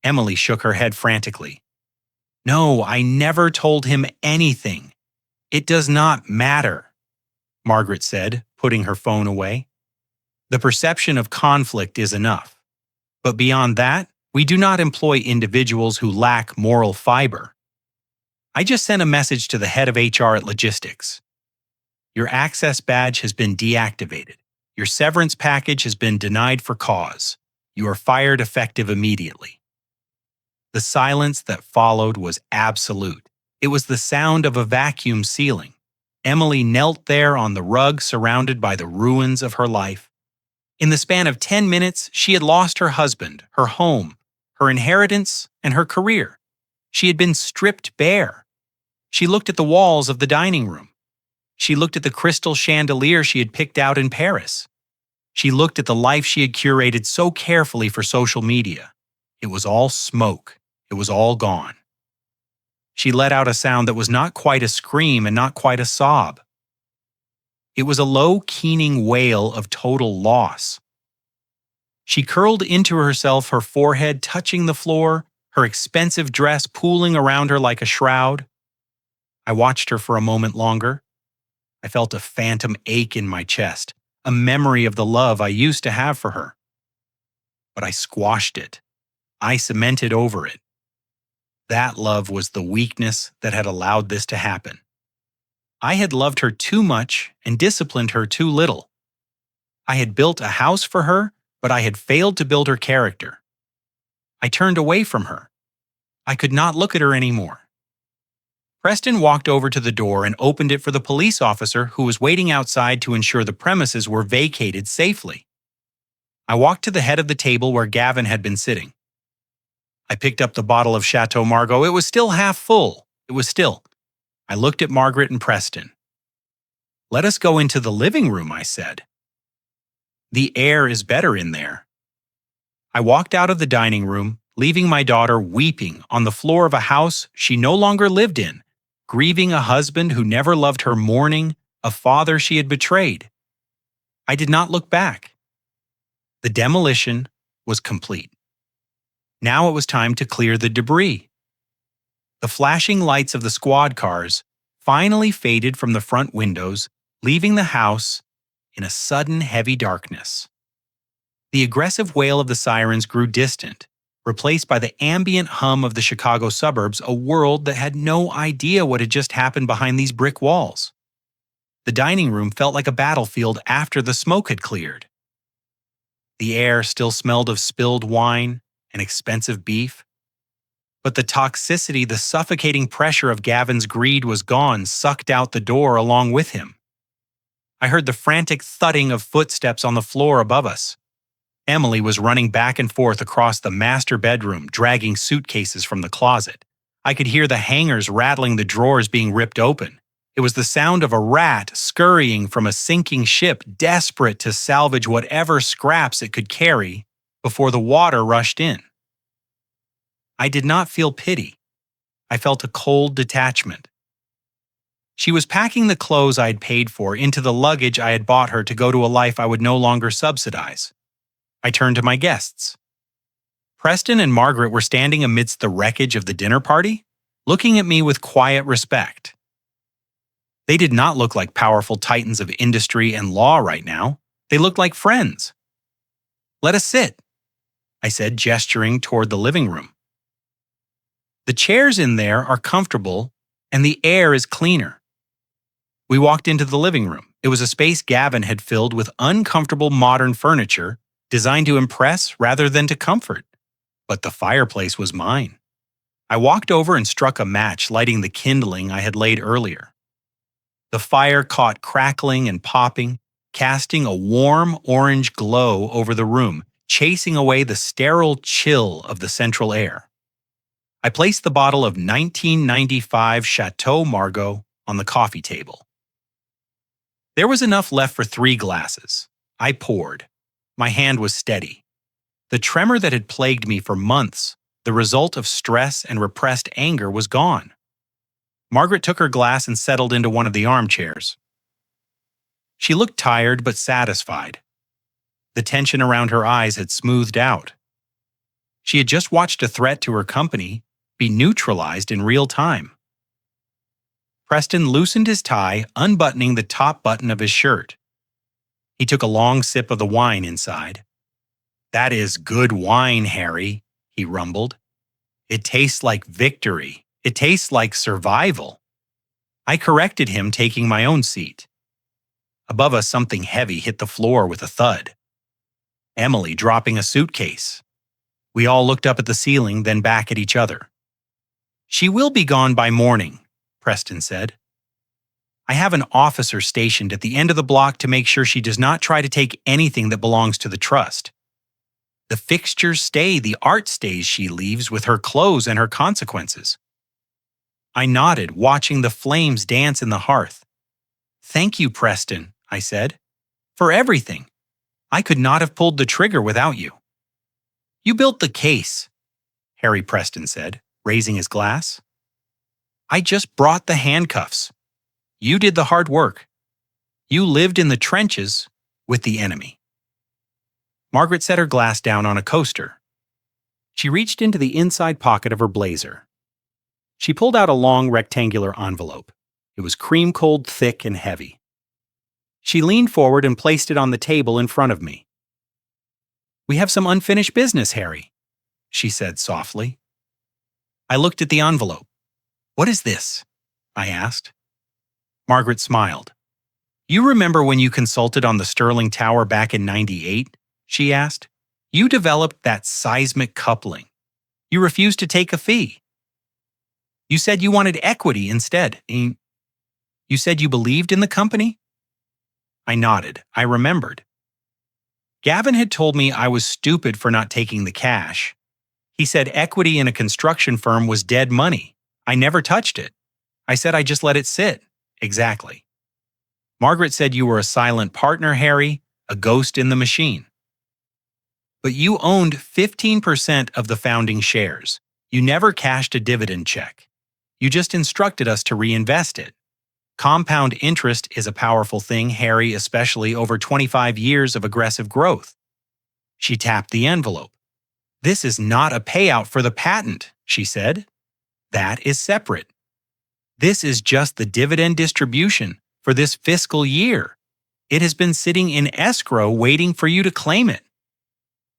A: Emily shook her head frantically. No, I never told him anything. It does not matter, Margaret said, putting her phone away. The perception of conflict is enough. But beyond that, we do not employ individuals who lack moral fiber. I just sent a message to the head of HR at Logistics. Your access badge has been deactivated. Your severance package has been denied for cause. You are fired effective immediately. The silence that followed was absolute. It was the sound of a vacuum sealing. Emily knelt there on the rug surrounded by the ruins of her life. In the span of 10 minutes, she had lost her husband, her home, her inheritance, and her career. She had been stripped bare. She looked at the walls of the dining room. She looked at the crystal chandelier she had picked out in Paris. She looked at the life she had curated so carefully for social media. It was all smoke. It was all gone. She let out a sound that was not quite a scream and not quite a sob. It was a low, keening wail of total loss. She curled into herself, her forehead touching the floor, her expensive dress pooling around her like a shroud. I watched her for a moment longer. I felt a phantom ache in my chest, a memory of the love I used to have for her. But I squashed it. I cemented over it. That love was the weakness that had allowed this to happen. I had loved her too much and disciplined her too little. I had built a house for her, but I had failed to build her character. I turned away from her. I could not look at her anymore. Preston walked over to the door and opened it for the police officer who was waiting outside to ensure the premises were vacated safely. I walked to the head of the table where Gavin had been sitting. I picked up the bottle of Chateau Margaux. It was still half full. It was still. I looked at Margaret and Preston. Let us go into the living room, I said. The air is better in there. I walked out of the dining room, leaving my daughter weeping on the floor of a house she no longer lived in, grieving a husband who never loved her, mourning a father she had betrayed. I did not look back. The demolition was complete. Now it was time to clear the debris. The flashing lights of the squad cars finally faded from the front windows, leaving the house in a sudden heavy darkness. The aggressive wail of the sirens grew distant, replaced by the ambient hum of the Chicago suburbs, a world that had no idea what had just happened behind these brick walls. The dining room felt like a battlefield after the smoke had cleared. The air still smelled of spilled wine and expensive beef. But the toxicity, the suffocating pressure of Gavin's greed was gone, sucked out the door along with him. I heard the frantic thudding of footsteps on the floor above us. Emily was running back and forth across the master bedroom, dragging suitcases from the closet. I could hear the hangers rattling, the drawers being ripped open. It was the sound of a rat scurrying from a sinking ship, desperate to salvage whatever scraps it could carry before the water rushed in. I did not feel pity. I felt a cold detachment. She was packing the clothes I had paid for into the luggage I had bought her to go to a life I would no longer subsidize. I turned to my guests. Preston and Margaret were standing amidst the wreckage of the dinner party, looking at me with quiet respect. They did not look like powerful titans of industry and law right now. They looked like friends. Let us sit, I said, gesturing toward the living room. The chairs in there are comfortable and the air is cleaner. We walked into the living room. It was a space Gavin had filled with uncomfortable modern furniture designed to impress rather than to comfort. But the fireplace was mine. I walked over and struck a match, lighting the kindling I had laid earlier. The fire caught crackling and popping, casting a warm orange glow over the room, chasing away the sterile chill of the central air. I placed the bottle of 1995 Chateau Margaux on the coffee table. There was enough left for 3 glasses. I poured. My hand was steady. The tremor that had plagued me for months, the result of stress and repressed anger, was gone. Margaret took her glass and settled into one of the armchairs. She looked tired but satisfied. The tension around her eyes had smoothed out. She had just watched a threat to her company be neutralized in real time. Preston loosened his tie, unbuttoning the top button of his shirt. He took a long sip of the wine inside. "That is good wine, Harry," he rumbled. "It tastes like victory. It tastes like survival." I corrected him, taking my own seat. Above us, something heavy hit the floor with a thud. Emily dropping a suitcase. We all looked up at the ceiling, then back at each other. "She will be gone by morning," Preston said. "I have an officer stationed at the end of the block to make sure she does not try to take anything that belongs to the trust. The fixtures stay, the art stays, she leaves with her clothes and her consequences." I nodded, watching the flames dance in the hearth. "Thank you, Preston," I said, "for everything. I could not have pulled the trigger without you." "You built the case," Harry Preston said, raising his glass. "I just brought the handcuffs. You did the hard work. You lived in the trenches with the enemy." Margaret set her glass down on a coaster. She reached into the inside pocket of her blazer. She pulled out a long rectangular envelope. It was cream-cold, thick, and heavy. She leaned forward and placed it on the table in front of me. "We have some unfinished business, Harry," she said softly. I looked at the envelope. "What is this?" I asked. Margaret smiled. "You remember when you consulted on the Sterling Tower back in '98? She asked. "You developed that seismic coupling. You refused to take a fee. You said you wanted equity instead. You said you believed in the company?" I nodded. I remembered. Gavin had told me I was stupid for not taking the cash. He said equity in a construction firm was dead money. I never touched it. I said I just let it sit. Exactly. Margaret said you were a silent partner, Harry, a ghost in the machine. But you owned 15% of the founding shares. You never cashed a dividend check. You just instructed us to reinvest it. Compound interest is a powerful thing, Harry, especially over 25 years of aggressive growth. She tapped the envelope. "This is not a payout for the patent," she said. "That is separate. This is just the dividend distribution for this fiscal year. It has been sitting in escrow waiting for you to claim it."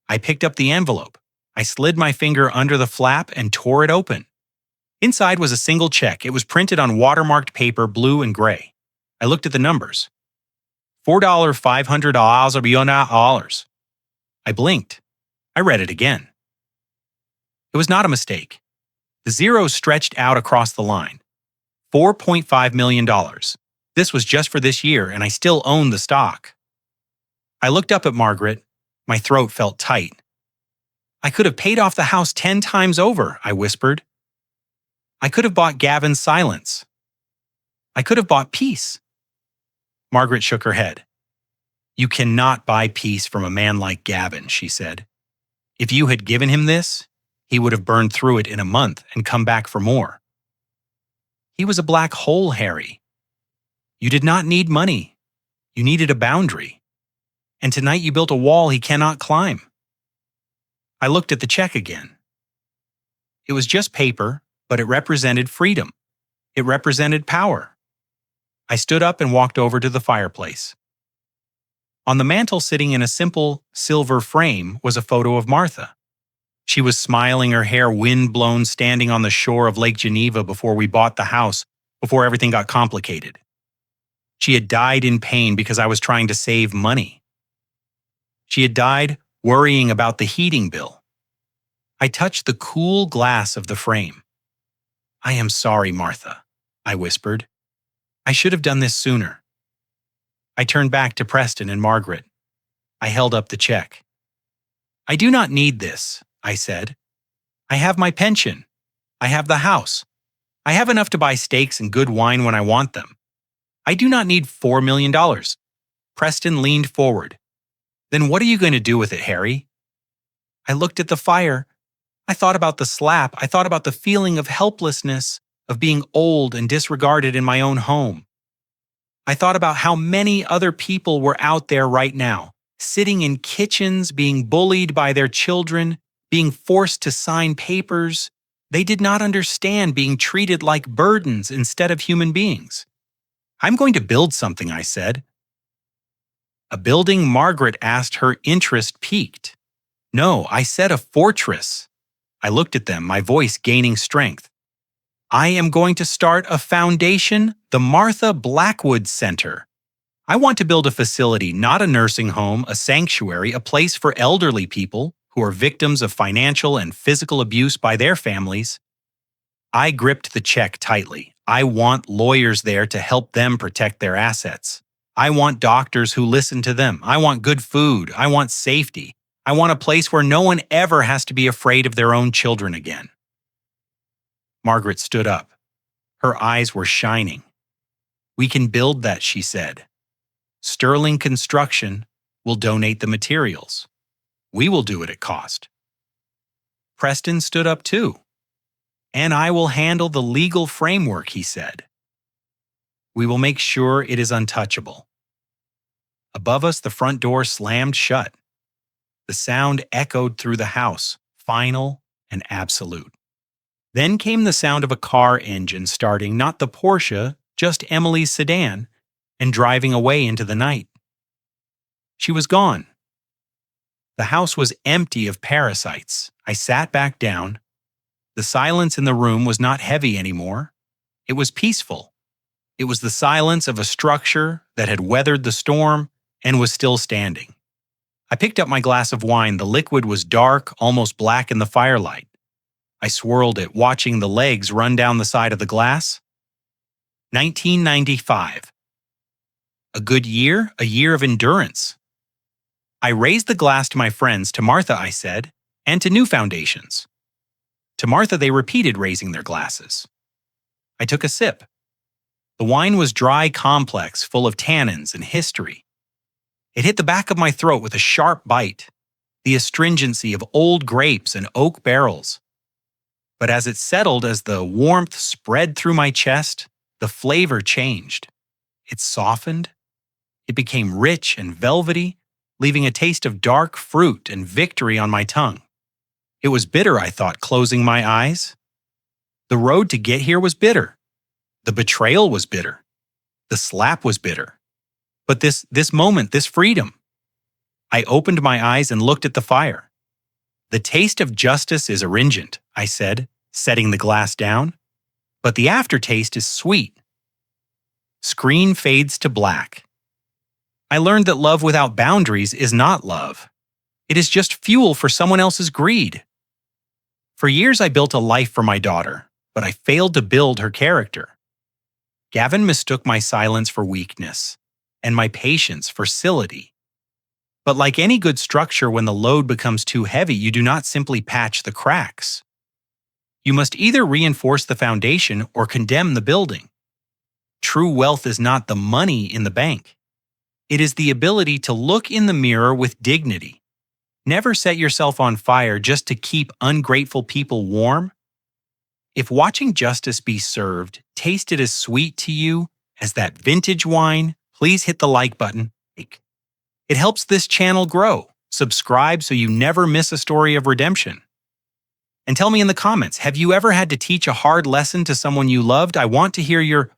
A: I picked up the envelope. I slid my finger under the flap and tore it open. Inside was a single check. It was printed on watermarked paper, blue and gray. I looked at the numbers. $4,500. I blinked. I read it again. It was not a mistake. The zeros stretched out across the line. $4.5 million. This was just for this year, and I still owned the stock. I looked up at Margaret. My throat felt tight. "I could have paid off the house 10 times over," I whispered. "I could have bought Gavin's silence. I could have bought peace." Margaret shook her head. "You cannot buy peace from a man like Gavin," she said. "If you had given him this, he would have burned through it in a month and come back for more. He was a black hole, Harry. You did not need money. You needed a boundary. And tonight you built a wall he cannot climb." I looked at the check again. It was just paper, but it represented freedom. It represented power. I stood up and walked over to the fireplace. On the mantel, sitting in a simple silver frame, was a photo of Martha. She was smiling, her hair wind-blown, standing on the shore of Lake Geneva before we bought the house, before everything got complicated. She had died in pain because I was trying to save money. She had died worrying about the heating bill. I touched the cool glass of the frame. "I am sorry, Martha," I whispered. "I should have done this sooner." I turned back to Preston and Margaret. I held up the check. "I do not need this," I said. "I have my pension. I have the house. I have enough to buy steaks and good wine when I want them. I do not need $4 million. Preston leaned forward. Then what are you going to do with it, Harry? I looked at the fire. I thought about the slap. I thought about the feeling of helplessness, of being old and disregarded in my own home. I thought about how many other people were out there right now, sitting in kitchens, being bullied by their children, being forced to sign papers. They did not understand being treated like burdens instead of human beings. I'm going to build something, I said. A building? Margaret asked, her interest piqued. No, I said a fortress. I looked at them, my voice gaining strength. I am going to start a foundation, the Martha Blackwood Center. I want to build a facility, not a nursing home, a sanctuary, a place for elderly people who are victims of financial and physical abuse by their families. I gripped the check tightly. I want lawyers there to help them protect their assets. I want doctors who listen to them. I want good food. I want safety. I want a place where no one ever has to be afraid of their own children again. Margaret stood up. Her eyes were shining. We can build that, she said. Sterling Construction will donate the materials. We will do it at cost. Preston stood up too. And I will handle the legal framework, he said. We will make sure it is untouchable. Above us, the front door slammed shut. The sound echoed through the house, final and absolute. Then came the sound of a car engine starting, not the Porsche, just Emily's sedan, and driving away into the night. She was gone. The house was empty of parasites. I sat back down. The silence in the room was not heavy anymore. It was peaceful. It was the silence of a structure that had weathered the storm and was still standing. I picked up my glass of wine. The liquid was dark, almost black in the firelight. I swirled it, watching the legs run down the side of the glass. 1995. A good year, a year of endurance. I raised the glass to my friends, to Martha, I said, and to new foundations. To Martha, they repeated raising their glasses. I took a sip. The wine was dry, complex, full of tannins and history. It hit the back of my throat with a sharp bite, the astringency of old grapes and oak barrels. But as it settled, as the warmth spread through my chest, the flavor changed. It softened. It became rich and velvety, leaving a taste of dark fruit and victory on my tongue. It was bitter, I thought, closing my eyes. The road to get here was bitter. The betrayal was bitter. The slap was bitter. But this moment, this freedom. I opened my eyes and looked at the fire. The taste of justice is astringent, I said, setting the glass down. But the aftertaste is sweet. Screen fades to black. I learned that love without boundaries is not love. It is just fuel for someone else's greed. For years I built a life for my daughter, but I failed to build her character. Gavin mistook my silence for weakness, and my patience for facility. But like any good structure, when the load becomes too heavy, you do not simply patch the cracks. You must either reinforce the foundation or condemn the building. True wealth is not the money in the bank. It is the ability to look in the mirror with dignity. Never set yourself on fire just to keep ungrateful people warm. If watching justice be served tasted as sweet to you as that vintage wine, please hit the like button. It helps this channel grow. Subscribe so you never miss a story of redemption. And tell me in the comments, have you ever had to teach a hard lesson to someone you loved? I want to hear your